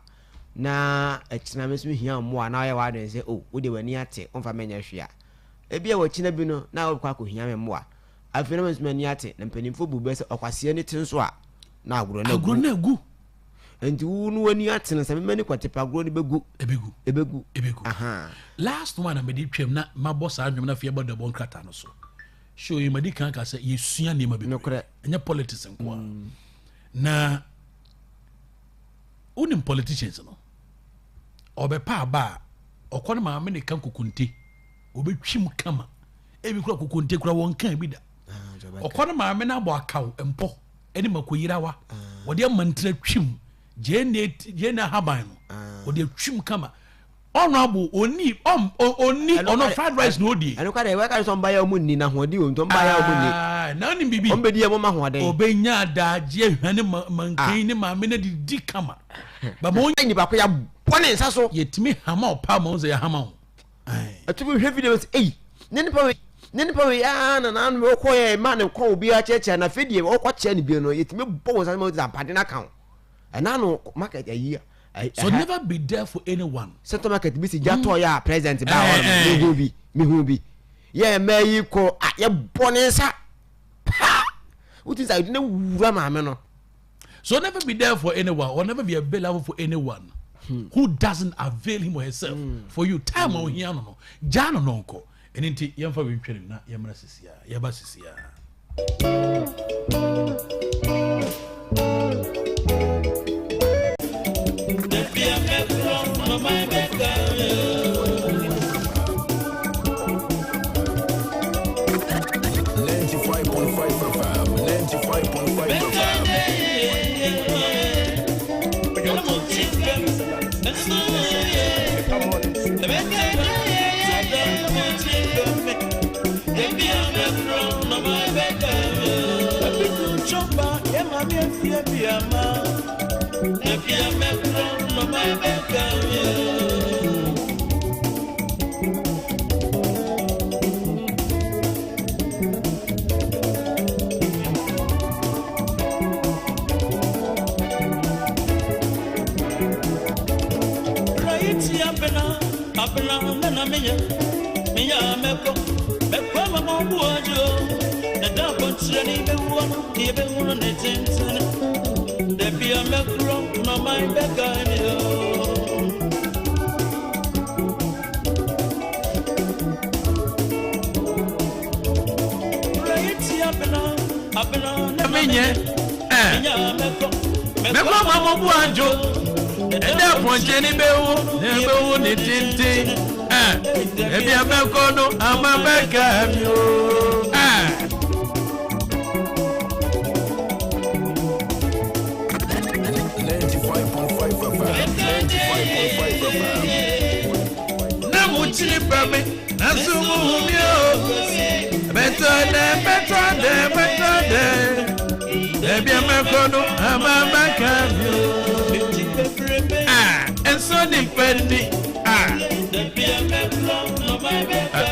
na ekina me so hia mo a na ya wa den se wo de wani ate onfa menya hwea ebia wo kina bi no na wo kwa ko hia me mo a afena me so mani ate na mpanimfo bube se okwase ne tin so a na agro na gu enti wo no wani ate na se me mani kwatepa agro ne begu ebegu aha last one na me di twem na ma boss adwom na fie bodo bon krata no so show you madi kan ka se yesua ne ma bi enya politics nko na unim politicians no obepa ba okon ma me ne kan kokunte obetwim kama ebi kura kokunte kura won kan bi da okon ma me na abo akaw empo eni makoyirawa wode amantra twim je na haban no wode twim kama ono abo oni ono fried rice no di eno kwade we ka so mba ya omunni na hodi o nto mba ya omunni na ni bibi ombedi e mo ma hoden obenya da je hwane mankan ni ma me na di kama ba mo ni ba ko ya bone nsa so yetimi hama opa mo ze ya hama o atubi hwe video say nene pa we ya na me ko ye ma ne ko obi a cheche na fedie o ko che ne bi no yetimi bo won sa mo za pade na kan no market a year. So never be there for anyone. Central market be si jato ya present ba me hu bi. Yeah, me ko ya bone sa. What is I no wura ma me no. So never be there for anyone or never be available for anyone who doesn't avail him or herself for you. Time on here no. Jano no ko. Enti yemfa we twere na yemra sisia. Yeba sisia.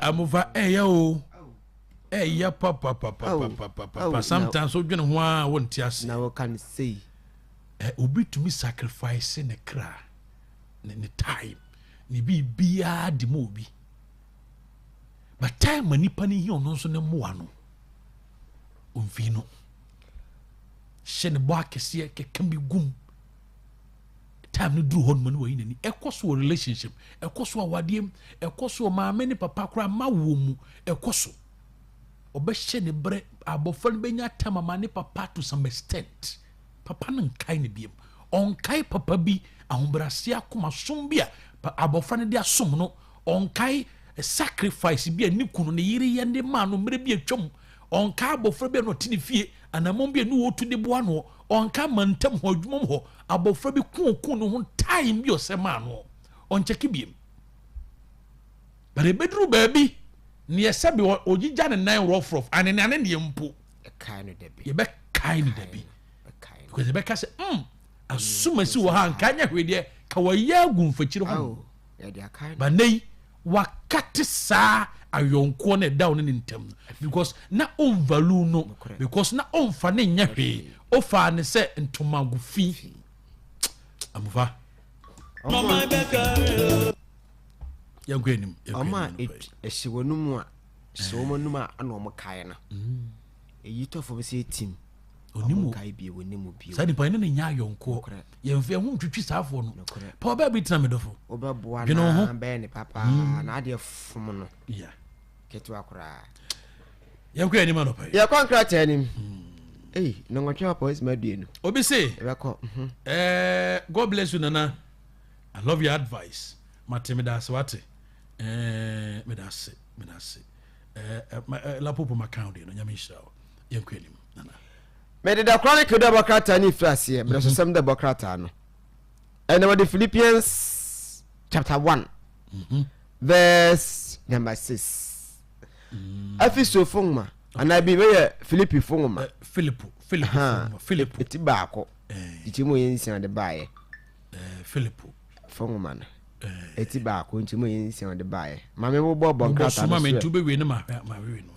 Amuva eyo eya papa sometimes so dwene ho a wonti ase na we can say obi to me sacrifice ne kra ne time ne bia di mo obi but time manipa ne hi ono so ne moa no omfi no hye ne bo akese keka bi gum time no duru hon man we nani ekoso relationship ekoso awadiem ekoso maame ne papa kra ma wo mu ekoso obehye ne bre abofan benya time ma ne papa to some extent papa nan kai ne biem on kai papa bi ahombrase akoma som bia abofan de asom no on kai sacrifice bia ni kunu ne yire ye ne ma no mre bia twom on kai abofan bia no tini fie anamon bia no wotu de boa no on ka mantam ho adwumom ho abofra bi kun no ho time bi osema no on cheki biem bare bedru baabi ne yesabe ogigya ne nan rough ane ne ne mpo kai no debi ye be kai no debi because be ka se asuma si wo ha nkanya hwede ka waya gumfachiri ho ya dia kai ba nei wakati sa ayonko ne down ne ntam because na on value no because na on fa ne nya hwe o fa ne se ntoma gufi amufa ya gwenim ama ehyiwonum a hyiwonum a ana omo kai na eyi to fo be se team onimu kai bi wonimu bi sa nipa ne nya ayonko ye mfe hu twitwi saafo no pa oba bi tena medofo oba boa na be ne papa na ade fom no ya ketu akura ya gwenim anopa ya contract anim no ngotwa police madue no obi say e ko God bless you nana, I love your advice matemida swate medase la popo makaundi no nyamisha yenkwenim nana me the chronicle the bokrata ni frase but so some the bokrata no and the Philippians chapter 1 verse number 6 afiso fongma ana bi be Philippi fongma Philip eti baako itimo yensia de baaye Philip fongma na eti baako itimo yensia de baaye mame wo bo bokrata no mame tube we no ma we no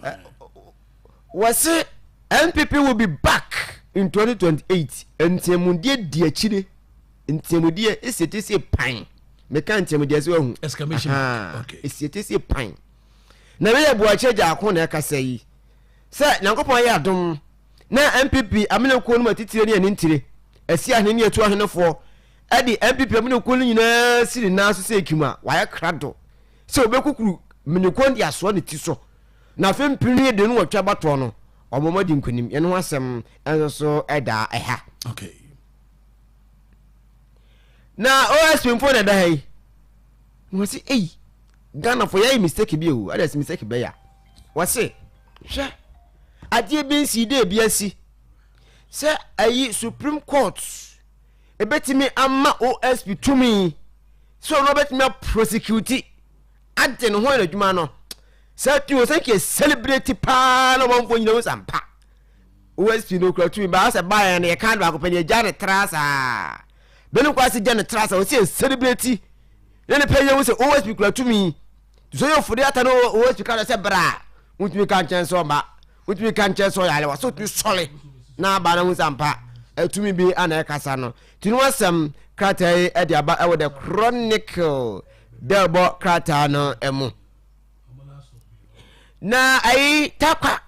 was it NPP will be back in 2028 entiamudie di akire entiamudie esietese pan meka entiamudie se wahu exclamation okay esietese pan na me buache ja akon na kasa yi se nyankopon ya adom na MPP amene ko no matitire ne ani ntire asi ahne ne etu ahnefo adi MPP amene ko no nyina siri na so se ekima waya krado se obekukuru menekon dia so ne ti so na fem pini de no watwa bato no omoma di nkonim ye no asem enso so eda eha okay na OSP mfo na da hai wasi Ghana for ya mistake bi o ada mistake be ya wasi hwe adie bi nsi de biasi se ayi Supreme Court ebetimi amma OSP tumi so no betimi prosecute ade no ho na dwuma no se ti o se ke celebrate pa no wonfo nyina wo sampa OSP no kura tumi ba se ba ya na ye kan ba ko panye jane trasa benu kwa se jane trasa o se celebrate ne panye wo se OSP kura tumi so yo fudi ata no OSP ka se bra mutumi kan chen so ma mutumi kan chen so ya le wa so tu sole na ba na wo sampa etumi bi ana kasa no tinu asem kratai e dia ba e wo the Chronicle Delbo krata no emu na ai takwa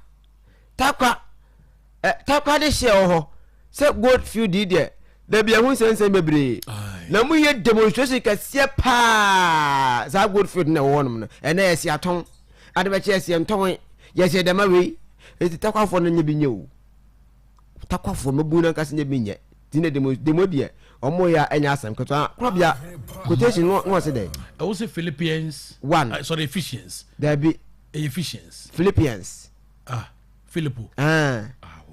de she ho se Goldfield de da bia hu sense bebre na mu ye demonstration ka se pa za Goldfield na wonum no ena ye se aton ade be che se nton ye se de ma we eti takwa fo no nye bi nye o takwa fo mabu na ka se nye bi nye dine demo de omo ya enya asem keto krobia quotation no se dey I will say Philippians 1 sorry Ephesians there be Ephesians Philippians Philippo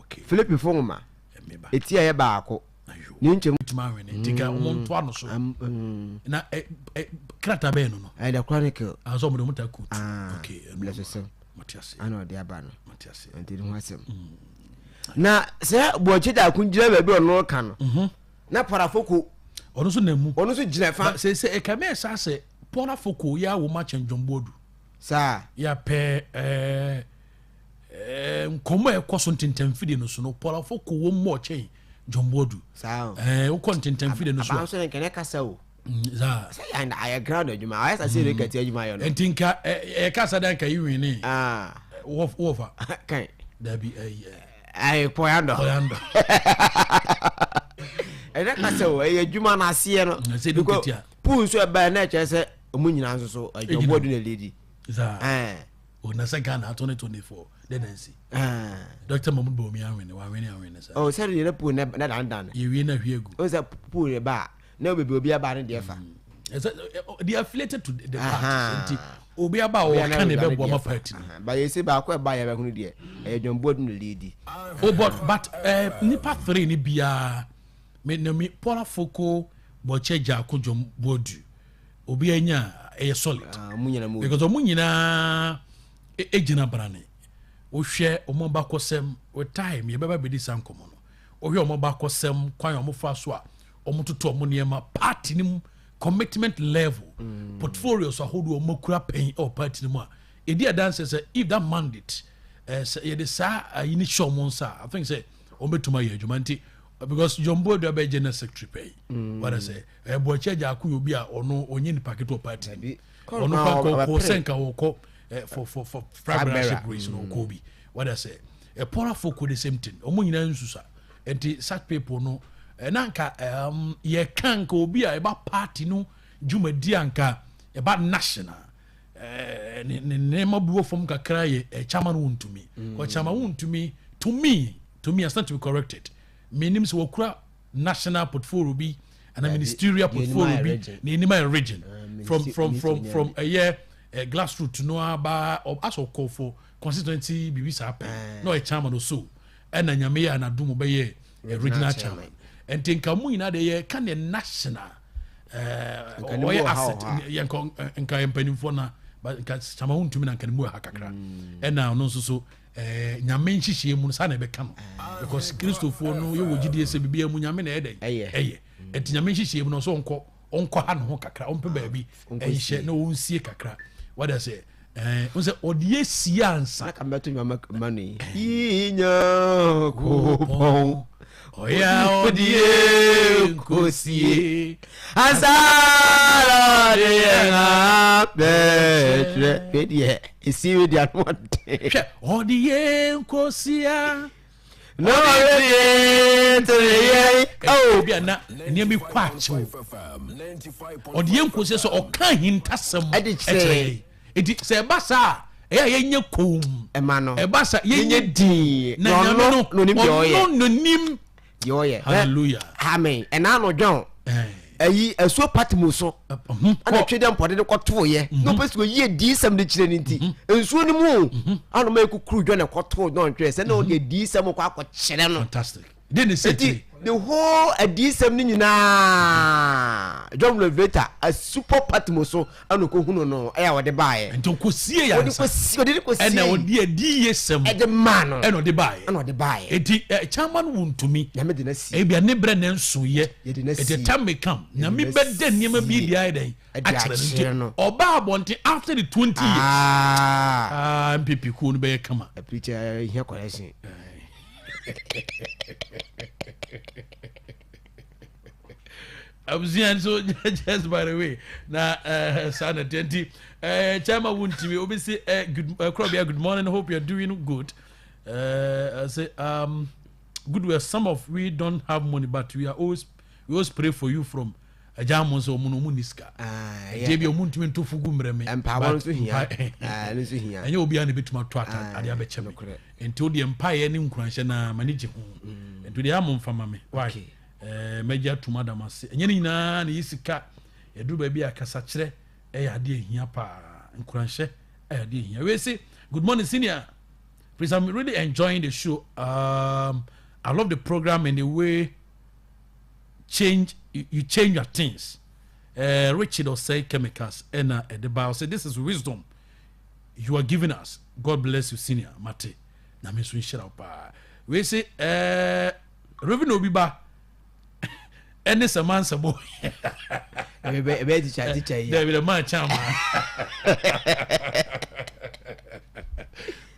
okay Philippi foma etia ye baako ni nchem tumawene tika umuntu ano so na krata be no the Chronicle aso mo mutaku okay bless yourself Matias ano de aba no Matias ntiri ho asem na se bochi da kunjira ba bi ono ka no na parafoko ono so namu ono so jira fa se ekame sa se parafoko ya wo ma chenjombodu sa ya pe nkomo ekoso ntentamfide no so no parafoko wo mo chen jombodu sa wo kontentamfide no so ba so nkene kasa o za say and I ground adwuma I say say rekati adwuma yo no entinka kasa dan ka yiwini wofa kan da bi ai poyando ene kasa o adwuma na ase no se do ketia pu so ba na che se omunyina nso so adwombodu na lady za na Ghana 2024 then see Dr. Mahmoud Bomi awene wa awene sa oh say the pu na dan ye wi na hwegu o say pu re ba na obi obi aba ne de fa they affiliated to the party obi aba o kan e be bo ma party ba ye say ba ko e ba ya be hunu de e jombodu na lady but nipa 3 ni bia me no mi pora foko bo cheja ko jombodu obi anya e solid because omunyina ejina brane o hwe omoba kosem o time ye baba bedi sankomo no o hwe omoba kosem kwan omofa so a omototo omonema party nim commitment level portfolio so ahodo omakura pen o party nim a edi dance say if that mandate ye de sa initial monsa I think say ometuma ye adwumanti because Jombo do be general secretary pay what I say bo cheja akụ obi a ono onye ni packet of party ono ko senka wo for friendship reason or Kobe what I say a poor folk with the same thing omo nyina nsusa enti such people no nanka ye kan ka obi a eba party no jumadi anka eba national ne mabuo from kakra ye chairman wontumi ko chairman wontumi to me as not to be corrected meaning so okura national portfolio bi and a ministerial portfolio bi ne anima region from a year grassroots no aba as call for constituency bibi sa pe no a chairman or so and nyame ya na dum be ye regional chairman and think amu ina de ye kan national oye asset yanko nka empanimfo na nka chairman ntumi na kan mu ha kakra and now no so nyame nhihie mu sa na be kan because Christopher no ye wogidi ese bibia mu nyame na eye enti nyame nhihie mu no so onko ha no ho kakra onpe baabi ehye na onsie kakra what I say unse odie siansa na kambeto nyama mani inya ko Oya odie kosie. Asala de na be isi we dia no de. Odie kosia. No we to Oh bia na nemi kwacho. Odie kosia so oka hintasem. Edi se basa yenye kom. Ema no. Ebasa yenye din. Na no nim no nim. Yoye. Hallelujah. Amen. And I know John. Ayi eso patimu so. Ana twede mpode de kwoto ye. No peso ye di sam de kire ni nti. Ensuo ni mu. Ana ma ekukuru dwa na kwoto no ntwe se na o de di sam kwa kire no. Fantastic. Then the whole adisem ni nyina John Levita a super patimu so ana ko hunu no e ya wode baaye. Nto ko sie ya. Wode ko sie. Ena odi adi yesem. E de man no. Ena odi baaye. Ana odi baaye. Eti chairman wuntumi. Na me de na si. E bia ne bre na nso ye. Eti time me come. Na me bede niam bi di ai den. Actually no. Oba abonte after the 20 years. MPP ku no be kama. A preacher here correction. I was so just by the way. Now, Sana 20. Chama wunti me obisi good Krobea, good morning. Hope you're doing good. I say good. We are some of we don't have money, but we always pray for you from a jamon so mumuniska. Jebi omuntu me tofugu mreme. Empower so here. And you will be an bit more twat at the abecheme. Until the empire ni nkuranshe na manage ho. Until the amon fama me. Why? Meja to madam ase. Enye nyina na yisika edu ba bia kasa kire ade ehia pa nkuranshe ade ehia. We say good morning senior. Please, I'm really enjoying the show. I love the program and the way you change your things. Richard will say chemicals and the Bible say this is wisdom you are giving us. God bless you, senior Mate. Na me so share up. We say Reverend Obiba and this man sabo. Be teacher. David man chama.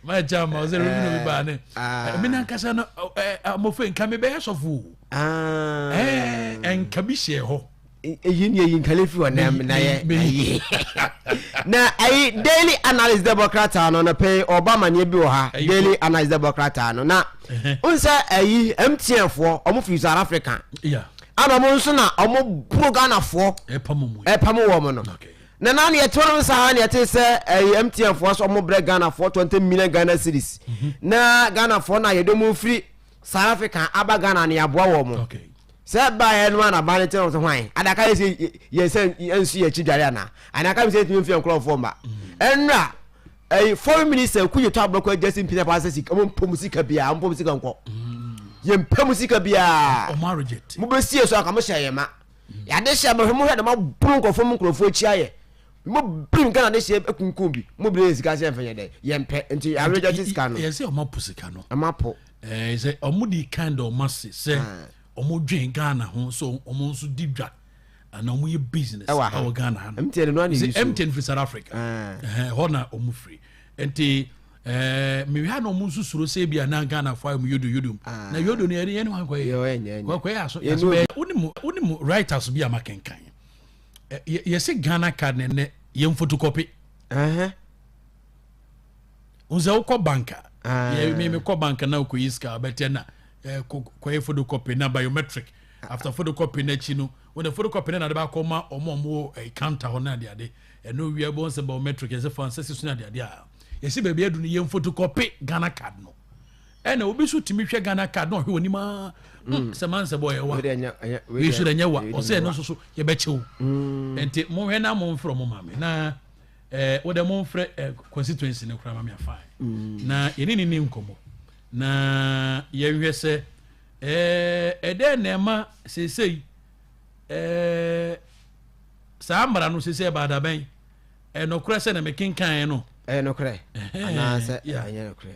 My chama was Reverend Obiba ne. Me na kasa no mo fe nka me be sofu. En kabishe ho. Yin Khalifi wa na ai daily analysis democrat no na pay Obama ne bi wo ha daily analysis democrat no na unsa ai MTN fo omo fi South Africa ana mo nso na omo pro Ghana fo epamu wo mo no na na ye toro nsa ha ne te se ai MTN fo so omo bre Ghana fo 20 million Ghana cedis na Ghana fo na ye do mo free South Africa aba Ghana ne aboa wo mo say by anyone about it on wine and I can say yes and see a chidariana and I can say to you for former and a foreign minister could you talk about just in Peter Passes musica bia musica uncle yem musica bia or marriage it mubesi so aka mo share ma ya de share mo head ma brunko fo mkrofo chiaye mo bring Ghana de share ekunkum bi mo bre sika share fanya de yem pe nti average this can yes say o ma pusika no amapo say omudi kind of mass say omo dwen Ghana ho so omo nso didwa ana omo ye business our Ghana ha MTN no ani MTN free South Africa hona omo free enti me ha no omo nso suro se bia na Ghana fa mu yodo na yodo no ye no kwa ya so unimu writers bia makenkan ye se Ghana card ne ye photocopy unza uko banka ye me ko banka na uko iska betena kwa photocopy na biometric after photocopy na chi no when the photocopy na ba koma omo counter ho na de no wi abo se biometric as for ancestors na de a yesi baabi adu ni ye photocopy Ghana card no na obi so timi hwe Ghana card no hwe onima se man se boy wa we should anya wa o se no so ye be chew enti mo hwe na mo mfro mo mame na wo de mo mfre constituency ne kura mame afai na ye ni nkomo na yehwe se ede nema sesei samara no sesei bada ben enokure se na mekinkan no enokure ana se enokure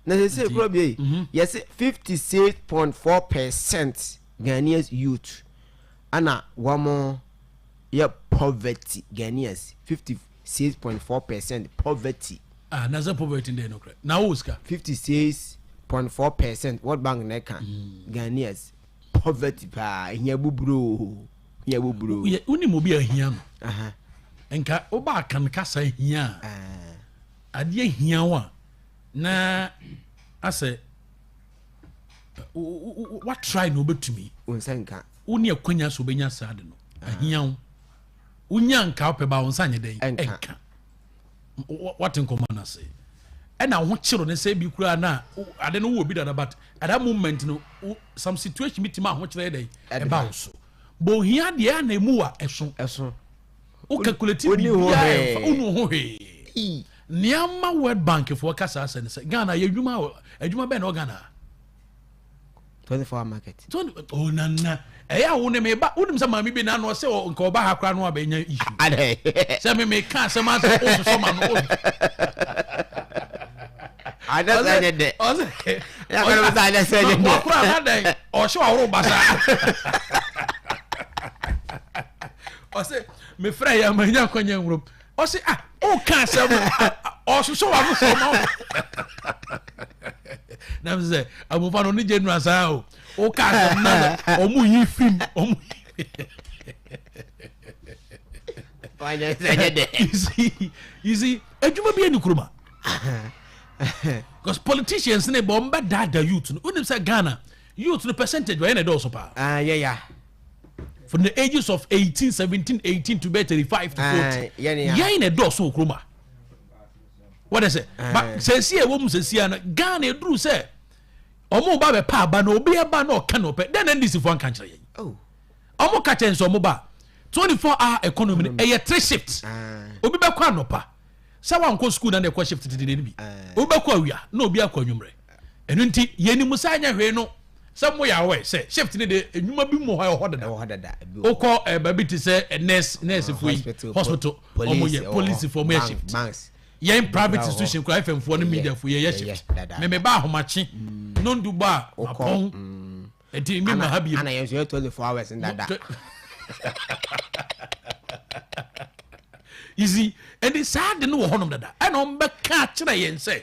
na sesei Krobea yes 56.4% Ghanaians youth ana wamo ya poverty Ghanaians 56.4% poverty na za poverty dey enokure na uska 56.4% World Bank neka Ghanaians poverty pa hia buburo uni mo bi ahia no enka oba kan kasa hia ade hia wa na ase what try no betumi unsanka uni akwanya so benya sade no ahia unya nka opeba unsanye den enka what in command say and I want children say be kura na I don't know who be that but at that moment no some situation meet ma ho kire dey about so bo hia de na emu a eso o calculate bi ya unu ho he niama World Bank for kasa say Ghana ye adwuma be na Ghana 24 market oh na eya wo ne me ba wonim say mami bi na no say nka oba ha kra no abenya issue ade say me kan say ma so ma no I don't say that. Ya ko ba sa say that. Mo kura na dai. O so awro basa. O say me frɛ ya ma nya kwanya nwuro. O say o ka say o so wa so ma. Na me say abufa no ni general sa o ka say na o mu yi film o mu. Why say that? You see, adwuma bi ani kuruma. Because politicians ne bomba dada youth no unim say Ghana youth no percentage why na do so pa yeah from the ages of 18 17 18 to 35 to 40 yeah na do so kroma what is it but say see e wo mu say na Ghana eduru say omo ba be pa ba na obi e ba na o ka no pe then ndisi fo anka kire yen omo ka chen so omo ba 24-hour economy e ye 3 shifts obi be kwa no pa sa wan ko school na de ko shift tidi ni bi obi kwa awia na obi akwa nwumre enu nti yeni musa anya hwe no sa mo ya we say shift ni de enwuma bi mo ho dada okọ baby ti say nurse fui hospital omo ye police for mo shift yen private institution kwa FM for no media for ye shift me ba ahomache no ndu ba apon enti mi ma habi ana yen 24 hours in dada easy and the sad no honum dada and on be ka kire yen say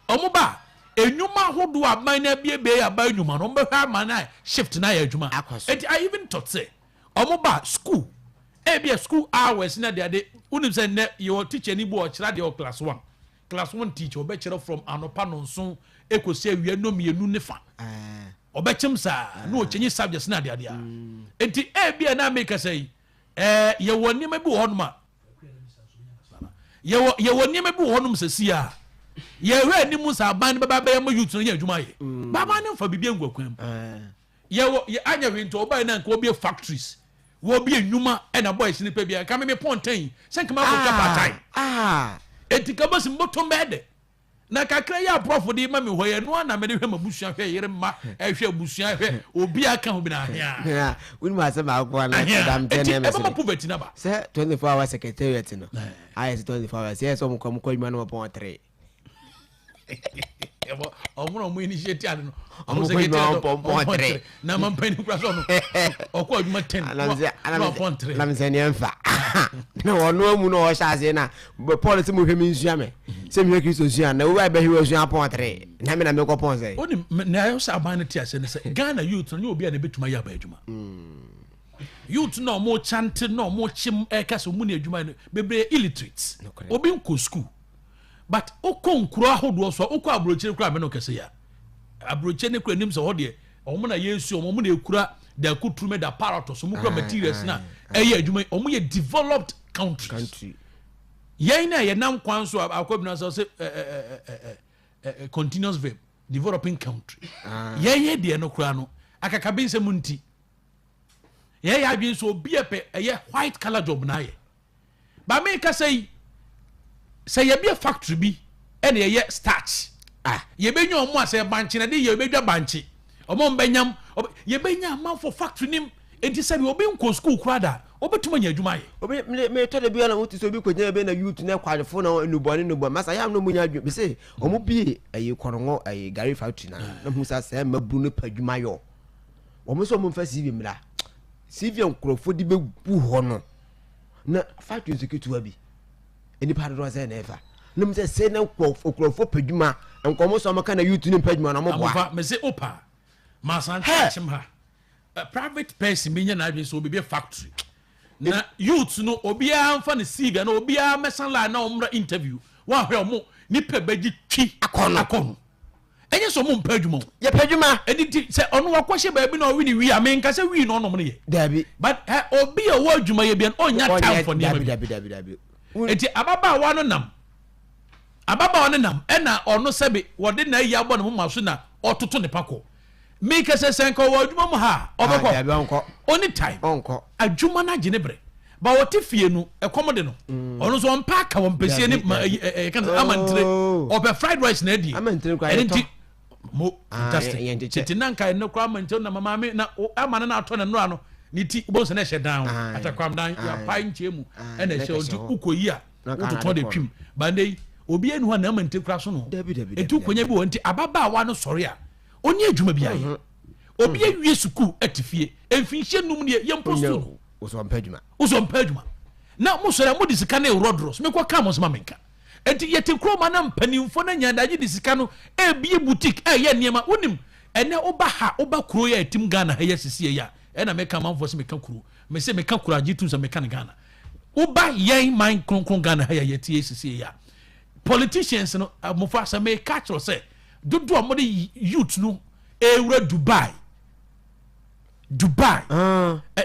omo ba enwuma hodo aban na biebe aban enwuma no be hwa man na shift na ya adwuma and I even thought say omo ba school e be school hours na de unim say na your teacher ni bo o kira de class 1 teacher o be kira from anopa no nso ekosi awia no mienu ne fa obechem sa na o chenyi subjects na de a enti e be na make say ye woni ma bi wo honuma ye woni ma bi wo honum sesi a ye hwe animu sa ban baba ba ma youth no ye adwuma ye baba ne fa bibia ngwakwam ye anya hwinto oba na nka obi factories wo bi enwuma e na boys ni pa bia ka me ponten sen kama ko part time enti ka bas mboto mede na kakra ya prof di ma me hoye no na me de hwe mabusua hwe yere ma hwe abusua hwe obi aka ho bi na ahia woni ma se ma ko na dam tene me se poverty na ba se 24 hours secretariat no ai 24 hours yes o mo ko yuma no pon 3 omo mo initiate ade no omo secretariat pon 3 na mampani kura so no okwa adwuma 10 no pon 3 na me se ne mfa na wono amu no o sha se na policy mo hwe mi nsua me se mi Kristo sua na wo ba hwe osua pon 3 na me na me ko pon se oni na yo sa ban ti ase ne se Ghana youth no obi a na betuma ya ba adwuma youth no mo chante no mo chim eka so mu na adwuma bebre illiterate obi nko school but okonkuro ahodo so okọ abrochire kura me no kese ya abrochire ne kura nim so ho de omo na yesu omo na ekura da kutrume da apparatus omo kura materials na eye adwuma omo ye developed country yen na ye nam kwan so akwabina so say continuous verb developing country ye de no kura no akaka bin se munti ye ya bin so obi epe eye white color job na ye ba me ka say ye be factory bi ene ye starch ye benyo omo ase banchi na de ye bedwa banchi omo mbenyam ye benya man for factory nim enti se bi obi nko school krada obetuma nya adwuma ye obi me to de bi na wuti so bi konya be na youth na kwadefo na nubone masa yam no munya adwuma se omo bi ayi korongo ayi gari factory na musa se mabu no padwuma yo omo so omo fa CV mra CV nkrofo di be bu ho no na factory security abi eni pa do say never num say na nkrofo padwuma nkomo so maka na youth ni padwuma na mo boa me say opa ma san tachim ha private person bi nya na adwe so obi be factory na youth no obiara mfa ne CV na obiara mesan line na omra interview wa hwe omo nipa bagi twi akono enye so mo mpa adwuma ye pa adwuma edi se ono wakɔhye baabi na owi ni wi amenka se wi no onom ne ye dabi but obi a wo adwuma ye bia onya time for ne dabi enti ababa wa no nam ena ono sebe wode na yi abɔ ne mo so na ototo ne pako make se senko wo adwuma mo ha obekɔ oni time onko adwuma na gine bre ba wote fie no ekomode no ono so mpa ka won pesie ne kan amantre obe fried rice na adi amantre kwa enti mo fantastic titinanka ne kwa amantre na mama me na amane na ato ne no ano ni ti bo se na hye dan atakwam dan ya pai nchemu ena hye odi ukoyi a wototo de twim ba ndei obi enu ha na amantre kwa so no etu konya bi wonti ababa wa no sori a oni adwuma bi aye obi awie suku atifie emfinhye num ne yemposto uso mpadwuma na mo sori mo disika na rodros me kwa ka mo sema menka enti yete kroma na mpanimfo na nyadaje disika no ebie boutique ye niema wonim ene oba ha oba kuro ya etim Ghana ha yesisi ya ena meka manfo se meka kuro me se meka kuro ajitu se meka Ghana oba yen man kronkron Ghana ha yeti yesisi ya politicians no mofa se me catch or say dodo mo de youth no ewura Dubai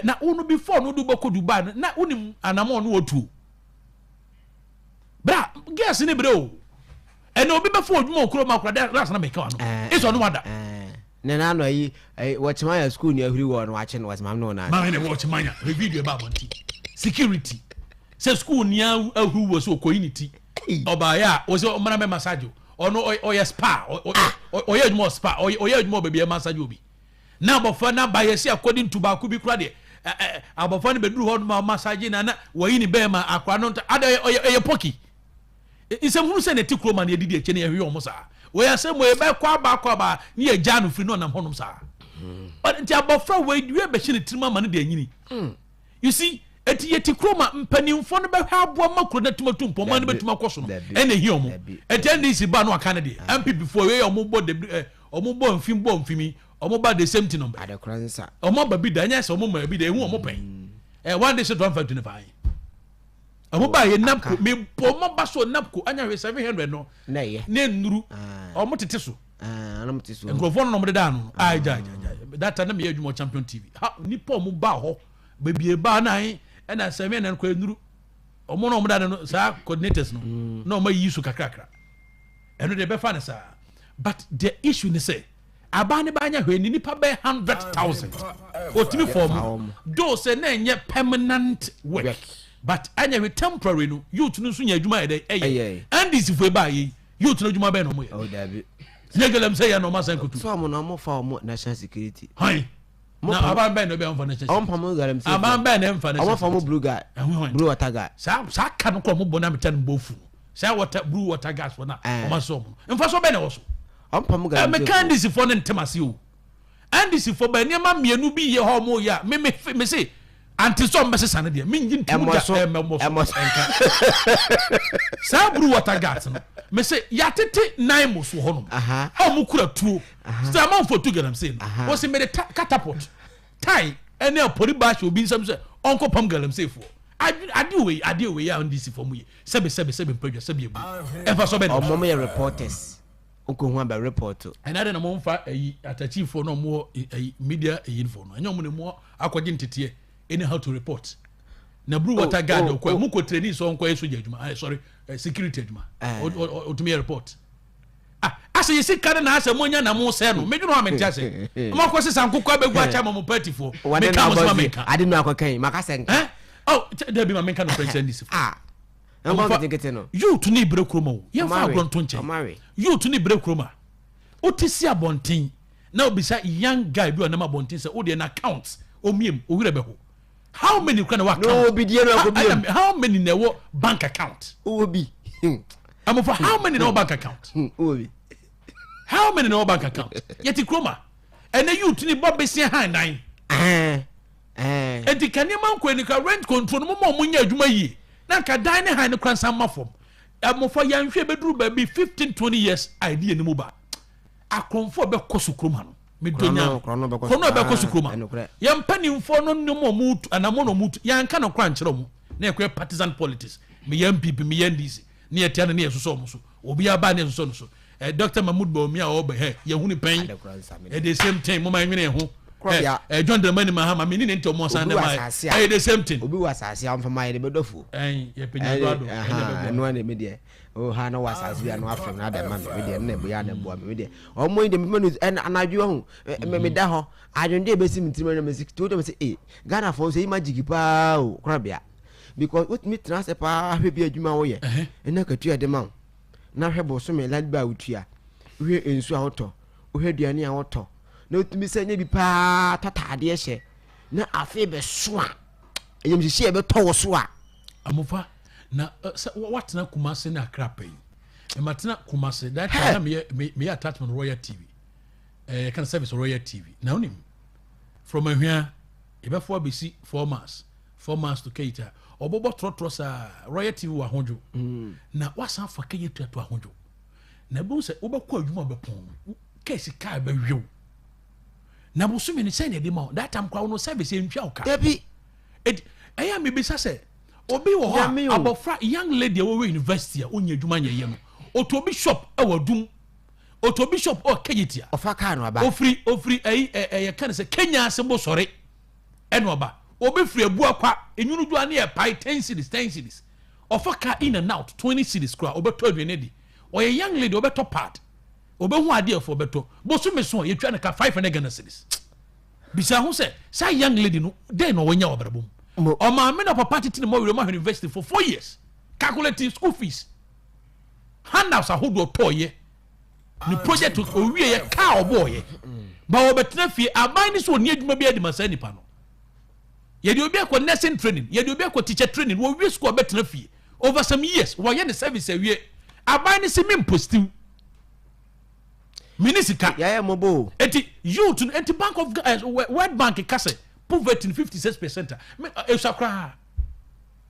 na unu before no do boko Dubai na unim anamo no otu bra guess ni bro ene obi before odwuma okro makura da ras na meka no eso no wada na no yi watchman school ni ahuri wo no wache no watchman no na ma ne watchman video ba bonti security say school ni ahuri wo so koyiniti oba ya o se o mara me massage ono oye spa oye adwuma spa oye adwuma baby massage obi na abofa na bayesi according to baku bi kura de abofa ne beduru ho no massage na wayi ni be ma akwa no ada oye poki isem hunu se ne tikro ma ne didi eche ne ehwe omo sa we asem we be kwa ba ne ya ja no firi no nam honom sa nti abofa we due be hye ne tirima ma ne de anyini you see eti yetikro ma mpanimfo no be hwa abo makro na tumatum poma ne betuma koso no ene hi omo eti ende isi ba no aka ne de MP before we omo bo de omo bo mfimi omo ba the same thing number adekransa omo ba bi da nya se omo ma bi da ehu omo pen one day se 125 omo ba ye napko me omo ba so napko anya we 700 no na ye na nuru omo tete so omo tete so microphone no mo de da no ai ja that time na me adwuma champion TV ha nipa omo ba ho ba bi e ba na hin ena 700 kwa nuru omo no mo da no sa coordinators no na omo yi su kakrakra eno de be fa na sa but the issue ni say abane banya hweni nipa be 100,000 otimi form do se na enye permanent work but anya we temporary no youth no so nya adwuma ede and this if we buy youth no adwuma be no mo ye oh dabi nyegelem say ya no ma san kutu so mo no fa mo national security hi na aban be no be on for national on pam galem say aban be na mfa national on fa mo blue guy blue water guy sa ka no ko mo bona meta no bofu sa water blue water gas for na o ma so mo mfa so be na wo so me candies for ntemase o andis for ba niam mienu bi ye ho mo ya me say anti so mbese ne de me ngi ntimu ja mo sa bru water gas no me say ya tete nine mo so ho no ha mo kura tuo sa man for to get am say no o se me de catapult tai ene opori ba sho bi nsam say onko pam galam say for ade we ya andis for mo ye sebe mpadwa sebe ebu e fa so be no mo me reporters onko hu aba report enade na mo mfa atachifo no mo media info no enyo mo ne mo akwaje ntete any how to report na blue water guard okwa mo ko training so onko yeso adwuma sorry security adwuma o to me report ase yesi kare na ase monya na mo se no medwunu amenti ase mo ko se sankoko abegu acha mo party for me ka mo so menka ade no akokan makasa nka there be my menka no president this no you to ni bre kroma o ye fa agronto nche you to ni bre kroma o tisi abontin na obisa young guy bi o na abontin se o de na account o miem o wire be ho how many can work no be there no go how many na wo bank account o bi am for how many no bank account o bi how many no bank account yeti kroma ene you to ni bob se han nine enti kanema nko ni ka rent control mo mo nya adwuma yi na ka dan ne han ne kransa mafom amofo yanhwe beduru ba bi 15-20 years idea ni mu ba akonfo be koso kroma no medonya kono be ko sukroma yam panimfo no nnomo mutu anamo no mutu yanka no kra nkyerɛ mu na ekwe partisan politics me yam bibi me yam disi ne yetia ne yesoso mo so obi aba ne yesoso no so Dr. Mahmoud Baumia oba he ye huni pen the same thing mo ma nwene ho John Dramani Mahama me ni nti omo san dem the same thing obi wasase am fa mai de bedofo ye penyado no na me de o ha na wasase bia no afem na da man me de na bo ya na bo me de omo de me no anadwo ho me da ho adwonde be sim ntiri na me sik to dem say Ghana for say magic pa o krabia because what me transfer pa hwe bia adwuma wo ye na katua de man na hwe bo so me lad ba utua hwe ensu a woto hwe duane a woto na otumi sanya bi pa tatade hye na afi be so a eyem hye be to wo so a amofa na what na Kumasi na Accra pay e matena Kumasi that time me attachment Royal TV kind of service Royal TV na onim from ahwia e be for BC 4 months to Keita obobo trotro sa Royal TV wa honjo na wasan fa keye to ahonjo na bu se obekọ adwuma be pon case ka be hwew na bu so me ni say na de ma that time kwa no service entwa oka debi eya me bisa say obi wo ha abofra young lady we university a onya adwuma nya yem otobi shop e wadum otobi shop o keyitia ofa ka no aba ofri e kan say Kenya asebo sore eno aba obi free abu akwa enwunu dua na e pai 10 cities ofa ka in and out 20 cities kra obeto adwene di o ye young lady obeto part obehu ade afo obeto bosu meso ye twa na ka 500 Ghana cities bisa hu say young lady no dey no wonya obrabom o ma me na papa titi mo we ma university for 4 years calculating school fees handouts ahodo toye ni project o wie ye ka oboye ba obetena fie aban ni so oni adwuma bi adi masa nipa no ye de obi akọ nursing training ye de obi akọ teacher training wo wi school betena fie over some years wo ye the service awie aban ni se me postiu minisika ya mobo eti youth eti bank of World Bank kase poverty 56% esakra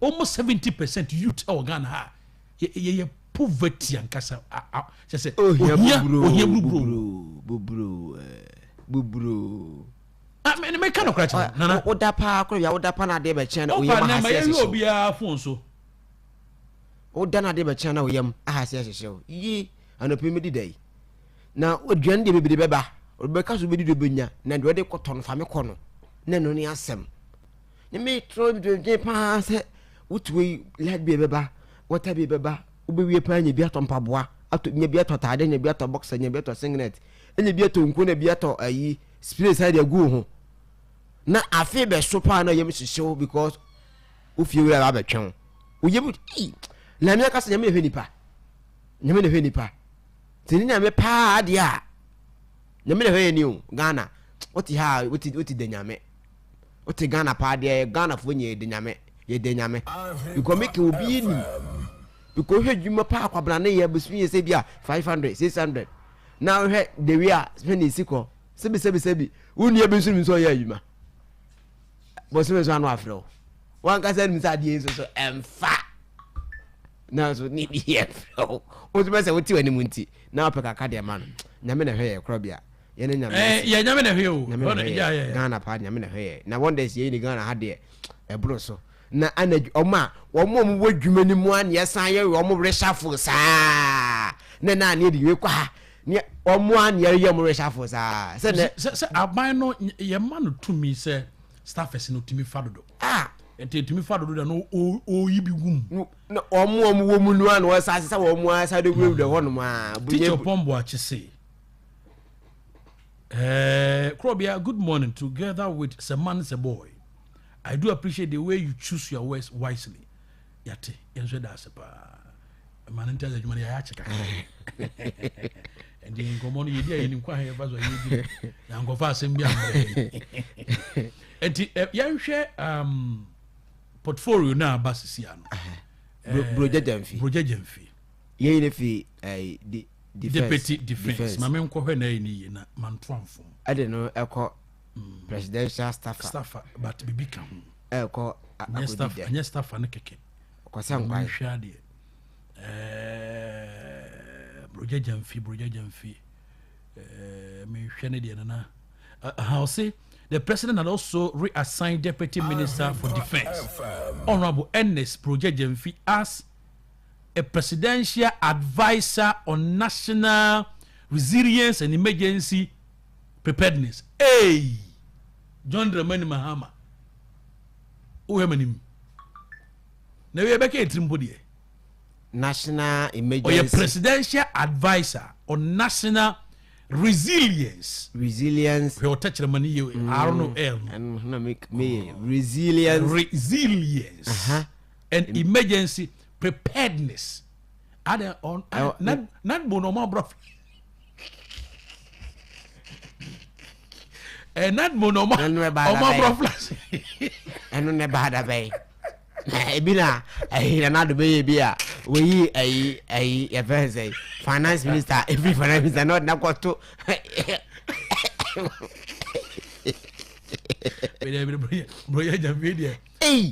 almost 70% youth o Ghana ha ye poverty ankasa say ohia bubro me kind of crash nana oda pa akro ya oda pa na de be chen na oyem ahase so obi a phone so oda na de be chen na oyem ahase so yi anopi me di dai na oduan de bebede beba obeka so bedi do benya na de ode koton fa me kono na no ni asem ne me tro de pa se utwe lad be beba water be beba obewie pa nya bi atompa boa ato nya bi atotade nya bi ato boxer nya bi ato singlet nya bi ato nko na bi ato ayi spray side agu ho na afi be so pa na yem hihyew because ofie we aba betwen oyem la me aka se nya me hwe nipa tini nya me pa dia nya me hwe ni o Ghana oti ha oti de nyame oti Ghana pa dia Ghana fo nye de nyame ye de nyame because make obi ni because hwe dwuma pa akwabra na ye besu ye se bia 500 600 now hwe de we a spend isiko sebi uni ebensu mi so ya yuma bo se so anu afro wan ka se mi sa die so emfa na so ni bi afro o se se woti wani munti na opeka ka de man nyame na hwe krobia ye ne nyame ye nyame na hwe o ya Ghana pa nyame na hwe na one day ye ni Ghana ha de ebro so na anaju oma wo mo wadwuma ni mu an ye san ye wo mo reshuffle sa na ni de we kwa ni omo an ye mo reshuffle sa se aban no ye ma no tumi se staffers no tumi fadodo enti tumi fadodo da no o yi bi gum no omo wo mu nu an wo sa se wo mo sa de we de hono ma teacher pombo a chese Krobea, good morning. Together with Seman Seboy, I do appreciate the way you choose your words wisely. Yate, enjoy that sepa. Man, tell you money I check. And the common idea in inquire about what you do. Now go fast and be and young share portfolio now, Bassisiano. Broja Jemfi. Ye the fee, the Deputy Defense. My men call her name na Mantwanfo. I don't know, I call presidential staffer, but be become. I call a staff and a keke. Because I'm quite sure. Broja Jemfi. Me Kennedy and I'll say the president had also reassigned Deputy Minister for Defense, Honorable Ernest Projejemfi, as a presidential advisor on national resilience and emergency preparedness. Hey, John Dramani Mahama. Uhemanim. Na we beke etrimbodie. National emergency. Or a presidential advisor on national resilience. Resilience. We touch the money you. I don't know. And make me resilience. Resilience. And emergency preparedness. Other on not bonoma bro. And not monoma. And no bad bay. Ebina, another baby. We a very finance minister, every finance minister, not now got to. I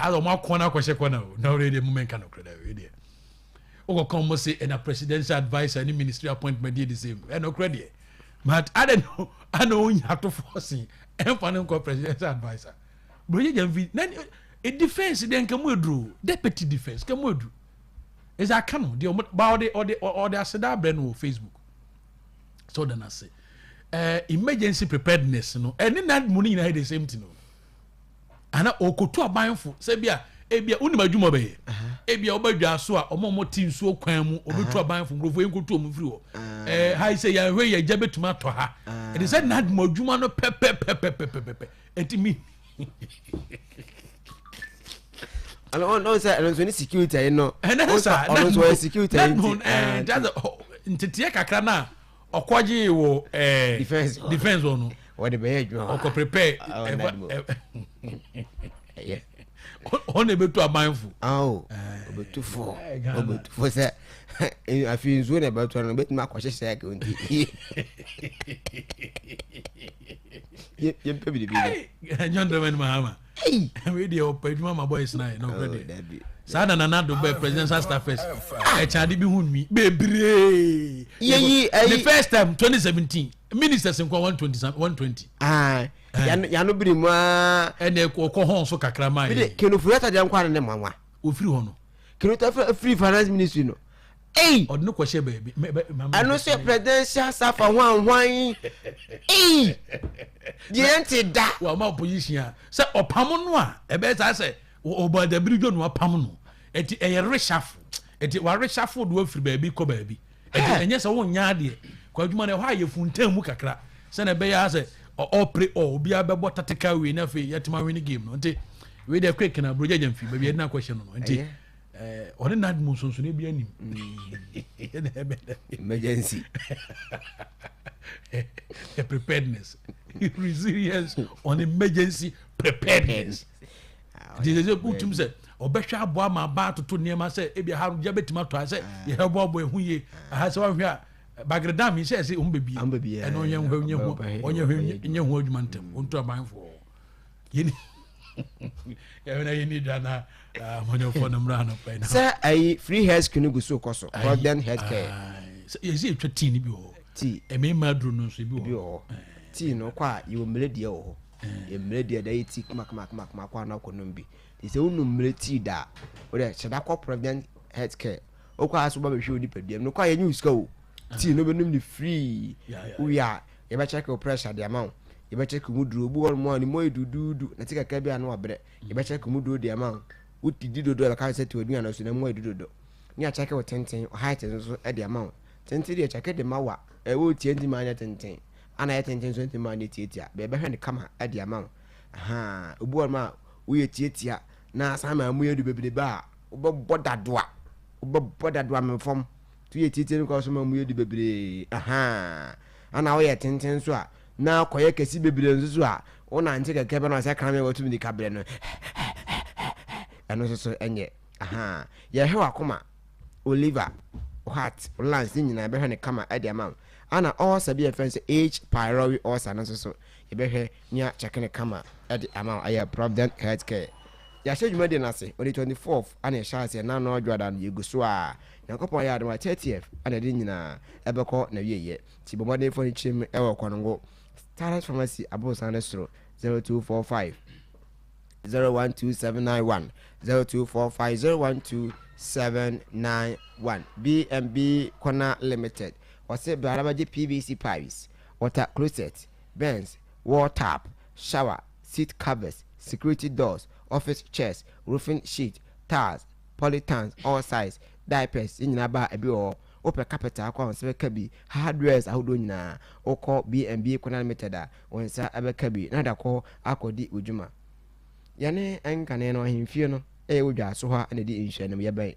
don't want corner question. No, really, moment cannot credit. Or come say and a presidential advisor, any ministry appointment did the same. And no credit. But I don't know. I know you have to force him. And for presidential advisor. It defense then come with drew. Deputy defense come with drew. Is that canon? The about the or the Asada brand on Facebook. So then I say emergency preparedness, you know, and in that money in the same thing. And I okoto abayfo say bia ebia uni madwuma be ebia obadwa so a omomo team so kwan mu obetu abayfo grofo enkoto omu firi ho hi say ya hwe ya jabetuma to ha it is said na madwuma no pepe etimi alon no say alon so ni security you know alon so security and that ntetie kakra na okwaje wo defense ono what the be adwuma oko prepare yeah on ebetu abayfo obetu for say I feel so about to bet ma kwahye shek onti ye pebi de John Dramani Mahama we dey opaduma my boys na no credit sada na do be presidential staffers e chade bi hunmi bebre the first time 2017 ministers in 120 ya no biri mu ene ko hon so kakra man bi kenu furata de nkwa ne manwa ofiri ho no kenu ta free finance ministry no odno kwahye baby ano se presidential staff hwan diente da wa ma opposition se opam no a ebe sa se obada birijo no opam no eti eye reshafu eti wa reshafu do afiri baby ko baby eti enye se won nya de kwadwuma na ho ayefuntan mu kakra se na be ya se opre obi abebo tateka we na fe yetima win game no enti we dey quick na broja jamfi baby na question no enti on na admu sonso ne bi anim emergency preparedness resilience on emergency preparedness this is a good to say obehwa abo ma ba toto niam say e bia ha ja betima to say ye hebo abo ehu ye ha se wa hwa bagredam mi say umbebi e no yen hwa onye hu adwuma ntem onto abanfo yeni ya na yeni dana monyo for na mra no pa na say ai free health clinic go so koso Golden Healthcare ye see twa tea ni bi ho tea e me madru no so bi ho tea no kwa ye omledie ho ye mledie da tea kama kwa na kono bi they say unu mleti da o de cheda kwa Golden Healthcare o kwa aso ba be hwe odi padiem no kwa ye news ka o tea no be num ni free we are ye be check your pressure the amount ye be check mu duro bu won mo ni mo edududu na tika ka bia no abre ye be check mu duro the amount uti didodo ka se ti odua na so na mo edudodo ni a check o tenten o height so e the amount tenten de check de mawa e wo tie ndi ma nya tenten ana ye tenten so tenten ma ne tietia be be hwe ne kama e the amount obu won ma wo ye tietia na sama mu yedu bebede ba oboda doa me fom tu ye tietia ko so ma mu yedu bebede ana wo ye tenten so a na koye kesi bebede nso so a ona nte keke be na se kan me wo tumi di kabre no ano so enye ye hewa koma Oliver Heart Lance nyina be hwe ne kama e the amount ana all sabi friends H pylori also no so ye be hwe nya check ne kama e the amount aye Provident Healthcare ya shedwuma de na se on the 24th ana chance na no odwada no yegu so a yakopon ya adwa 30th ana de nyina ebeko na wieye ti bomode fo ni chim e wo konongo Target Pharmacy Abosane Sro 0245 012791 0245 012791 BMB Corner Limited. What's it? Barabaji PVC pipes, water closet, Benz, wall tap, shower, seat covers, security doors, office chairs, roofing sheet, towels, polytans, all size, diapers, in Naba Ebio, open capital, Kabi, hardwares, Auduna, or call BMB Corner Limited, when Sir Abakabi, not a call, Akodi Ujuma. Yane enkane no ahemfie no wodwa so ha na di nhwe no yebɛn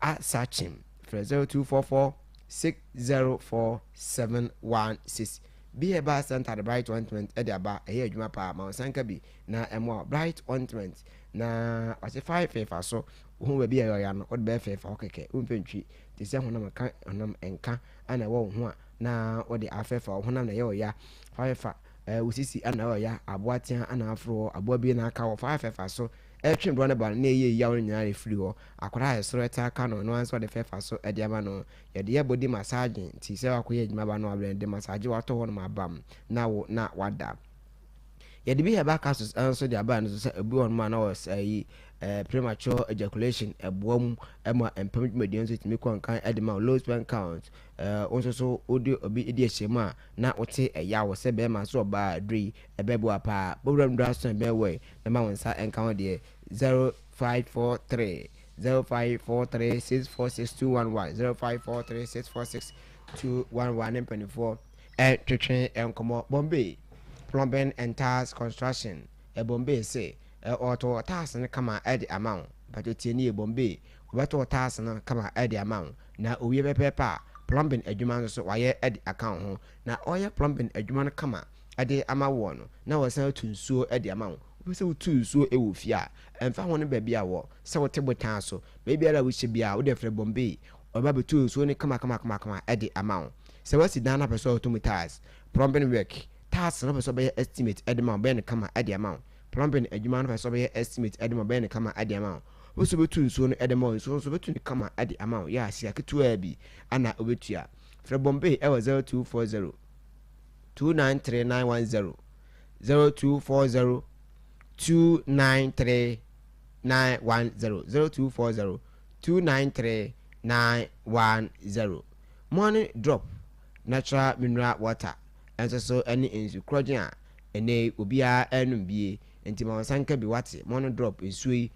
a search him 0244 604716 be a bar center the bright ointment e de aba e adwuma pa ma sanka bi na emo bright ointment na wase 5 fa so ho ba bi ya no od ba fa okeke umpentwi te se honam ka honam enka ana wo ho a na ode afefa honam na ye oya 5 usisi ana oya aboatia ana afro aboa bi na aka wo 5 so etwe bro na ba na ye ya won nyina refri ho akora esoro eta ka no no anso de fefa so ede ama no ye de body massage ti se akoye adwuma ba no ablende massage wato ho no mabam na wo na wada ye de bi he ba ka so anso de aba no so ebi won ma na wo sai premature ejaculation eboam ema empam median so timi kon kan edema low sperm count onso so odi obi edi ehema na wote eya wo se be ma so ba adri ebebu apa program drason be we na ma wonsa enka ho de 0543 0543646211 0543646211 empany4 twetwe enkomo Bombay Plumbing and Tiles Construction Bombay say auto task na kama edi amount but tieni Bombay obeto task na kama edi amount na owie pepepa plumbing adwuma so waye edi account ho na oye plumbing adwuma na kama edi ama wo no na wasan tunsuo edi amount se tunsuo ewo fia emfa ho ne ba bia wo se wote botan so ba bia ra wo hye bia wo de frɛ Bombay oba be tunsuo ne kama edi amount se wasi dana person automatas plumbing work task na person be estimate edi amount be ne kama edi amount plumbing adwuma no so be estimate edema be ne kama adi amount wo so betu nsuo no edema so betu ne kama adi amount ya asia ketua bi ana obetua fra Bombay e 0240 293910 0240 293910 0240 293910 morning drop natural mineral water and so any insu krogen ene obia enum bie enti ma sanka bi wate mono drop ensui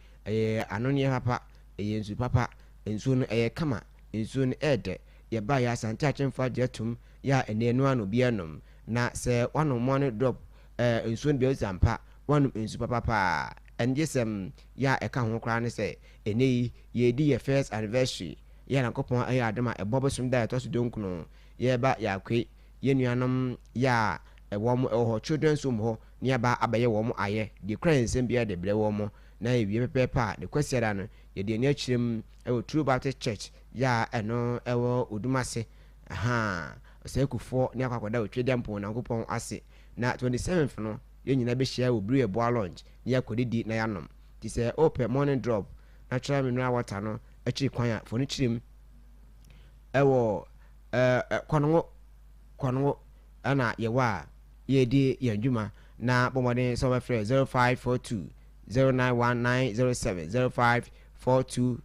anonye papa ensu papa ensu no kama ensu no ede ye ba ya Asante achemfa jetum ya ene no ano bia nom na se wano mono drop ensu no bi ozampa wano ensu papa pa enjesem ya eka ho kra ne se ene ye di ye first anniversary ya na kopon ayi adema ebobosum da to so donkuno ye ba ya kwe ye nuanom ya wo children's home ho niaba abaye wo mo aye de kran bia de bre wo mo na ewie pepepa de kwasiara no ye de ni achirem True Baptist Church ya eno ewo Odumase aha osekufo ni akwakwada otwede mpo na nkopon ase na 27th no ye nyina be share obru ebo lunch ni akodidi na yanom ti se open morning drop natural mineral water no achi kwan a fo ni chirem ewo kwano ana yewa ye di yanjuma na bomode so frɛ 0542 091907 0542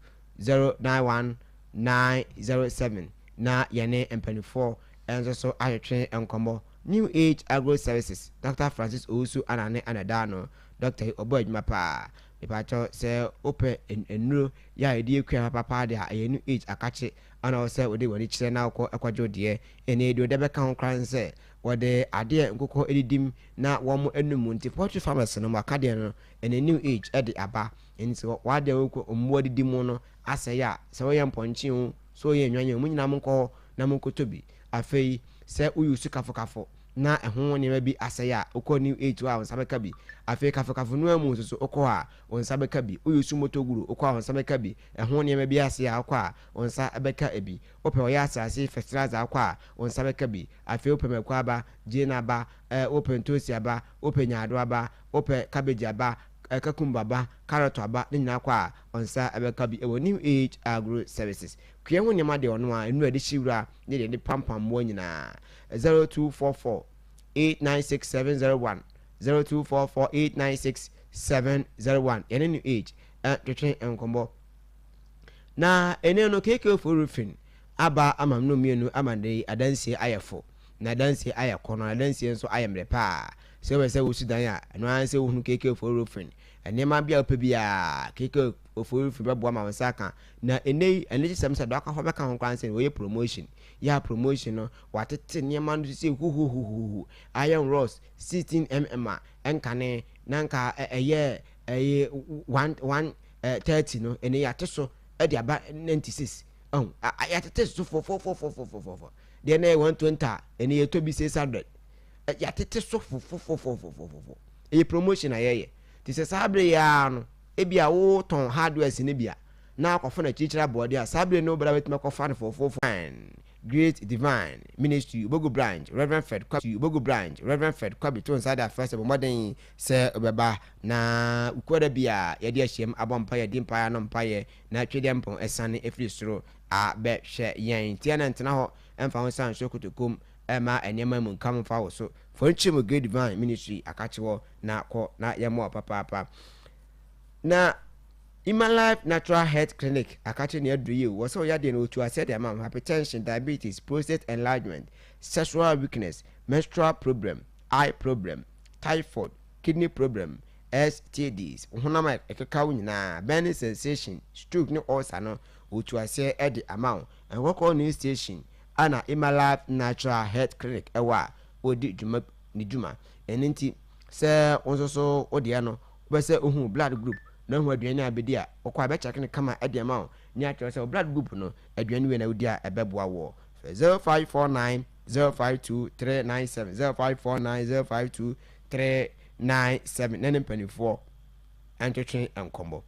091907 na yene empanifo enso so ahwetwe enkomo New Age Agro Services Dr. Francis Owusu anane anadano Dr. Obojuma pa ipacho se ope enuro ya edi ekwa papa de a New Age akache ana se ode wani kire na akwajo de ene edi ode beka ho kran se wode ade nkoko edidim na wo enum nti poultry farmers no makade no ene New Age ede aba nti wade wo omuwa didim no asaya se wo yemponchi hu so ye nwanyan mu nyina mko na mko tobi afei se uyusu kafo na ehon ne bi asaya okọ New Age wa onsabeka bi afei kafo no amu so okọ a onsabeka bi uyusu motoguru okọ a onsabeka bi ehon ne bi asaya okọ a onsabeka ebi ope oya asase fertilizer okọ a onsabeka bi afei ope mekwa ba jena ba ope ntosi aba ope nyaado aba ope cabbage aba kakumba ba carrot aba ne nyina kwa onsa abeka bi ewo New Age Agro Services kwe ho nyama de ono a enu ade shiwura ne de pampam mo nyina 0244 896-701 0244-896-701 yɛne new age twetwe nkɔmmɔ na ɛne no KK for roofing aba amam no mienu amande adansie ayɛfo na adansie ayɛ kɔnɔ adansie nso ayɛ mmerɛ paa sɛ wɔ sɛ wosu dan a ɛno ara sɛ wohunu KK for roofing nneɛma bi a wopɛ bi a KK for roofing bɛboa ma wo nsa ka na ɛnɛ gye sɛm sɛ dɔaka hɔ bɛka ho kwan sɛ wɔyɛ promotion yɛ promotion no watete nneɛma no sɛ huhuhuhu iron rods 16mm a ɛnkane na nka ɛyɛ 130 no ɛne yɛate so ɛde aba 96 yɛatete so fofofofofofofo deɛ na yɛ 120 a ɛne yɛtɔ bi 600 yɛatete so fofofofofofofo ɛyɛ promotion a yɛyɛ nti sɛ saa bere yɛa no ebi a wotɔn hardwares ne bia na akɔfo na kyirikyiri abɔde a saa bere no wobra bɛtumi akɔfa no fofofo Great Divine Ministry Ubogu Branch Reverend Fred Kwabi Ubogu Branch Reverend Fred Kwabi to inside that first modern say obeba na ukwada bia yɛde ahyɛm abɔ mpa yɛde mpa no mpa yɛ na twede mpɔn ɛsane efiri soro a bɛ hwɛ yɛn tia na ntena hɔ ɛmfa ho san sokotokom ɛma ɛnɛma mu nkam fa wo so fonchim Great Divine Ministry akachewo na kɔ na yɛmɔ papa na Ima Life Natural Health Clinic akache ne aduru yi wo so ya de no otu ase de am hypertension, diabetes, prostate enlargement, sexual weakness, menstrual problem, eye problem, typhoid, kidney problem, STDs, honama ekeka wo nyina, burning sensation, stroke ne ulcer no otu ase e de amount and work on new station ana Ima Life Natural Health Clinic ewa odi djuma ni djuma eninti se onso so odi ano be se ohun blood group na hu aduane abedi a okwa be check ne kama ade ma o ni atwa se blood group no aduane we na odi a ebeboa wo 0549 052 397 0549 052 397 nene mpanifo antwetwe enkombo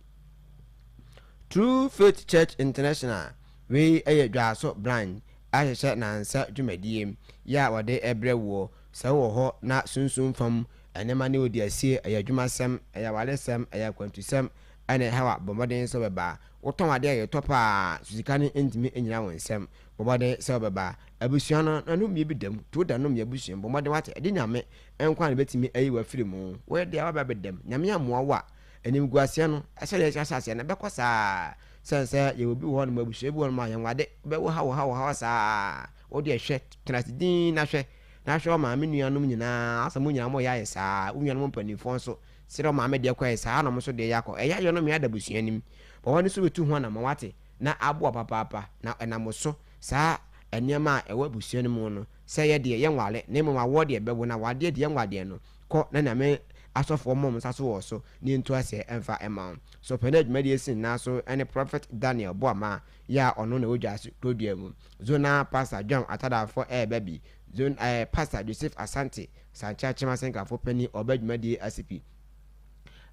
True Faith Church International we dwaso branch ahyehyɛ nansa dwumadie ya wode ebre wo sɛ wɔ hɔ na sunsun fam enema ne odi asie ayadwumasɛm ayawalesɛm ayakwantusɛm ane hawa bomɔden sɛ bɛba wotɔn ade ayɛ tɔpa susika ne ntimi enyina wɔn nsɛm bomɔden sɛ bɛba abusua no na no mie bi dam to da no mie abusua bomɔden wate ade nyame enkwa ne betimi ayi wa firi mu wo de aba bɛdam nyame amoa wa enim guasia no ɛsɛ de asase na bɛkɔ saa sɛ ye obi wo no mabusua bi wo no ma yanwade bɛwo ha saa wo de hwɛ transidin na hwɛ ma me nuanom nyinaa asɛm nyinaa mo yɛ saa nuanom mpanimfo nso sɛ ma me de kɔ saa na mo so de yakɔ ɛya yɛ no me ada busuanim bo wɔn so betu ho na ma wate na aboa papa na ɛnam so saa ɛnema a ɛwɔ busuanim no sɛ yɛ de yɛ nwale na mo ma wo de bɛwo na wade de yɛ nwade no kɔ na me asɔfo mom nsa so wɔ so ne nto ase ɛmfa ɛma so pened media sin na so any prophet Daniel Boama ya ɔno na wodwa so todua mu zona pastor John Atadafo baby zone pastor Joseph Asante Sancha Chimasenka for penny obedmadi asipi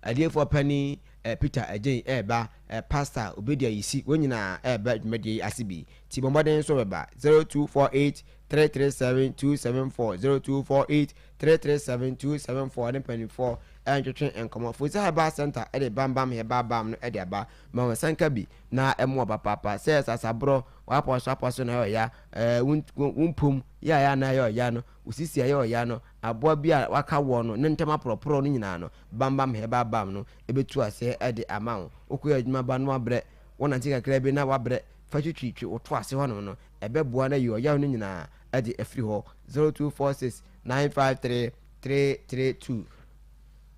adiefo penny Peter Ajen ba pastor Obedia Yisi wonyina obedmadi asibi ti bomboden so beba 0248 337 274 0248 337 274 ne penny 4 twetwe enkomo fozi haba center de bambam he babam no de aba ma sanka bi na emo papa se sasabro wapo na ya wumpum ya na ya no usisi ya no abo bi a waka wo no ne ntema propro no nyina no bambam he babam no ebetu ase de ama okoya adwuma ba no abre wona ntika kra bi na wabre fatwitwi oto ase ho no ebeboa na ya no nyina de afri ho 0246 953 332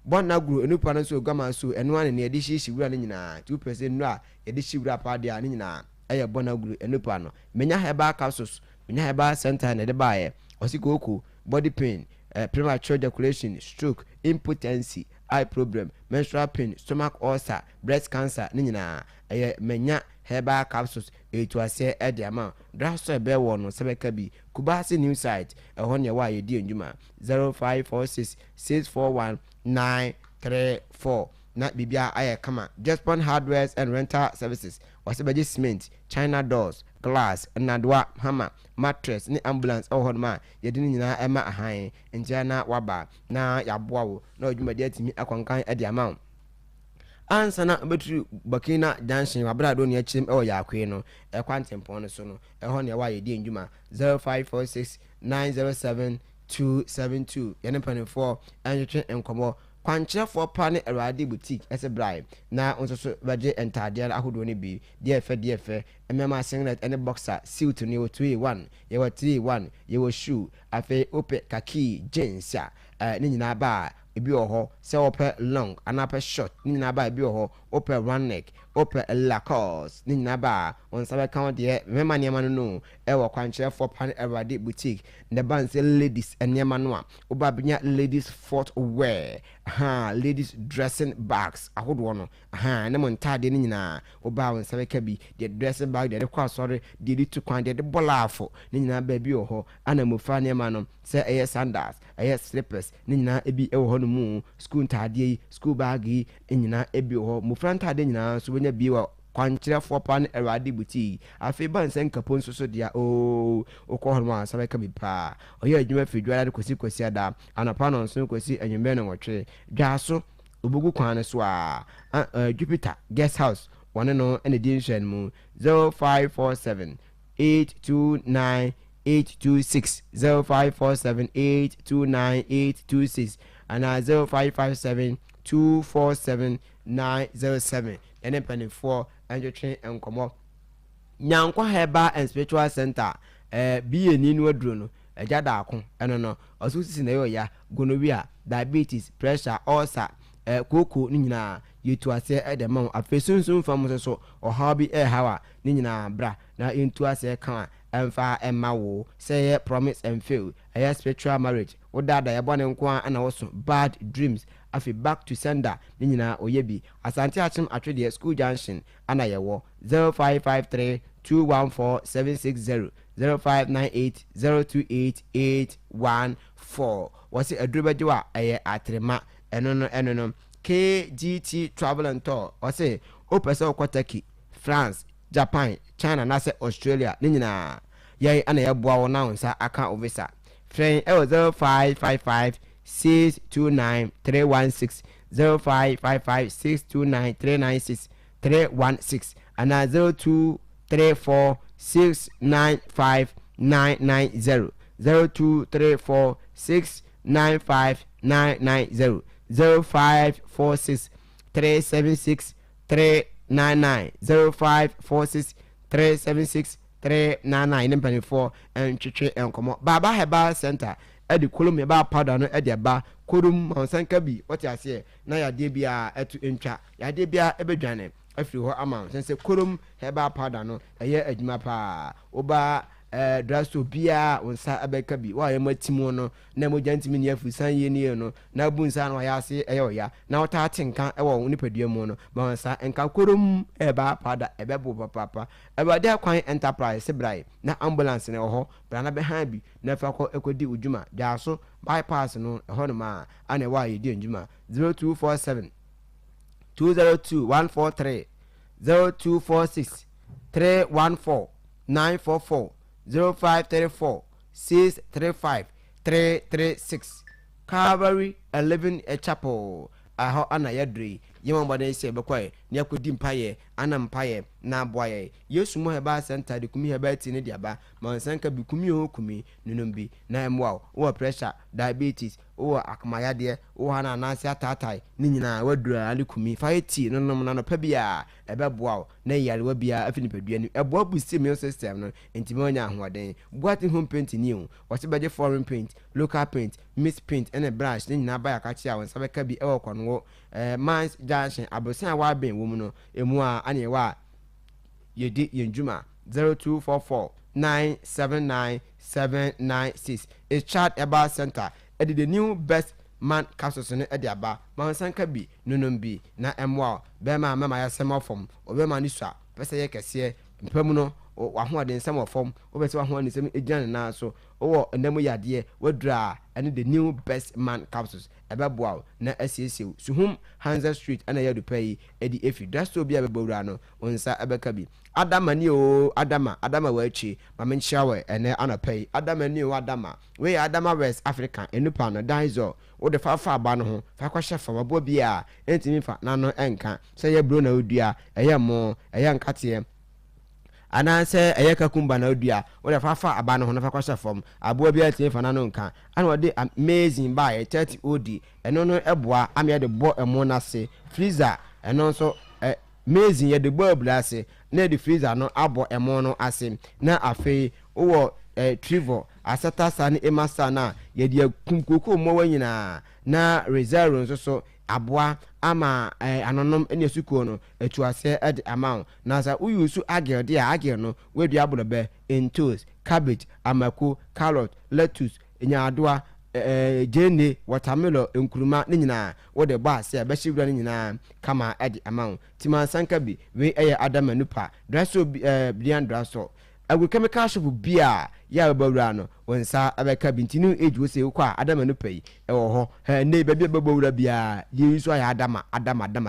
Bona guru enupa no so gama so eno ane ne yede hyishi wura ne nyina 2% no a yede hyi wura pa de a ne nyina eye bona guru enupa no menya heba capsules menya heba center ne de baaye osikoko body pain premature ejaculation stroke impotency eye problem menstrual pain stomach ulcer breast cancer ne nyina eye menya heba capsules etu ase e de ama draso ebe wo no sebeka bi Kubasi new site ehon ye wa ye di ndwuma 0546 641 934 na bibia aye kama Japan Hardwares and Rental Services wasebaje cement China doors glass nadwa hammer mattress ni ambulance ohonma yedi nyina ema ahan ntia na waba na yaboa wo na odwuma de atimi akwankan ade ama ansa na betru bakina dancing wabrado ne achim e yakwe no e kwantempon no so no e ho ne wa ye di ndwuma 0546 907 272 yɛne mpanimfoɔ ɛntwetwe nkɔmmɔ kwankyerɛfoɔ pa ne awurade boutique ɛsɛ brae na nso so bɛgye ntadeɛ ahodoɔ no bi deɛ fɛ mmɛma singlet ɛne boxer suit no yɛwɔ 2A1 yɛwɔ 3A1 yɛwɔ shoe afei ope kaki jeans a ne nyinaa ba ebi wɔ hɔ sɛ wɔpɛ long anapɛ short ne nyinaa ba ebi wɔ hɔ wɔpɛ round neck wɔpɛ lacoste ne nyinaa ba wɔn nsa bɛka ho deɛ mmɛma nneɛma no ɛwɔ kwankyerɛfoɔ pa ne awurade boutique ne ba nsɛ ladies nneɛma no a wɔba benya ladies footwear ladies dressing bags ahodoɔ no ne mo ntaadeɛ no nyinaa wɔba wɔn nsa bɛka bi deɛ dressing bag deɛ de kɔ asɔre deɛ de tu kwan deɛ de bɔ laafo ne nyinaa baabi wɔ hɔ ana mmɔfra nneɛma no sɛ ɛyɛ sandals ɛyɛ slippers ne nyinaa ebi ɛwɔ hɔ no mu school ntaadeɛ yi school bag yi nyinaa ebi wɔ hɔ mmɔfra ntaadeɛ nyinaa nso bɛnya bi wɔ kwankyerɛfoɔ pa ne awurade boutique afei ba nsɛ nkapo nso so deɛ wokɔ hɔ no a sɛ bɛka bi paa ɔyɛ adwuma firi dwara de kɔsi ada anapa no nso kɔsi anwummerɛ no wɔtwe dwaa so obogu kwan no so a Jupiter guest house wɔne no ɛna di nhwɛ no mu 0547 829 826 0547 829 826 anaa 0557 247 907 ɛne mpanimfoɔ ɛntwetwe nkɔmmɔ nyankwa herbal and spiritual center BN no aduro no agya daako ɛno no ɔso sisi na yɛ gonorrhea diabetes pressure ulcer koko ne nyinaa yɛtu ase ɛde ma wo afei sunsun fam so ɔhaw bi ɛhawa ne nyinaa bra na yɛntu ase ka ɛmfa ɛma wo sɛ yɛ promise and fail ɛyɛ spiritual marriage wo dada yɛbɔ ne nko a na wɔso bad dreams afi back to sender ne nyinaa oyɛ bi asante akyem atwedeɛ school junction ana yɛwɔ 0553 214 760 0598 028 814 wɔse aduro bɛgye wa ɛyɛ atrema ɛno no KGT travel and tour wɔse wopɛ sɛ wokɔ Turkey France Japan China na sɛ Australia ne nyinaa yɛn ana yɛboa wo na wo nsa aka wo visa frɛn ɛwɔ 0555 629 316 0555 629 396 316 and 0234 695 990 0234 695 990 0546 376 399 0546 376 399 ne mpanimfoɔ ntwetwe nkɔmmɔ Baba Herbal Center ɛde kolom yɛba powder no ɛde ba korum honsanka bi wɔte aseɛ na yadeɛ bi a ɛto ntwa yadeɛ bi a ɛbɛdwane afiri hɔ ama sɛ korum Herbal powder no ɛyɛ adwuma paa woba drasto bia onsa abeka bi wa yɛ matimo no na mo jantimi ne afusan yɛ ne no na bu nsa no ya ase ɛyɛ oya na wota atenka ɛwɔ nipadua mu no ba nsa enka korom ɛba pada ɛbɛbo papa ɛbade akwan enterprise sebrai na ambulance ne wɔ hɔ bra na bɛhan bi na fa kɔ ekodi udwuma da so bypass no ɛhɔ no ma ana wa yɛ di ndwuma 0247 202 143 0246 314 944 0534 635 336 Calvary 11 a chapel aho ana yadri yema mbade se bekwae ne akodi mpaye ana mpaye na aboaye Yesu mo heba center de kumi heba ti ne diaba mansanka bi kumi ho kumi nunombi na emwa wo pressure diabetes wo akamaya de wo hana nansi atatai ni nyina wadura ale kumi faiti nonom na no pa bia ebeboa na yarewa bia afini padua ni eboa boost immune system no ntimi onya ahoden boati home paint ni o wose beje foreign paint local paint mist paint and a brush ni nyina ba yakachi a wonsa beka bi ewo konwo mines junction abosan wa ben wo mu no emu a ane wa yedi yenjuma 0244 979 796 is chat about center at the new best man capsules ne ade aba mansanka bi nonombi na emwa be ma mama ya sema fom obema ni sua pese ye kese mpamu no wahoade nsem ofom obese wahoade nsem egiane na so wo ndemu yade wadura ene the new best man capsules ebeboa na asiesie suhum Hansa Street ana yadu pay edi efi dasto bia bebowura no onsa ebeka bi adama ni o adama wa achi mamenchiawe ene ana pay adama ni o adama we adama West African enupa no daizo wo de fa ba no ho fa kwa shefa mabo bia entimi fa na no enka se ye bro na odua eye mo eye nkate anaasɛ ɛyɛ kakumba na odua wode fafa aba no ho na fa kwahye fam aboa bi atie fa na no nka ana wode amazing ba 30 od ɛno no ɛboa ame de bɔ ɛmo na se freezer ɛno nso amazing yɛ de bɔ abula ase na de freezer no abɔ ɛmo no ase na afei wo Trevor asata sa ne emasa na yɛde kumkoko mo wanyina na reserve nso so aboa ama anonom ene suko no etuase ed amount na sa uyusu agel dia agel no wedua abolobe entos cabbage amako carrot lettuce enyadoa jene watermelon enkuruma ne nyina wode ba se abɛhyewura ne nyina kama ed amount timansanka bi we Ahwenepa draso brian draso agu chemical shop bia ya bawura no wonsa abeka bintinu eju se kwa Ahwenepa yi ewo ho ne bia bawura bia yesu ya adama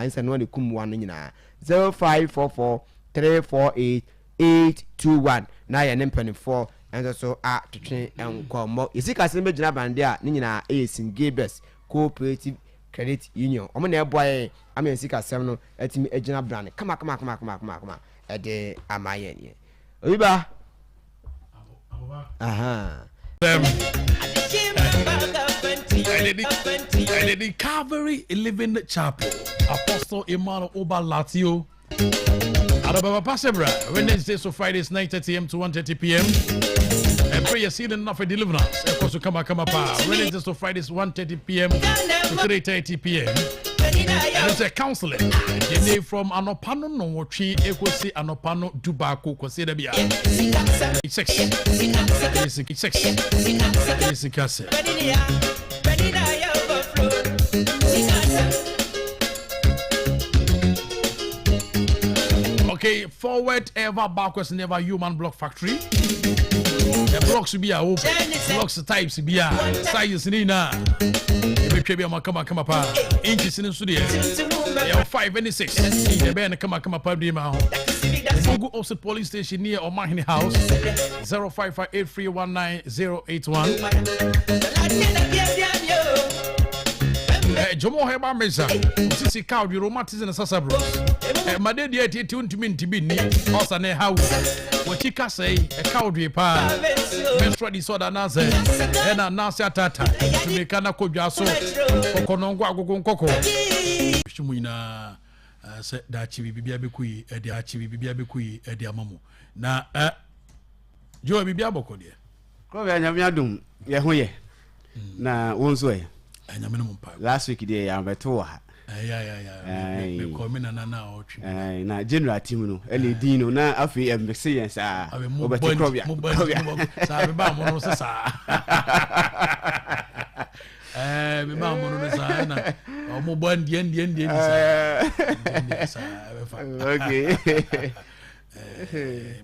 nsa no ne kumwa no nyina 0544348821 na ya ne mpanifo enso so a twetwe enkomo isika se megina bande a ne nyina esin Gabes Cooperative Credit Union omo na eboye am isika sem no atimi egina brand kama ede amaye ne Oyiba. Aha. And the Calvary Living Chapel, Apostle Emmanuel Oba Latio. Adababa Pasebra, Wednesdays to Fridays, 9:30 a.m. to 1:30 p.m. And prayer sealing of a deliverance. Of course, Kama Pa. Wednesdays to Fridays, 1:30 p.m. to 3:30 p.m. And it's a counseling. The name from Anopano no watching Equasi Anopano Dubako Consider Bia. It's okay, forward ever, backwards never. Human Block Factory. The blocks be a open. Blocks types be a size Nina. Kama pa inches in studio. 5 and 6. The band kama pa dima. Go opposite police station near Omahini House. 0558319081. Jomo Heba Mesa. Sisi cow the romantics and Sasabro. Made the 82 to mean to be near Osane House. What you can say a cow pa. Menstrual disorder Naze. And a Nasa Tata. To make Kanako Jaso. Kokonongwa Koko. Shumuina said that Chibi Biabekui, Eddie Chibi Biabekui, Eddie Amamu. Na Joe Biaboko dear. Krobea Nyamiadum, Yahoye. Na Wonsway. Last week, they are better. Yeah. Coming and now. Na general team, any Dino, na Afi and Messias are over Krobea. Okay.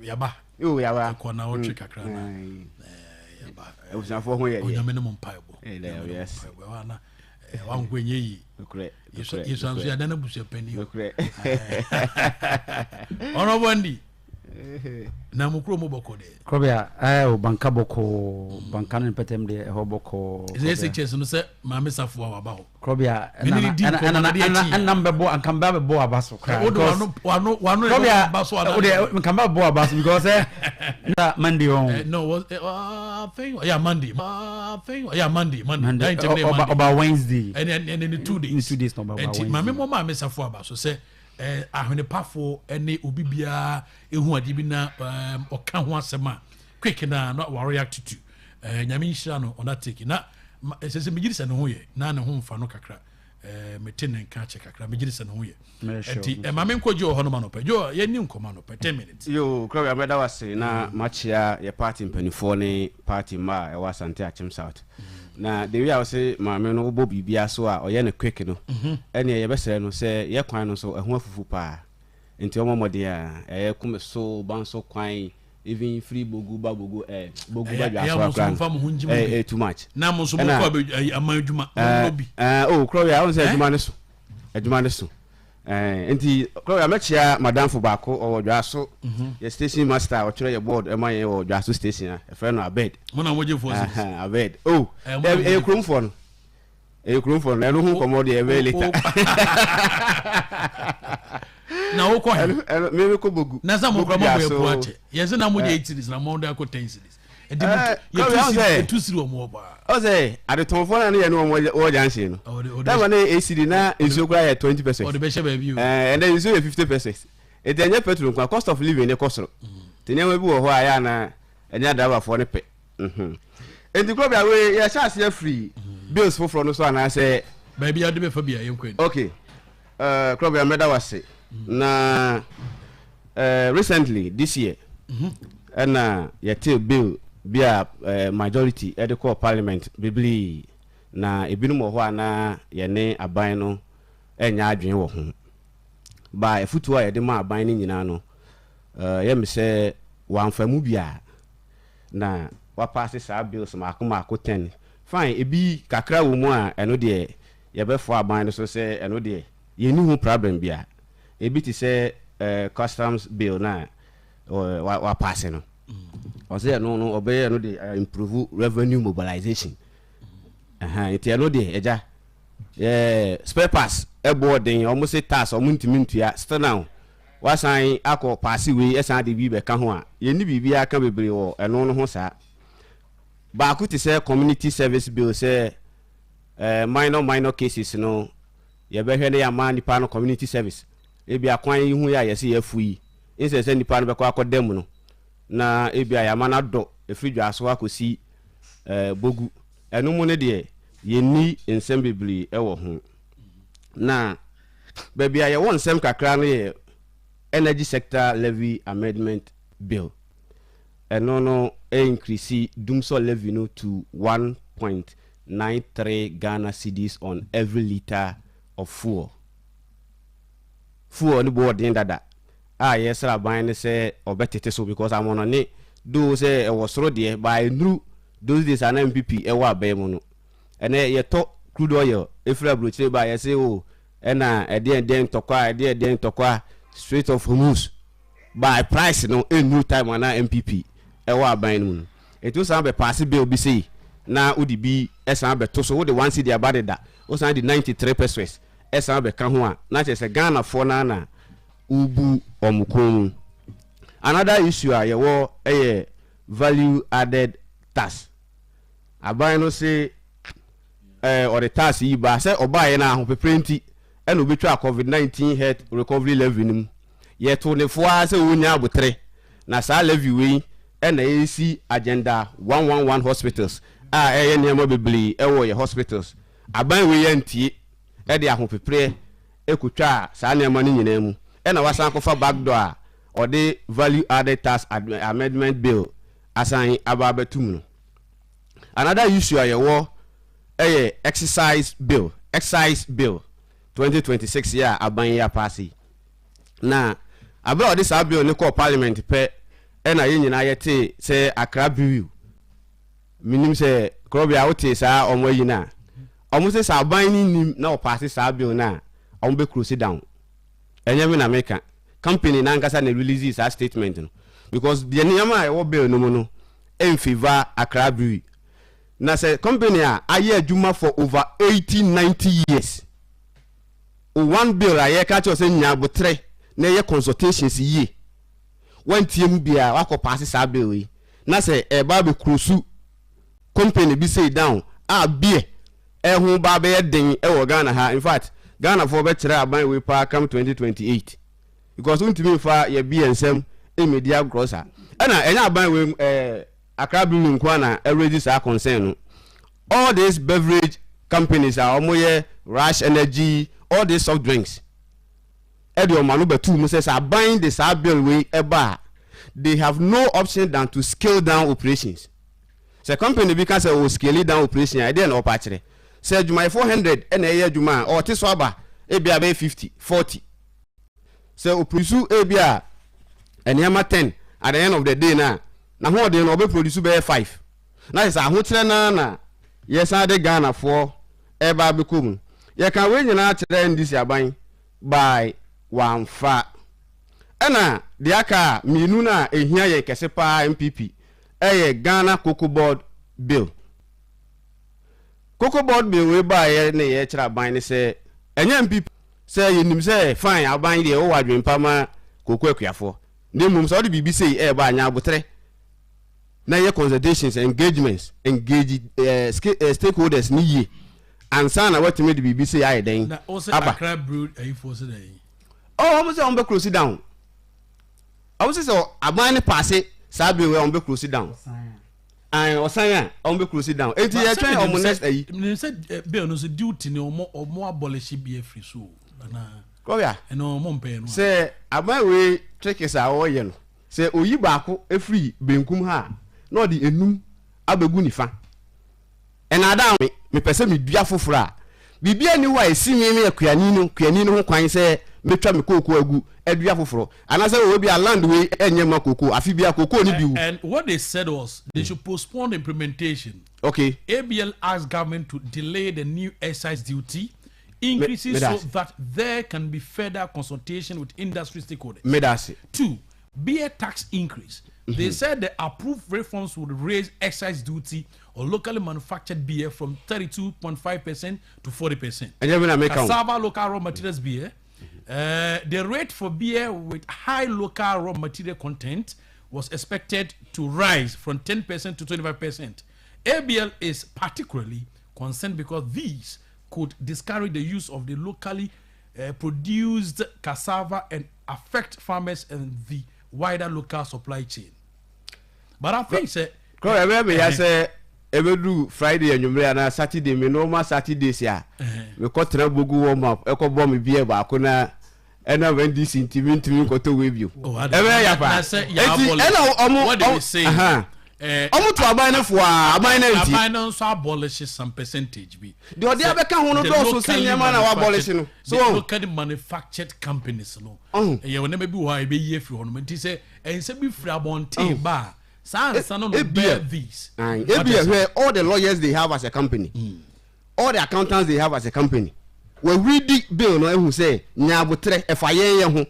Yaba. Oh, Yaba. Kona Ochika Krana. It was not for where you minimum pipe. Yes. One when ye. You sound like a bush penny. On Wendy. Namukromo Boko. Krobea, Banka Boko, Bankan Petem de Hoboko. Is this a chance? Mamma Safwa about Krobea and number bo and come back a boa basso. One come back boa bass because Monday on. No, thing, yeah, Monday. Yeah, Monday. About Wednesday. And in 2 days. 2 days, no, Mamma Miss Safwa, so say. Ahwenepa for any ubibia ehu adibina o kan ho asema quick na no react to nyame nhira no ona take na sese megiri se no ho ye na ne ho mfa no kakra metene nka che kakra megiri se no ho ye enti mame nkoji o ho no manopa jo ye ni nkoma no 10 minutes yo Krobea meda wase na machia ye party mpanifo ne party ma e wasante achim south na the way I say maame no bo bibia so a oye ne quick no ene ye besere no say ye kwan no so ehu afufu pa enti omomode a ye kum so ban so kwan even free bogu ba bogu ja so akran too much na mo so mo ko amanjuma lobby oh Krobea I say adwuma ne so enti Krobea mechia madam fo baako o dwaso ye station master o kire ye board e man ye o dwaso station a friend no abed mo na moje forces abed oh e krum for no e hu komo de e later Na wo ko he. Me ko bogu. Na sa mo kra mo bo ache. Yes na mo 8 cities na mo da ko 10 cities. E di tu siri o mo ba. O say ade ton fo na ye no mo janse no. That one ACD na nsuo kra 20%. O de be she ba bi o. And then nsuo 50%. E dey nya petrol kwa cost of living ne cost. Tenya bi wo ho aya na enya driver for ne pe. And the Krobea we ya chance ya free bills for no so na say baby ya de be fa bia ye nkwen. Okay. Krobea meda wase. Na recently this year and yet bill be a majority at the core parliament bibli na ebinum ho ana ye ne aban no enya adwen wo ho ba efutu a ye de ma aban ni nyina no ye me se wanfamu bia na wa pass sa bills mako 10 fine ebi kakra wo mu a eno de ye be fo aban no so se eno de ye ni hu problem bia ebi ti se customs bill na wa pass no o say no obey no dey improve revenue mobilization it no dey eja spare parts e boarding almost say tax o muntimi ntua still now wa san akọ pass we esan de bi be ka ho a ye ni bibia aka bebre wo eno no ho sa ba ku ti say community service bill say minor cases no ye be hwe ne ya ma nipa no community service ebi akwan yi hu ya yesi yafu yi inse nipa no be kwa akodam no na ebi ayama na do efridwa aso akosi bogu enu mu ne de ye ni nsem bibli e wo ho na baby aye won nsem kakra no ye energy sector levy amendment bill eno no increase dumso levy no to 1.93 Ghana cedis on every liter of fuel ni board in dada yes ban ne say obetete so because I'm on it do say e was ro de by new those days an MPP e wa ba mu no ene ye to crude oil efra brochire ba ye say o ena e den tokwa Strait of Hormuz by price no a new time on MPP e wa ban mu no it was am be pass bill bi say na udi bi esan be to so the one cedi about that o san di 93% esan be ka ho a na che se Ghana for na ubu omukon. Another issue a yewo value added tax. Aban no say or the tax yi ba say obaye na ho peprenti e no betwa COVID-19 health recovery levy nim ye to ne fo a say wonya abotre na sa levy we e na AC agenda 111 hospitals a niam bebli e wo ye hospitals aban we yantie e de ho pepre e kutwa sa niam ni nyina mu and I was for backdoor or the value added tax amendment bill assign ababetum. Another issue I war excise bill 2026 year abanya passy. Now about this bill in the parliament pe and I yete say Accra Brew. Minim say Krobea wote sa omo yina. Almost say abani na pass sa bill na ombe close down. Enyame na America company na nkasa na release a statement no because the nyama e wo bill no no in favor Accra Brewery na say company a aye adwuma for over 80-90 years one bill aye ka cho say nya botre na ye consultations ye wantie bia wako pass sa bill we na say e ba be krusu company bi say down a bie e hu ba be den e wo Ghana ha in fact Ghana for better aban we pa come 2028 because untimi fa ye bi ensem e media grocer na enya aban we Accra Brewery nkwa na register our concern all these beverage companies are omoye Rush Energy all these soft drinks e de omanu betu mu say aban the sa bill we eba they have no option than to scale down operations. So company because we scale down operation I dey na opachire say juma 400 and a year juma or tiswaba e bia be 50 40 so produce e bia and yama 10 at the end of the day na ho dey no be produce be 5 na is ahotire na yes I dey Ghana for e ba be kom ye kan we nyina kire ndisi aban by one fa ena de aka minu na ehia ye kese pa MPP Ghana Cocoa Board bill. Cocoa Board bill we buy ne ye chira ban ne say enye MPP say yenim say fine aban de o wadwen pa ma koko akuafo ne mum so de bibi say e ba anya abotre na ye consultations engagements engage stakeholders ni ye ansa na watime de bibi say aye den na o say Accra brood ayi force dey oh almost on be close down I was say aban ne pass sabe we on be close down and osan on be close down enti ye try on next ayi me say bill no say duty ne omo abolish be free so na Koya no mo mpe no say aban we trickers a wo ye no say oyi baako efri benkum ha na odi enum abegu nifa enada me pese me dua foforo a bibia ni wa esi me akuani no ho kwan say metwa me koko agu adua foforo anase we be a land we enyema koko afi bia koko ni biu. And what they said was they should postpone the implementation. Okay. ABL asked government to delay the new excise duty increases so that there can be further consultation with industry stakeholders. 2, beer tax increase. They said the approved reforms would raise excise duty on locally manufactured beer from 32.5% to 40%. Cassava local raw materials beer. The rate for beer with high local raw material content was expected to rise from 10% to 25%. ABL is particularly concerned because these could discourage the use of the locally produced cassava and affect farmers and the wider local supply chain. But I think say ebedu Friday enyumre na Saturday me normal Saturdays ya me ko tra bogu warm up e ko bo me bia ba ko na ena when this intimi ko to we bio ebe ya pa what do we say to aban na fo aban na nti aban no so abolish some percentage bi the odi abeka ho no do so senior man na abolish no so local manufactured companies no e we na be wo e be ye free ho no nti say ense bi free abonte ba no bear these. Where all the lawyers they have as a company, all the accountants they have as a company. When we read the bill, no who say nyabutre efaye ye ho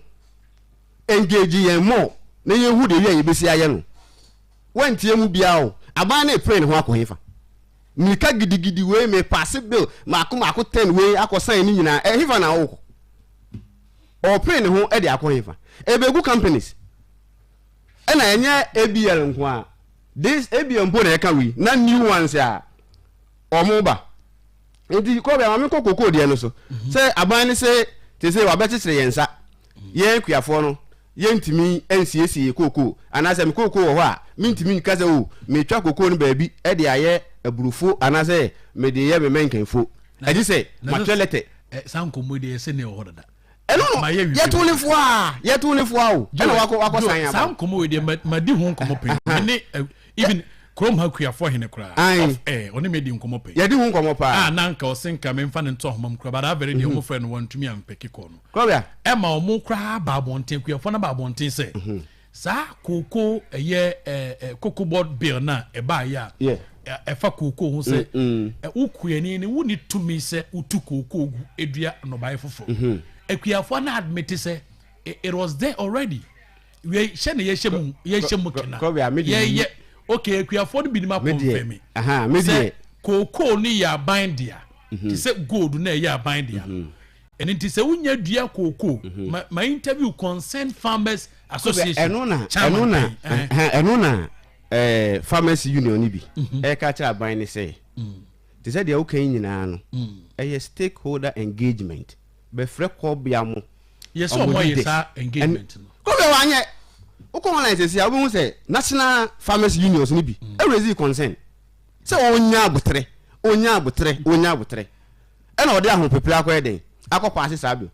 engage ye more. Na ye hu de ye besi aye no. When tie mu bia o, aban na pray ne ho akohefa. Mika gidigidi we me pass bill, mako 10 we akosan ni nyina e hefa na wo. O pray ne ho e de akohefa. Ebegu companies and I ABL nkwa this ABL mpo na eka wi na new ones a omoba enti ko be amame kokoko de no so say aban ne say te say wa betetere yensa ye kuafo no ye ntimi nsiesie kokoko anase me kokoko wo ho a me ntimi nka say o me twa kokoko no baabi e de aye aburufo anase me de ye me menkanfo e di say ma toilet sankomo de se ne wo hoda no yetu ni fwa o na wako sanya ba sam komo we de madi hu nkomo pe ne even krom ha kuafo hene kra oni me di nkomo pe ye di hu nkomo pa na nka osenka me mfa ne nto homam kra ba da very de ho fe no wantumi ampeke ko no ko bia e ma omo kra ba bonten kuafo na ba bonten se sa koko koko board bill na e ba ya efa koko hu se ukuani ni woni tumi se utu koko gu edua no ba efofo Ekuafo na admit say it was there already. We shene ye shemu kena. Yeah. Okay, ekuafo no bi ni ma confirm me. Me koko ni ya bind dia. Ti say gold na ya bind dia. And it is a unya dua koko. My interview concern farmers association. Enona farmers union ni bi. E ka cha bind ni say. Ti say dia okay nyina no. E stakeholder engagement. Be free Krobea mo yes o mo yes engagement ko be wanye o ko online say we hu say national farmers unions ni bi e raise concern say onya abotre e na ode ahun pepela ko eden akopase sabi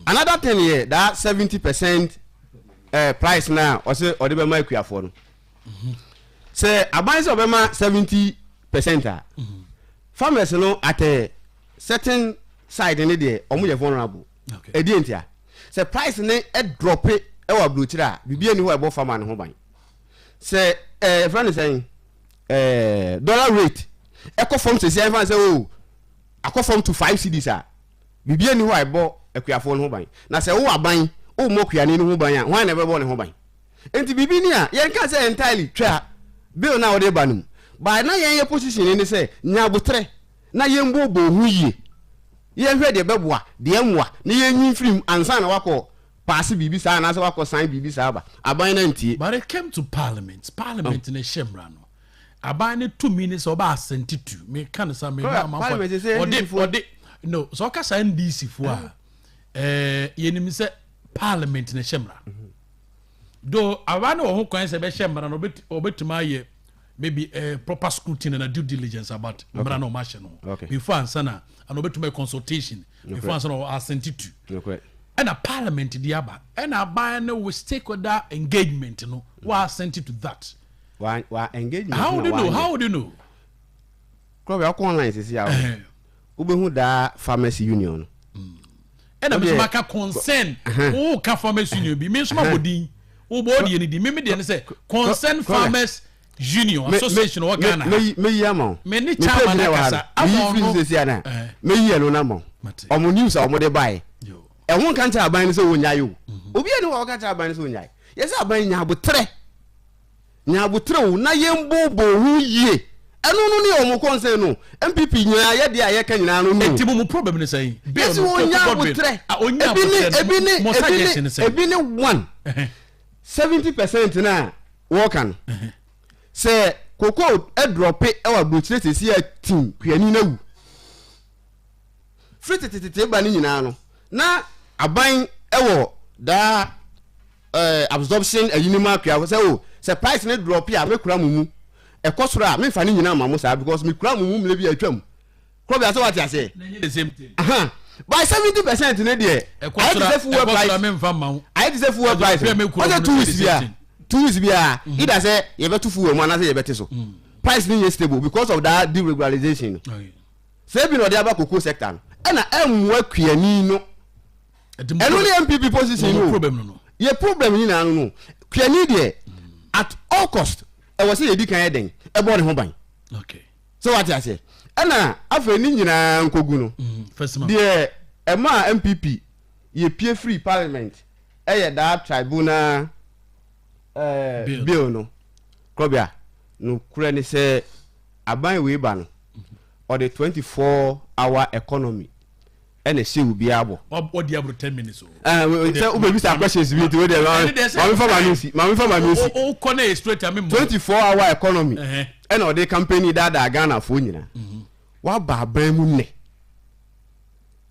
another thing here that 70% price now o say ode be ma akuafo no say aban say obema 70% farmers no at a certain side in the omo ye vulnerable edientia say price ne e drop e wa blochira bibia ni ho e bo farmer ne ho ban say friend saying dollar rate e ko form say say oh akọ form to 5 cedis a bibia ni ho e bo akuafo ne ho ban na say wo aban o mo kuane ne ho ban a ho na be bo ne ho ban enti bibi ni a ye nka say entirely twa bill na wo de banum ba na ye position ni say nya botre na ye mbo bo hu yie ye hwe de beboa de emwa na ye nyin film ansa na wako pass bibi sa na so wako sign bibi sa ba aban na ntie. But it came to parliament in a shemra no aban ne 2 minutes oba asentitu me kan sa me na ma for no so ka sa NDC fo a yenim se parliament in a shemra do aban wo ho kwan se be shemra no obetuma ye maybe proper scrutiny and a due diligence about mbra no machine no before ansana and obetuma consultation before ansana asentitu and a parliament diaba and a buy no with stakeholder engagement no wa sent to that wa engagement how do you know club ya online say ya ubehu da pharmacy union and a maka concern o ka pharmacy union bi me so ma bodin o body ni di me de say concern farmers union association wa Ghana me yama me ni chairman na kasa amon no say na me yi no na mo omo news omo de buy e won kan ta aban so wonya yo obi ene wo kan ta aban so wonya yes aban nya abotre na yembobo hu yie enu no ne omo concern no MPP nya ye de aye kan nyina no no enti mo problem ne say yes wonya abotre ebi ne 70% na wo kan say koko e drop e wa brochire sesi a team kwani na wu free tete ba ni nyina no na aban ewo da absorption ayinima kwa say o say price ne drop ya mekura mumu e kosoro a me fa ni nyina mamu sa because me kura mumu mle bi atwam club ya say what ya say the same thing by 70% ne de e kosoro me mfa mamu I dey say full price what 2 weeks bia 2 weeks bia either say you better full mo na say you better so price ni stable because of that deregularization say bi no dey aba cocoa sector na emwa kwani no eno ni MPP position no problem ni na no kwani de at all cost e was say edikan eden e bo ne ho ban okay so what I say na afa ni nyina nkogu no de e ma MPP ye pie free parliament e ye that tribunal bill no Krobea no kure ni say aban we ba no or the 24-hour economy and a see will be able. What do you have 10 minutes? We say questions with you. Mami for my music. Oh, connect straight. I mean, 24-hour economy. And all the company that are Ghana for you. What ba mu ne?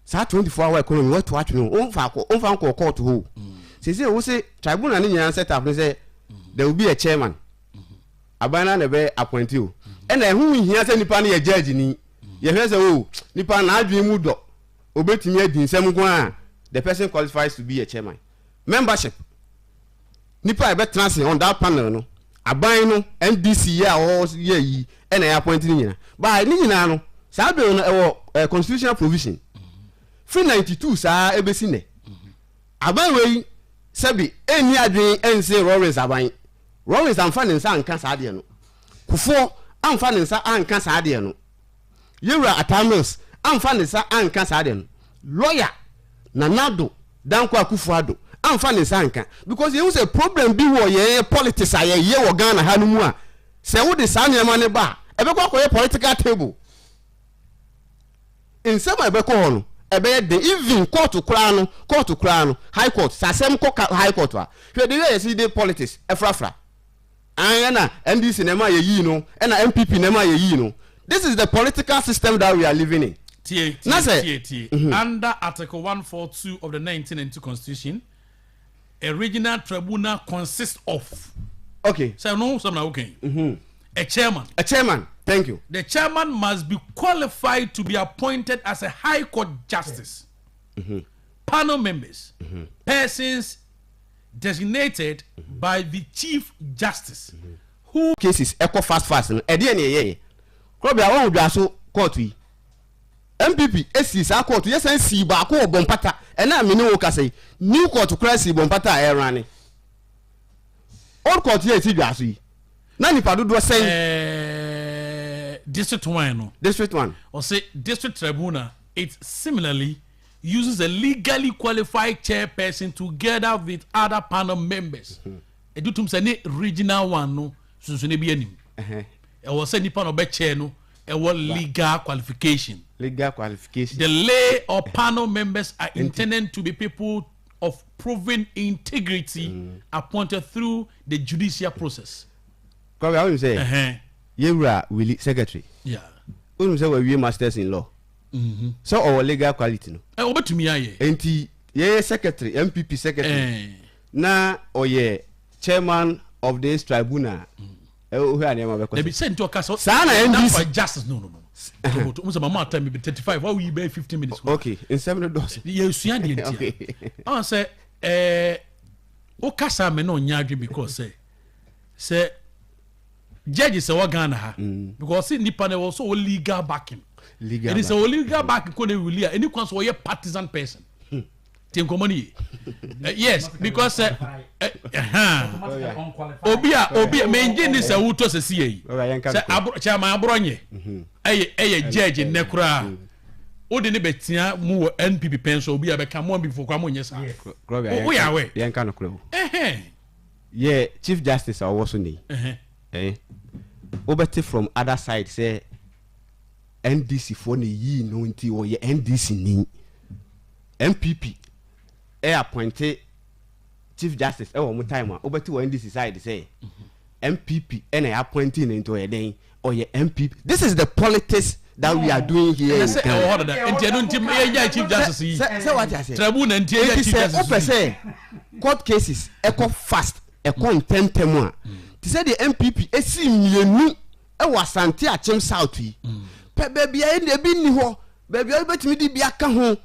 Sa 24-hour economy. What to watch no? On fan call to who? Say tribunal ni nyana set up. Say there will be a chairman. Abana nebe appoint you. And who here say nipa na judge ni. You hear say oh nipa na adwen mu do. Obetimi adi nsem go a the person qualifies to be a chairman. Membership. Nipa be transfer on that panel no. Aban no NDC ya o ye yi and I appoint ni nyina. Ba ni nyina no sa be no e constitutional provision. Free 92 sa ebesi ne. Aban we sabi eni adwen ense Lawrence aban. Lawrence amfa ne nsa anka sa de no. Kufo amfa ne nsa anka sa de no. Yewra Atanos amfa ne nsa anka sa de no. Lawyer Nanado Danko Akufo-Addo amfa ne nsa anka because you say problem bi wo ye politics aye wo Ghana ha no mu a se wo de sa nyama ne ba e be kwa koye political table in some e be ko ho no e be de even court kura no high court sasem ko high court wa hwe de ye see de politics e frafra an na NDC ne ma ye yi no e na MPP ne ma ye yi no. This is the political system that we are living in. Under Article 142 of the 1992 Constitution, a regional tribunal consists of. Okay. So no, something okay. A chairman. A chairman. Thank you. The chairman must be qualified to be appointed as a High Court justice. Panel members, persons designated by the Chief Justice. Who cases echo fast. Krobea won dwa so court yi MPP esi sa court yes and si ba ko bompata e na me ne wo ka say new court kura si bompata e rane old court ye si dwa so yi na nipa dodo say district 1 no district 1 or say district tribunal it similarly uses a legally qualified chairperson together with other panel members e do tum say ne regional one no so ne bi anim e was say nipa no be chair no legal qualification. Legal qualification. The lay or panel members are intended to be people of proven integrity appointed through the judicial process. Come on, you say. You are Willie Secretary. Yeah. You say we masters in law. So our legal quality no. Over to me aye. Enti ye secretary, MPP secretary. Na oye chairman of this tribunal. They be sent to a castle. Sana NDC justice no. Mama time be 35. Why we be 15 minutes? Okay, in 7 dollars. Yes, you okay. I say o kasa me no nyadwe because say judges say what Ghana ha because see nipa na also legal backing. Legal. It is a legal backing ko na really any kwan so partisan person. Money. Yes, because Obia maintain this a wuto se see say chairman abronye judge nekura o de ne betia mu NPP pension Obia be ka mo before kwa mo nyesa we are we yen kan kura yeah chief justice also ni obeti from other side say NDC for ni yi no nti o ye NDC ni MPP appointed chief justice one time over to NDC side say MPP and appointing into a day or your MPP. This is the politics that we are doing here. Chief justice say what I say. Tribune and chief justice court cases echo fast echo intentement. To say the MPP esi mienu e wasante Achem South yi. Pe baby e de bi ni ho. Baby e betimi di bi aka ho.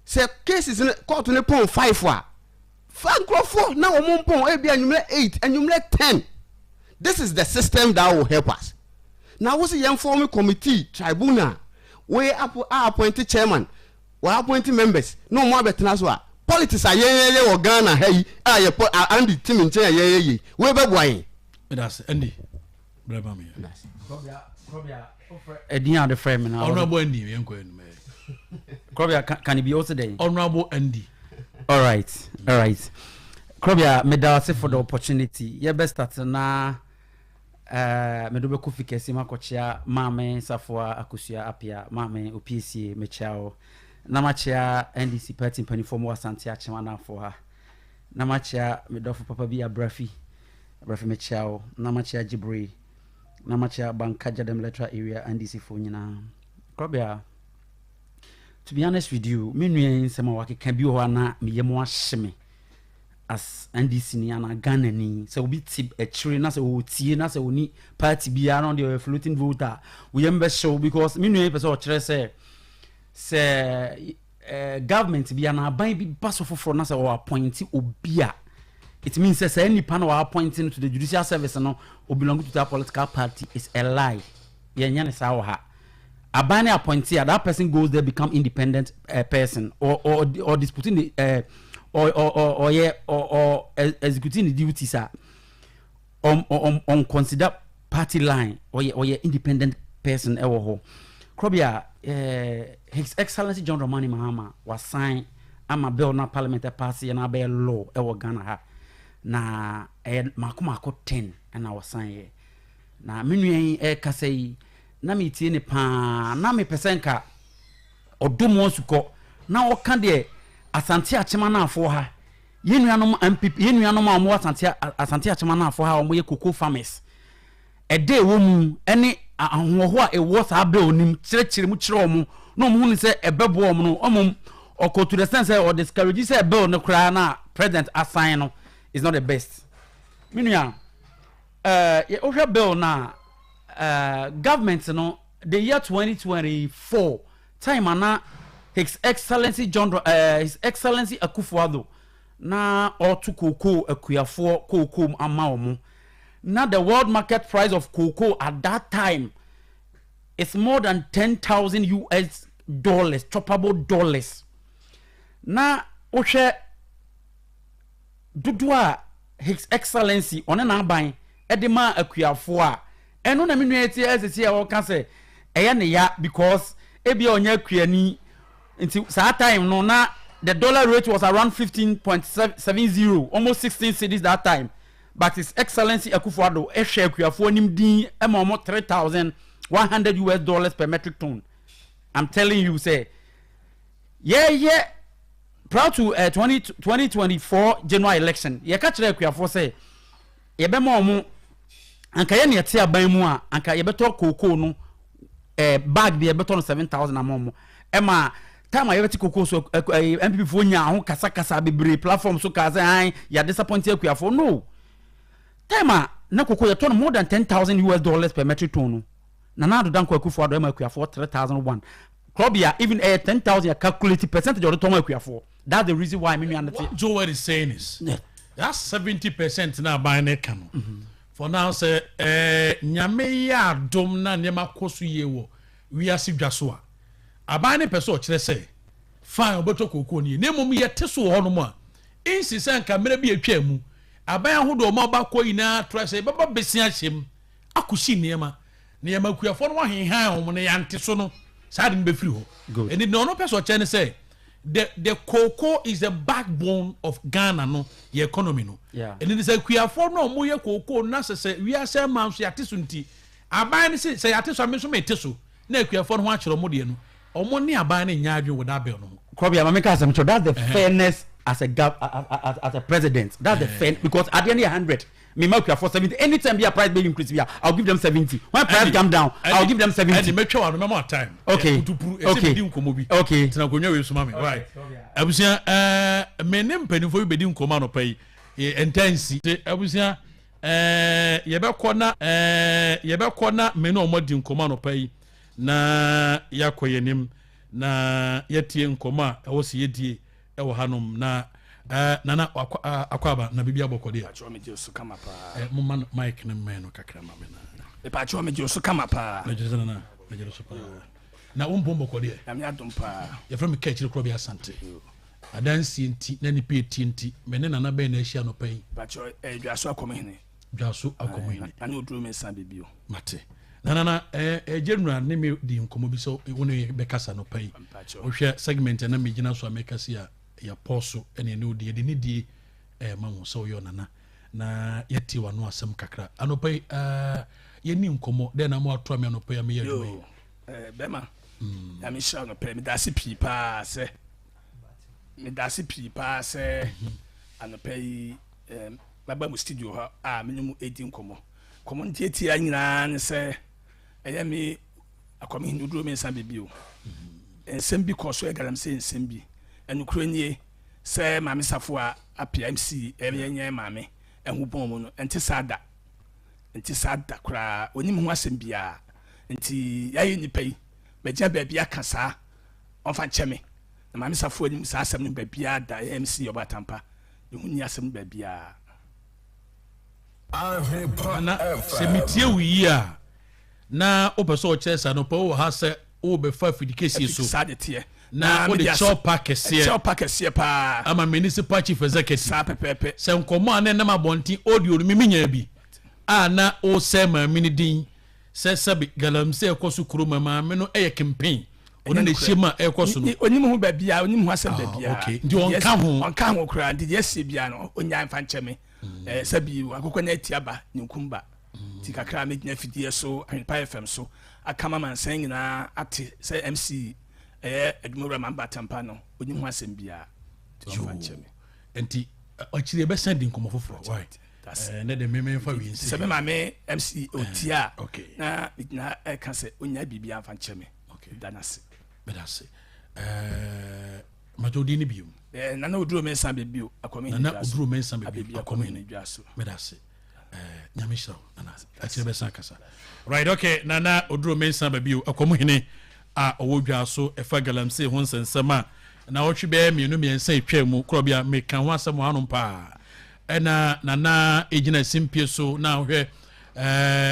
Say cases in court on the pon 5 wa. Frankfurt now on pon e be anumle 8 anumle 10. This is the system that will help us. Now what's the young forming committee tribunal we appointed chairman we appointed members no more betnaswa politics are ye or Ghana hey Andy team in chair ye we be boy. That's Andy. Brother me. Edin the frame now. Honorable Andy we enko en. Krobia can it be also there? Honorable Andy. All right. Krobia, me da for the opportunity. You best start na me do be ku fikesi makochia mame safwa akusia apia mame OPC me chao. Na machia NDC party mpanifomo wa Asante achema na for na machia me do for papa bi abrafi me chao. Na machia Jibri. Na machia Bankaja dem letra area NDC for nyina. Krobia, to be honest with you, me nua nsema wake kan bi ho na me yemo ahye as NDC ni ana Ghana ni se obi tip a chiri na se o tie na se oni party bia na the floating voter we am be show because me nua person o kire se government bia na ban bi baso foforo na se o appoint obia. It means say any panel appointing to the judicial service no o belong to that political party is a lie. Yenya ne sa wo ha. A banner appointee, that person goes there, become independent person, or disputing the or executing the duties on consider party line or independent person. Krobia, His Excellency John Dramani Mahama was signed. I'm a bill na parliamentary party and I bear law. Ghana ha na mako 10 and I was signed. Na minu kasei. Na me tie ne pa na me pesenka odomo suko na oka de Asante achema na afo ha yenuanom MPP yenuanom amu Asante achema na afo ha omo ye cocoa farmers ede wo mu ene ahoho a ewo sa be onim kirekire mu kire omo na omo hu ni se ebebo omo no omo okotu the sense or discourage say bill no kra na president assign no is not the best minua ye ohwe bill na government no the year 2024 time ana His Excellency His Excellency Akufo-Addo na otu cocoa akuyafo cocoa ama omo na the world market price of cocoa at that time is more than $10,000 US choppable dollars na ohwe dudua His Excellency one na aban edema akuyafo a eno na menu eti esisi e woka se eye ne ya because ebi onya akuani nti that time no na the dollar rate was around 15.70 almost 16 cedis that time but His Excellency Akufo-Addo ehwe akuafo nim din ema omo 3,000 $100 per metric ton. I'm telling you, say, yeah. Proud to 2024 general election. You catch the for say, you be more anka ye ne te aban mu a anka ye beto cocoa no bag be beto no 7,000 amom e ma time ye beti cocoa so MPP fo nya ho kasa bebre platform so ka say ya disappoint akuafo no time na cocoa ye turn more than $10,000 per metric ton no na do dan akufo ado ma akuafo 3,001 Krobea even 10,000 calculated percentage of the ton akuafo. That's the reason why me understand. Joe what is saying is that's 70% now buying a cano. For now, say, nyame ya dom na nyama kosu yewo. We are sibjasua. Abane peso chile say, fine oboto kokoni. Nemo mi ya tesu honoma. Insi sen kamere bi etwa mu. Abaya hodo ma ba ko ina try say baba besia chem. Akushi niema. Niema kuafo no wahenhan ho ne yante so no. Sa de be free ho. And no peso chene say the cocoa is the backbone of Ghana no the economy no. Yeah. And it is a kuafo no mo ye cocoa na say we are say man so yate so nti. Aban say yate so amen so me teso. Na kuafo no ho akere mo de no. Omo ne aban ne nya adwen with that bill no. Krobea ma make us am sure that's the fairness as a president. That's the fair because at the end 100 me make for 70 anytime be a price bill increase I'll give them 70 when price come down I'll give them 70 and make sure I remember time okay tina gonwa we so mama right abusia me ne mpanifo be di nkoma no pai intense abusia ye be kona me no mo di nkoma no pai na yakoyenim na yetie nkoma e wo se yedie e wo hanom na nana akwaba na bibia bokode pacho me jesu kama pa mumma mic na meno kakra ma mena pacho me jesu kama pa na jesu na jesu pa na umpom bokode na me adom pa ye from KAAKYIRE Krobea Asante adansi enti na ni pe enti me ne nana be na ahia no pai pacho dwaso akomhene ani oduro me san bibio mate nana general ne me di nkomo bi so woni be kasa no pai o hwe segment na me gina so amekasi a ya poso ene ne odi de ne die mamu so yo nana na yeti wano asem kakra anopai ye ni nkomo de na mo ato me anopai ya me ya dwuma bema ya me sha no pe me dase pipa se anopai baba mu studio ha me mu edi nkomo komo ntieti anyina ne se eya me akomi nduduro me san bibio ensem bi koso e garam se ensem bi enukronie se mame safo a PMC eyenye mame ehu bon mu no enti sada kra onim ho asem bia enti yayi nipa yi beja ba bia kasa onfa ncheme na mame safo onim sa asem no ba bia da MC obatampa ehu ni asem ba bia na se mitie wi a na opeso chesa no po ha se o be fa fidikesi so na o de chop package pa ama municipal chief executive sa pepepe se nkomo ane na mabonti audio no miminya bi na o se ma mini din se sabi galamse ekoso kuroma ma me no eye campaign oni na hyema ekoso no onim ho ba bia onim ho asem ba bia okay ndi onka ho kura ndi yesi bia no onya mfa ncheme sabi akokọ na atiaba nkumba ti kakra me gina fidie so Ahwenepa FM so akama mansan nyina ate se MC edumura mamba tampa no onim ho asem bia ti mfa ncheme enti ochire be send nkomo foforo why na de me fa wi nsi se me ma me MC otia na igina ka se onya bibia mfa ncheme danase bedase majodi ni biu na oduro me san bibio akomi na oduro me san bibio akomi ni dwaso bedase nyamisha nana achire be san kasa right okay nana oduro me san bibio akomi hene a owodwaso efa galamse ho nsensema na wotwe be mienu miensa etwa mu Krobea me kan ho asem hanom pa ena nana ejina simpie so na hwe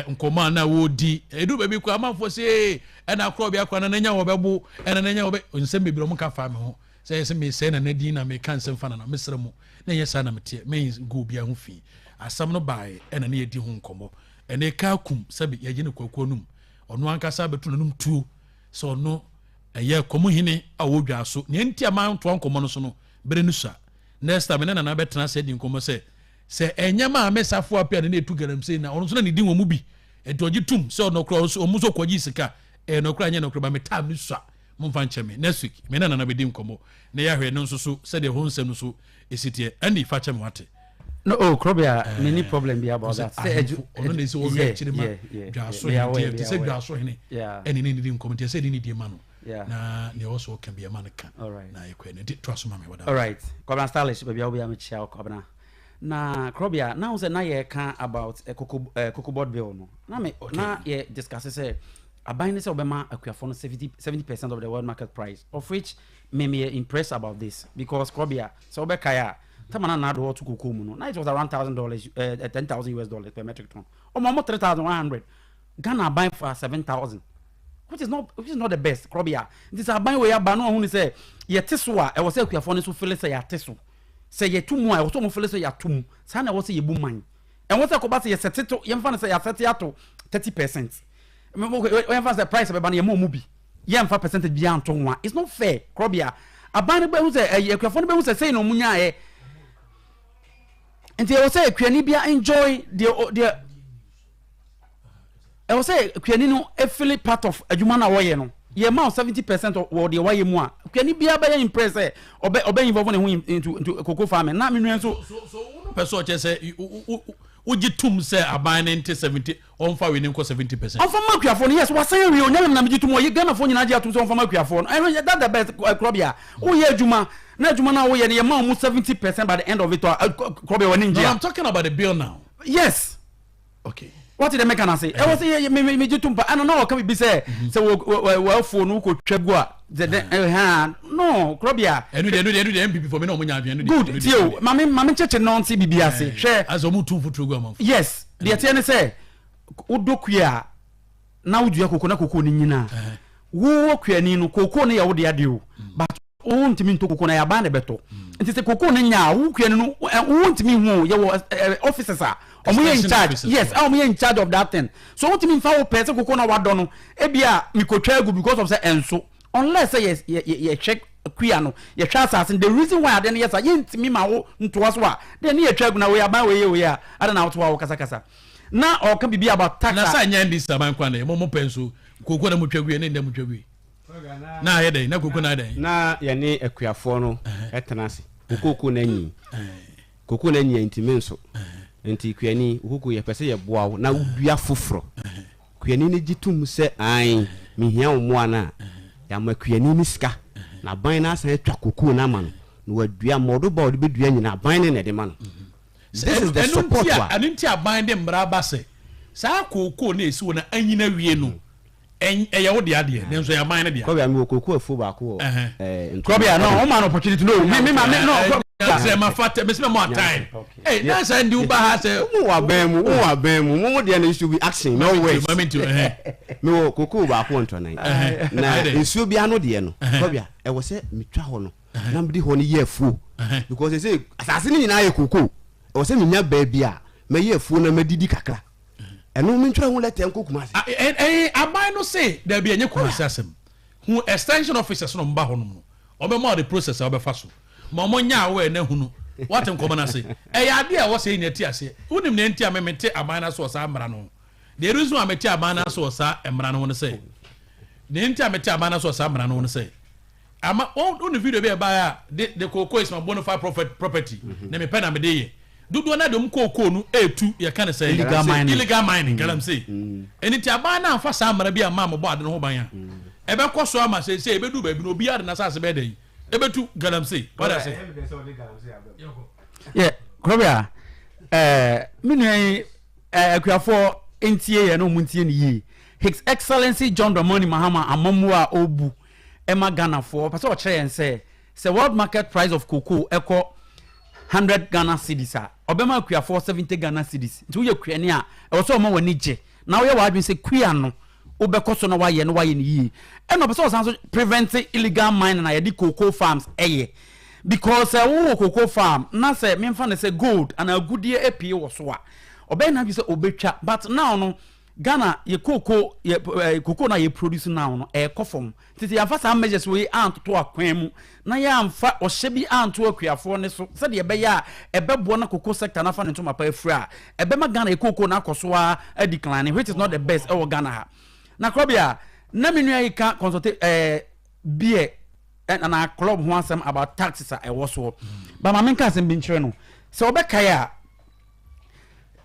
nkoma na wodi edu baby kwa amafo se ena Krobea kwa na nya wo bebo ena na nya wo be nsem bibiro mu ka fa me ho se me se na nadi na me kan sem fa na mesre mu na yesa na mete me go bia ho fi asam no bae ena na yedi ho nkomo ena ka kum sabi yaje ne kwakuo num ono ankasa betu num tuo so no eye komu hine awodwa so ne nti aman to nkomo no so no bere nu sa next time na betena se di nkomo se enyama amesafo apia na etu garam se na ono so na ne di wo mu bi edoji tum se ono kro so omuso kwaji sika no kra nya no kro ba me time ni so momfa nche me next week me na bedi nkomo na ya hwe no nso so se de ho nsem no so esitie ani fa che me wate no Krobea many problem be about that say ono na esi wo hwe chiri ma dwaso he say dwaso he ne ani ni di nkomo te say di ni di ma no na ne also can be a man kan na ekwe ne twaso ma me wada all right Kobna stylish baby obi am chia Kobna na Krobea now say na ye kan about cocoa board bill no na me na ye discuss say aban say obema akuafo no 70% of the world market price of which me impressed about this because Krobea so obekaya tamana na do to cocoa mu no na it was around $1,000 $10,000 per metric ton almost 3,100 Ghana buying for 7,000 which is not the best Krobea this aban we aba no hu ni say ye teso a e wo say akuafo no so feel say ya teso say ye tumu a wo so mo feel say ya tum sa na wo say ye bu man and what say ko ba say ye seteto ye mfa say ya setiato 30% when fast the price of a more movie yamfa percentage beyond tonwa it's not fair Krobea aban be hu say akuafo no be hu say no munya e and they will say kwani bia enjoy the I will say kwani no every part of adwuma na wo ye no ye ma 70% of the way mu a kwani bia be impress e obe involve into cocoa farming na menu so no person che say uji tum say aban 70 on fa we 70% on fa makuafo no yes wa say we onyam na mji tum o ye Ghana fo nyina je atum so on fa makuafo no I know that the best Krobea wo ye adwuma na adwuma na wo ye ye ma 70% by the end of it Krobea woni ngia I'm talking about the bill now yes okay what did the mechanic say? I was say me jitumpa. I don't know. Can be say we phone who could check what the no Krobea. And do the MPP for me no munya. Good. Tio, mama church non see BBA share as a mutu for program. Yes. The attorney say udokuya na udua kokona kokoni nyina. Wo kwani no kokoni ya wo de ade o. But o ntimi nto kokona ya ba na beto. Nti se kokoni nya wo kwani no wo ntimi hu ye wo officers a omo in charge yes omo in charge of that thing so what mean fa wo person kokona wado no e bia mi kotwa egu because of say enso unless say yes ye check kwia no ye twa assassin the reason why then yes ye ntimi ma wo ntoa so a then ye twa egu na we aban we a ada na wo wa kasa na o kan bibia about tax na sa nya ndi saban kwa na mo penso kokona mo twa egu ne ndem twa egu na ye dey na kokona dey na ye ne akuafo no etenase kokoko na nyi kokoko na nyi ntimi nso nti kwani huku ye pese ye boawo na udua foforo kwani ne gitum se an mihia wo moana ya ma kwani ni sika na ban na asan atwa koku na ma no na wadua modo ba odi bedua nyina ban ne de ma no this is the support wa anunti aban de mbra ba se sa koku na esi wo na anyina wie no eye wo de ade ne nso ya ban ne de Krobea mi koku afu ba ko Krobea no o man opportunity no me no say my father me spend more time hey na say ndi uba ha say wa ban mu mo de na should be action no way no koku ba ko ntonan na ensuo bia no de no Krobea e wo say mitwa ho no na mdi ho no ye afuo because they say asase ni nyina ye koku e wo say minya ba bia me ye afuo na madidi kakra eno mi ntwa ho letem kokuma say aban no say there be enye kumase asem who extension officers no mba ho no obe mo the process obe fa so mama nya we na hunu what em common say ya ade a wo say nyati ase unim na ntia memete amana so sa amra no the reason amete amana so sa emra no say the ntia amete amana so sa amra no say ama on video be ba ya the cocoa is my bona fide property na me pena me dey dudu na dem cocoa no etu ye kan say illegal mining galam say enti amana amfa sa amra bi ama mo bo ade no ho ban ya ebe koso ama say ebe du ba bi no obi ade na sa se be dey ebetu galamsey what I say yeah Krobea minu akuafo entie ye no muntie ni yi His Excellency John Dramani Mahama amamu a obu ema Ghana for paso kire yen say world market price of cocoa eko 100 Ghana cedis a obema akuafo 70 Ghana cedis nti wo ye kuani a e wo so mo wani je na wo ye wa adwen say kua no obekoso na waye ni yi and no person so prevent illegal mining na yedi cocoa farms because cocoa farm na say me mfa na say gold and agudie apie wo so a obe na bi say obetwa but now no Ghana ye cocoa na ye produce now no kofom titi yamfa some measures we anto to akwan mu na yamfa ohye bi anto akuafo ne so se de ebe ya ebebo na cocoa sector na fa ne ntoma pa afura ebe ma Ghana ye cocoa na akoso a decline, which is not the best e Ghana ha na Krobea na menua yi ka consult beer and our club who wants some about taxes I was so but my main cousin been training so obekaya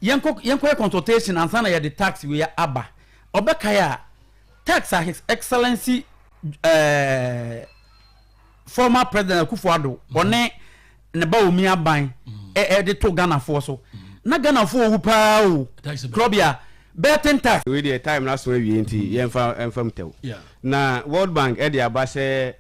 yanko consultation and sana ya the tax we are aba obekaya tax His Excellency former president Akufo-Addo one ne ba omi aban de to Ghana for so na Ghana for wu pa o Krobea betting tax we the time last we enti yemfa tew na World Bank e dey aba say